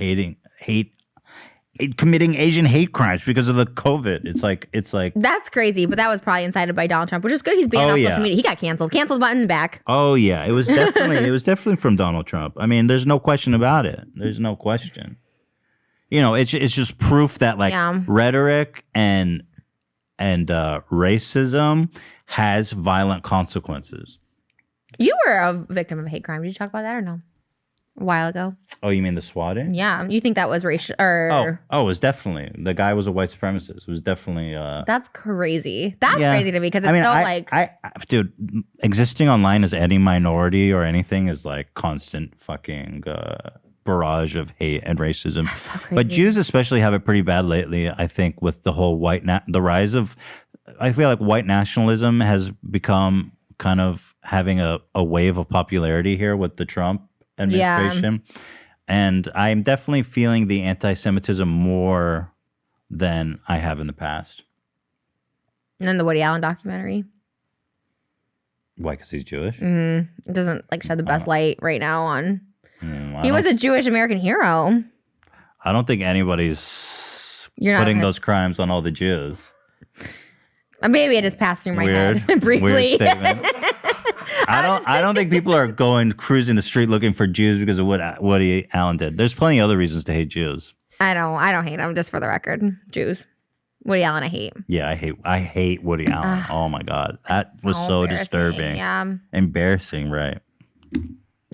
committing Asian hate crimes because of the COVID. It's like That's crazy, but that was probably incited by Donald Trump, which is good. He's banned off social media. He got canceled. Canceled button back. Oh yeah, it was definitely from Donald Trump. I mean, there's no question about it. There's no question. You know, it's just proof that like rhetoric and racism has violent consequences. You were a victim of a hate crime. Did you talk about that or no? A while ago. Oh, you mean the swatting? Yeah. You think that was racial or Oh, it was definitely. The guy was a white supremacist. It was definitely That's crazy. That's crazy to me because it's dude, existing online as any minority or anything is like constant fucking barrage of hate and racism. But Jews especially have it pretty bad lately, I think, with the whole the rise of, I feel like white nationalism has become kind of having a wave of popularity here with the Trump administration. Yeah. And I'm definitely feeling the anti-Semitism more than I have in the past. And then the Woody Allen documentary. Why? Because he's Jewish? It doesn't like shed the best light right now on... He was a Jewish American hero. I don't think anybody's putting those crimes on all the Jews. Maybe it just passed through my head briefly. Weird statement. I don't think people are going cruising the street looking for Jews because of what Woody Allen did. There's plenty of other reasons to hate Jews. I don't hate them, just for the record. Jews. Woody Allen I hate. Yeah, I hate Woody Allen. Oh my God. That was so disturbing. Yeah. Embarrassing, right?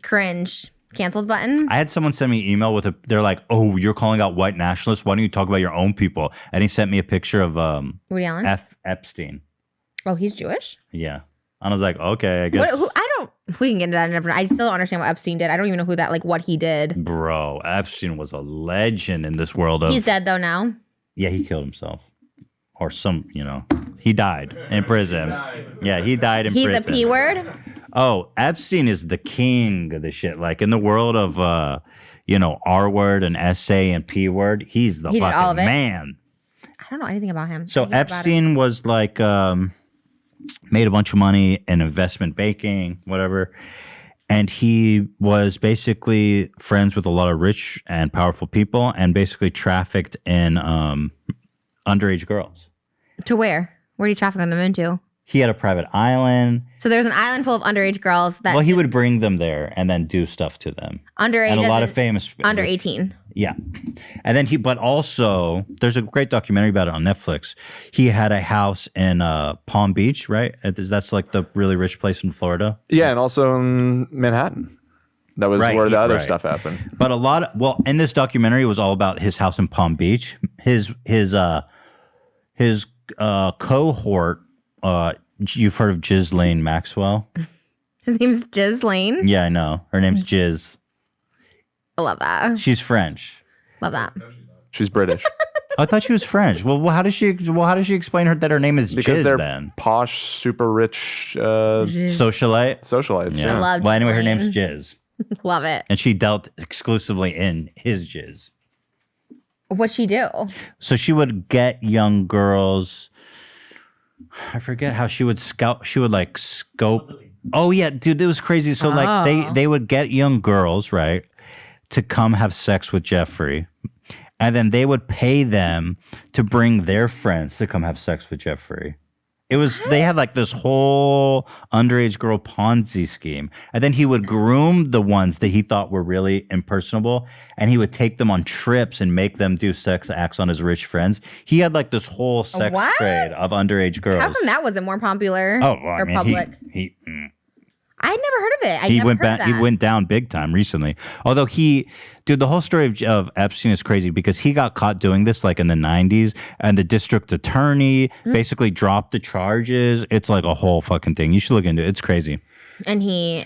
Cringe. Canceled button. I had someone send me an email they're like, oh, you're calling out white nationalists. Why don't you talk about your own people? And he sent me a picture of Woody Allen? Epstein. Oh, he's Jewish? Yeah. And I was like, okay, I guess. We can get into that. I still don't understand what Epstein did. I don't even know what he did. Bro, Epstein was a legend in this world of. He's dead though now. Yeah, he killed himself. Or he died in prison. Yeah, he died in prison. He's a P word? Oh, Epstein is the king of the shit. Like in the world of, R word and SA and P word, he's the fucking man. I don't know anything about him. So Epstein was like, made a bunch of money in investment banking, whatever. And he was basically friends with a lot of rich and powerful people and basically trafficked in underage girls. To where? Where did he traffic them into? He had a private island. So there was an island full of underage girls that... Well, he would bring them there and then do stuff to them. Underage. And a lot of famous... Under 18. Yeah. And then but also, there's a great documentary about it on Netflix. He had a house in Palm Beach, right? That's like the really rich place in Florida. Yeah, and also in Manhattan. That was where the other stuff happened. But in this documentary, it was all about his house in Palm Beach. His cohort, you've heard of Ghislaine Maxwell? His name's Ghislaine? Yeah, I know. Her name's Giz. I love that. She's French. Love that. She's British. I thought she was French. Well, how does she explain that her name is because Giz they're then? Posh, super rich socialites. Yeah. I love well, anyway, her name's Giz. Love it. And she dealt exclusively in his jizz. What'd she do? So she would get young girls. I forget how she would scout. She would like scope. Oh yeah, dude, it was crazy. So like they would get young girls, right, to come have sex with Jeffrey. And then they would pay them to bring their friends to come have sex with Jeffrey. They had like this whole underage girl Ponzi scheme. And then he would groom the ones that he thought were really impersonable. And he would take them on trips and make them do sex acts on his rich friends. He had like this whole sex trade of underage girls. How come that wasn't more popular or public? I had never heard of it. He went down big time recently. Although the whole story of Epstein is crazy because he got caught doing this like in the 90s and the district attorney basically dropped the charges. It's like a whole fucking thing. You should look into it. It's crazy. And he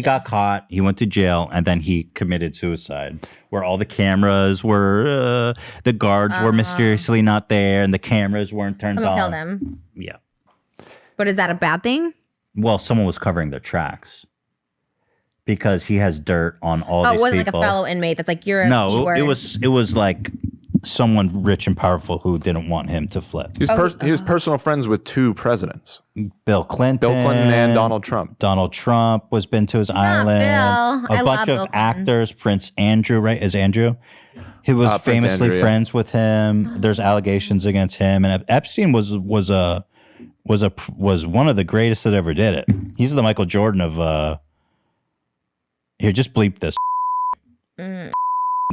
got caught. He went to jail and then he committed suicide where all the cameras were, the guards were mysteriously not there and the cameras weren't turned on. Someone killed him. Yeah. But is that a bad thing? Well, someone was covering their tracks because he has dirt on all these people. Oh, it wasn't like a fellow inmate that's like, you're a No, it was like someone rich and powerful who didn't want him to flip. He was personal friends with 2 presidents. Bill Clinton and Donald Trump. Donald Trump was been to his island. Bill. A bunch of actors. Prince Andrew, right? Is Andrew? He was famously Andrew, friends with him. There's allegations against him. And Epstein was one of the greatest that ever did it. He's the Michael Jordan of here, just bleep this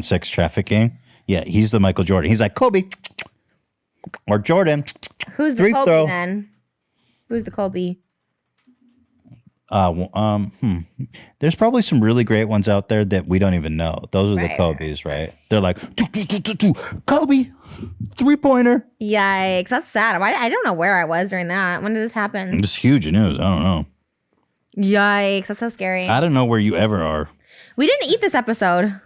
sex trafficking. Yeah, he's the Michael Jordan. He's like Kobe or Jordan. Who's the Kobe then? Who's the Kobe? There's probably some really great ones out there that we don't even know. Those are the Kobe's, right? They're like Kobe 3-pointer. Yikes, that's sad. I don't know where I was during that. When did this happen? It's huge news. I don't know. Yikes, that's so scary. I don't know where you ever are. We didn't eat this episode.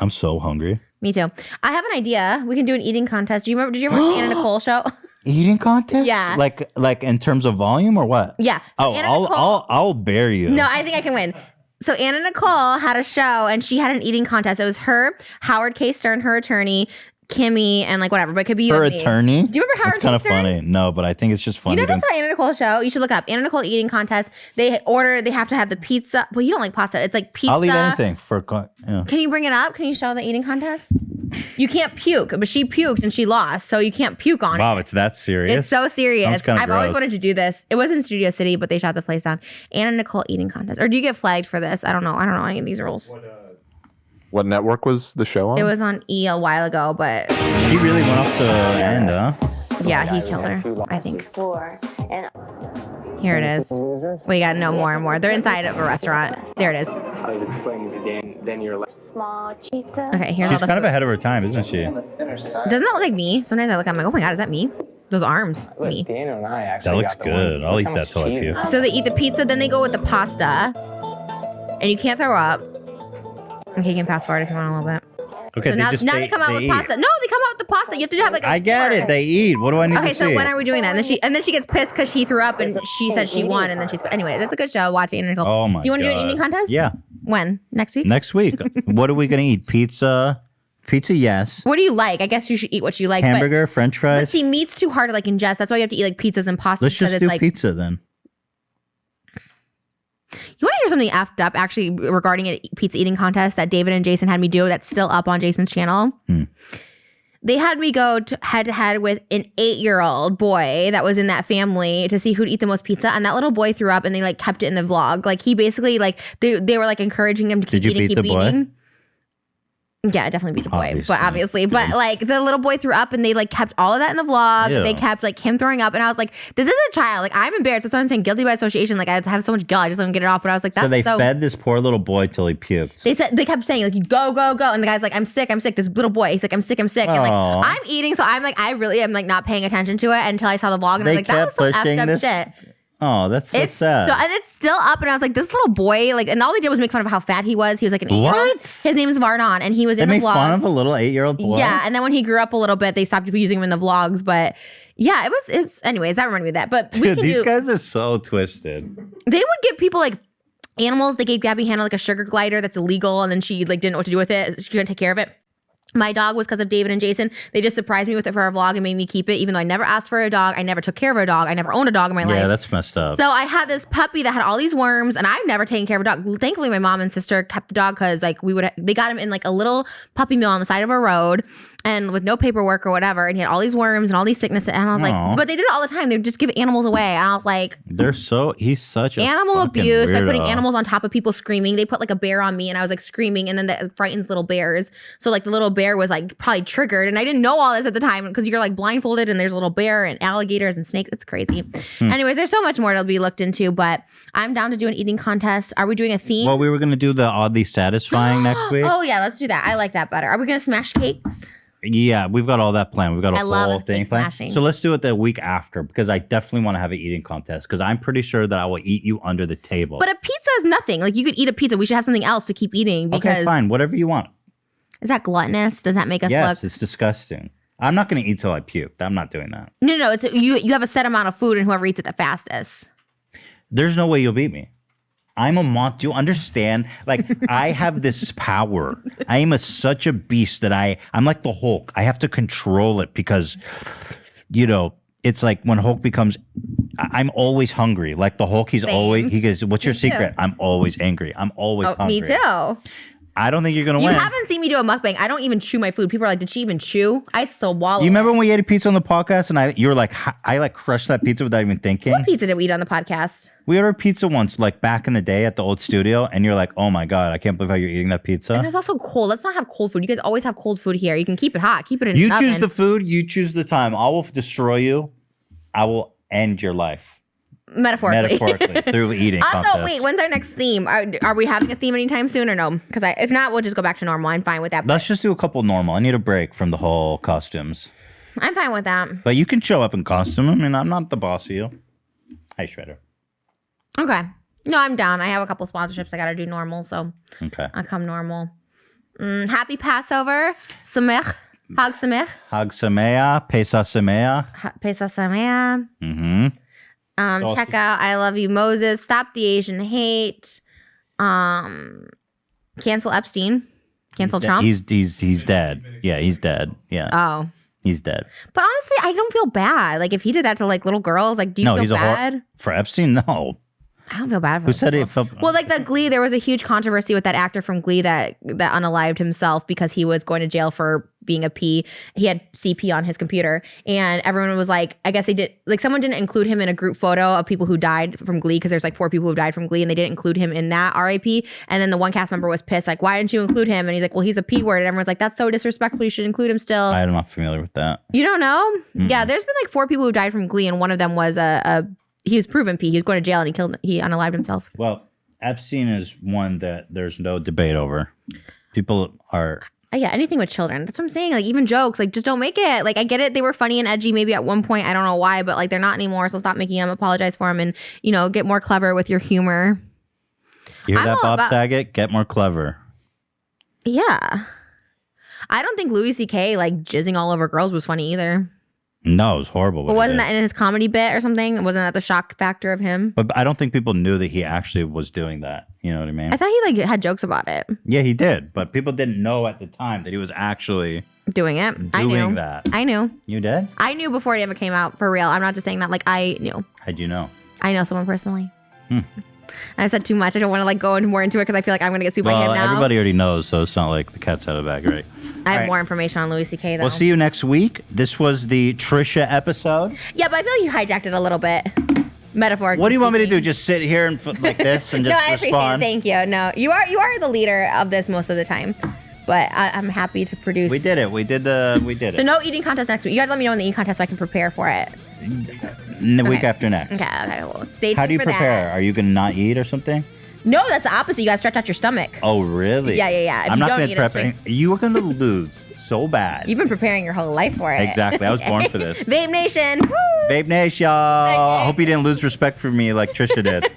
I'm so hungry. Me too. I have an idea. We can do an eating contest. Did you ever see the Anna Nicole show? Eating contest? Yeah. Like in terms of volume or what? Yeah. So I'll bear you. No, I think I can win. So Anna Nicole had a show and she had an eating contest. It was her, Howard K. Stern, her attorney, Kimmy, and like whatever, but it could be you her and me. attorney. Do you remember Howard? That's kind of funny. No, but I think it's just funny. You never saw Anna Nicole show? You should look up Anna Nicole eating contest. They have to have the pizza. Well, you don't like pasta. It's like pizza. I'll eat anything for. Yeah. Can you bring it up? Can you show the eating contest? You can't puke, but she puked and she lost, so you can't puke on it. Wow, it's that serious. It's so serious. I've always wanted to do this. It was in Studio City, but they shut the place down. Anna Nicole eating contest. Or do you get flagged for this? I don't know any of these rules. What network was the show on? It was on E a while ago, but she really went off the end, huh? Yeah, he killed her, I think. Here it is. We got no more and more. They're inside of a restaurant. There it is. I was explaining to Dan, then you're like, small pizza. Okay, here's She's all the kind of food. ahead of her time, isn't she? Doesn't that look like me? Sometimes I look, I'm like, oh my God, is that me? Those arms, me. Daniel and I actually That looks got the one- good. I'll eat that till I puke. So they eat the pizza, then they go with the pasta. And you can't throw up. Okay, you can fast forward if you want a little bit. Okay, so now they come out with eat. pasta. No, they come out with the pasta. You have to have like a I get it. They eat. What do I need to Okay, see? so when are we doing that? And then she gets pissed because she threw up and she said she won. And then anyway, that's a good show. Watch Anna Nicole. Oh my You want to do an God. eating contest? Yeah. When? Next week? Next week. What are we gonna eat? Pizza, yes. What do you like? I guess you should eat what you like. Hamburger, French But fries. see, meat's too hard to like ingest. That's why you have to eat like pizzas and pasta. Let's just it's do like, pizza then. You want to hear something effed up actually regarding a pizza eating contest that David and Jason had me do that's still up on Jason's channel? They had me go head to head with an 8-year-old boy that was in that family to see who'd eat the most pizza. And that little boy threw up and they like kept it in the vlog. Like he basically like, they were like encouraging him to keep Did you eating, beat keep the boy? eating. Yeah, I definitely beat the boy, but like the little boy threw up and they like kept all of that in the vlog. Ew. They kept like him throwing up and I was like, this is a child. Like I'm embarrassed. That's why I'm saying guilty by association. Like I have so much guilt. I just don't get it off. But I was like, that's So they fed this poor little boy till he puked. they kept saying like, you go, go, go. And the guy's like, I'm sick. This little boy, he's like, I'm sick. And like, Aw. I'm eating. So I'm like, I really am like not paying attention to it until I saw the vlog. And I They was like, that was kept some pushing effed up this? shit. Oh, that's so It's sad. so, and it's still up, and I was like, this little boy, like, and all they did was make fun of how fat he was. He was like an 8-year-old. What? His name is Vardon, and he was They in the made vlog. fun of a little 8-year-old boy? Yeah, and then when he grew up a little bit, they stopped using him in the vlogs. But yeah, anyways, that reminded me of that. But Dude, these guys are so twisted. they would give people like animals. They gave Gabby Hanna like a sugar glider that's illegal, and then she like didn't know what to do with it. She couldn't take care of it. My dog was because of David and Jason. They just surprised me with it for our vlog and made me keep it, even though I never asked for a dog. I never took care of a dog. I never owned a dog in my life. Yeah, that's messed up. So I had this puppy that had all these worms, and I've never taken care of a dog. Thankfully, my mom and sister kept the dog because like they got him in like a little puppy mill on the side of a road, and with no paperwork or whatever. And he had all these worms and all these sicknesses. And I was like, but they did it all the time. They would just give animals away. And I was like, he's such a animal abuse weirdo. by putting animals on top of people screaming. They put like a bear on me and I was like screaming, and then that frightens little bears. So like the little bear was like probably triggered, and I didn't know all this at the time because you're like blindfolded and there's a little bear and alligators and snakes. It's crazy. Anyways, there's so much more to be looked into, but I'm down to do an eating contest. Are we doing a theme? Well, we were going to do the oddly satisfying next week. Oh yeah, let's do that. I like that better. Are we going to smash cakes? Yeah, we've got all that planned. We've got a whole thing planned. smashing. So let's do it the week after, because I definitely want to have an eating contest, because I'm pretty sure that I will eat you under the table. But a pizza is nothing. Like you could eat a pizza. We should have something else to keep eating. Because okay, fine. Whatever you want. Is that gluttonous? Does that make us look? Yes, it's disgusting. I'm not going to eat till I puke. I'm not doing that. No. It's you have a set amount of food, and whoever eats it the fastest. There's no way you'll beat me. I'm a monster. Do you understand? Like, I have this power. I am such a beast that I'm like the Hulk. I have to control it because, it's like when Hulk becomes, I'm always hungry. Like the Hulk, he goes, what's your secret? I'm always angry. I'm always hungry. Me tue. I don't think you're going to win. You haven't seen me do a mukbang. I don't even chew my food. People are like, did she even chew? I still wallow. You remember when we ate a pizza on the podcast and you were like, I crushed that pizza without even thinking? What pizza did we eat on the podcast? We ordered pizza once, like back in the day at the old studio, and you're like, oh my God, I can't believe how you're eating that pizza. And it's also cold. Let's not have cold food. You guys always have cold food here. You can keep it hot. Keep it in You the choose oven. the food, you choose the time. I will destroy you. I will end your life. Metaphorically through eating Also, contest. wait, when's our next theme? Are we having a theme anytime soon or no? Because if not, we'll just go back to normal. I'm fine with that. Let's just do a couple normal. I need a break from the whole costumes. I'm fine with that. But you can show up in costume. I mean, I'm not the boss of you. Hi, Shredder. Okay. No, I'm down. I have a couple sponsorships I got to do normal, so okay. I'll come normal. Happy Passover. Samech. Hag Samech. Hag Sameach. Pesach Sameach. Pesach Sameach. Mm-hmm. Check out I Love You, Moses. Stop the Asian Hate. Cancel Epstein. Cancel Trump. He's dead. Yeah, he's dead. Yeah. Oh. He's dead. But honestly, I don't feel bad. Like if he did that to like little girls, like do you feel bad? For Epstein, no. I don't feel bad for Who said it felt Well, like the Glee, there was a huge controversy with that actor from Glee that unalived himself because he was going to jail for being a P. He had CP on his computer, and everyone was like, I guess they did, like someone didn't include him in a group photo of people who died from Glee because there's like 4 people who died from Glee, and they didn't include him in that RIP. And then the one cast member was pissed, like, why didn't you include him? And he's like, well, he's a P word. And everyone's like, that's so disrespectful. You should include him still. I'm not familiar with that. You don't know? Mm-mm. Yeah, there's been like 4 people who died from Glee, and one of them was he was proven P. He was going to jail and he unalived himself. Well, Epstein is one that there's no debate over. People are... Yeah, anything with children. That's what I'm saying. Like even jokes, like just don't make it. Like I get it. They were funny and edgy maybe at one point. I don't know why, but like they're not anymore. So stop making them. Apologize for them and, get more clever with your humor. You hear that, Bob Saget? Get more clever. Yeah. I don't think Louis C.K. like jizzing all over girls was funny either. No, it was horrible. But wasn't that in his comedy bit or something? Wasn't that the shock factor of him? But I don't think people knew that he actually was doing that. You know what I mean? I thought he like had jokes about it. Yeah, he did. But people didn't know at the time that he was actually doing it. I knew that. I knew. You did? I knew before it ever came out, for real. I'm not just saying that. Like I knew. How'd you know? I know someone personally. I said too much. I don't want to like go more into it because I feel like I'm going to get sued by him now. Everybody already knows, so it's not like the cat's out of the bag, right? I have more information on Louis C.K. though. We'll see you next week. This was the Trisha episode. Yeah, but I feel like you hijacked it a little bit. Metaphorically. What do you want me to do? Just sit here and like this and just No, I appreciate it. respond? Thank you. No, you are the leader of this most of the time. But I'm happy to produce. We did it. We did it. So no eating contest next week. You got to let me know in the eating contest so I can prepare for it. The week after next. Okay. Well, stay tuned. How do you for prepare? That. Are you going to not eat or something? No, that's the opposite. You got to stretch out your stomach. Oh, really? Yeah. If I'm you not don't going eat to it, prep. You are going to lose so bad. You've been preparing your whole life for it. Exactly. I was born for this. Vape Nation. Woo! Vape Nation. I hope you didn't lose respect for me like Trisha did.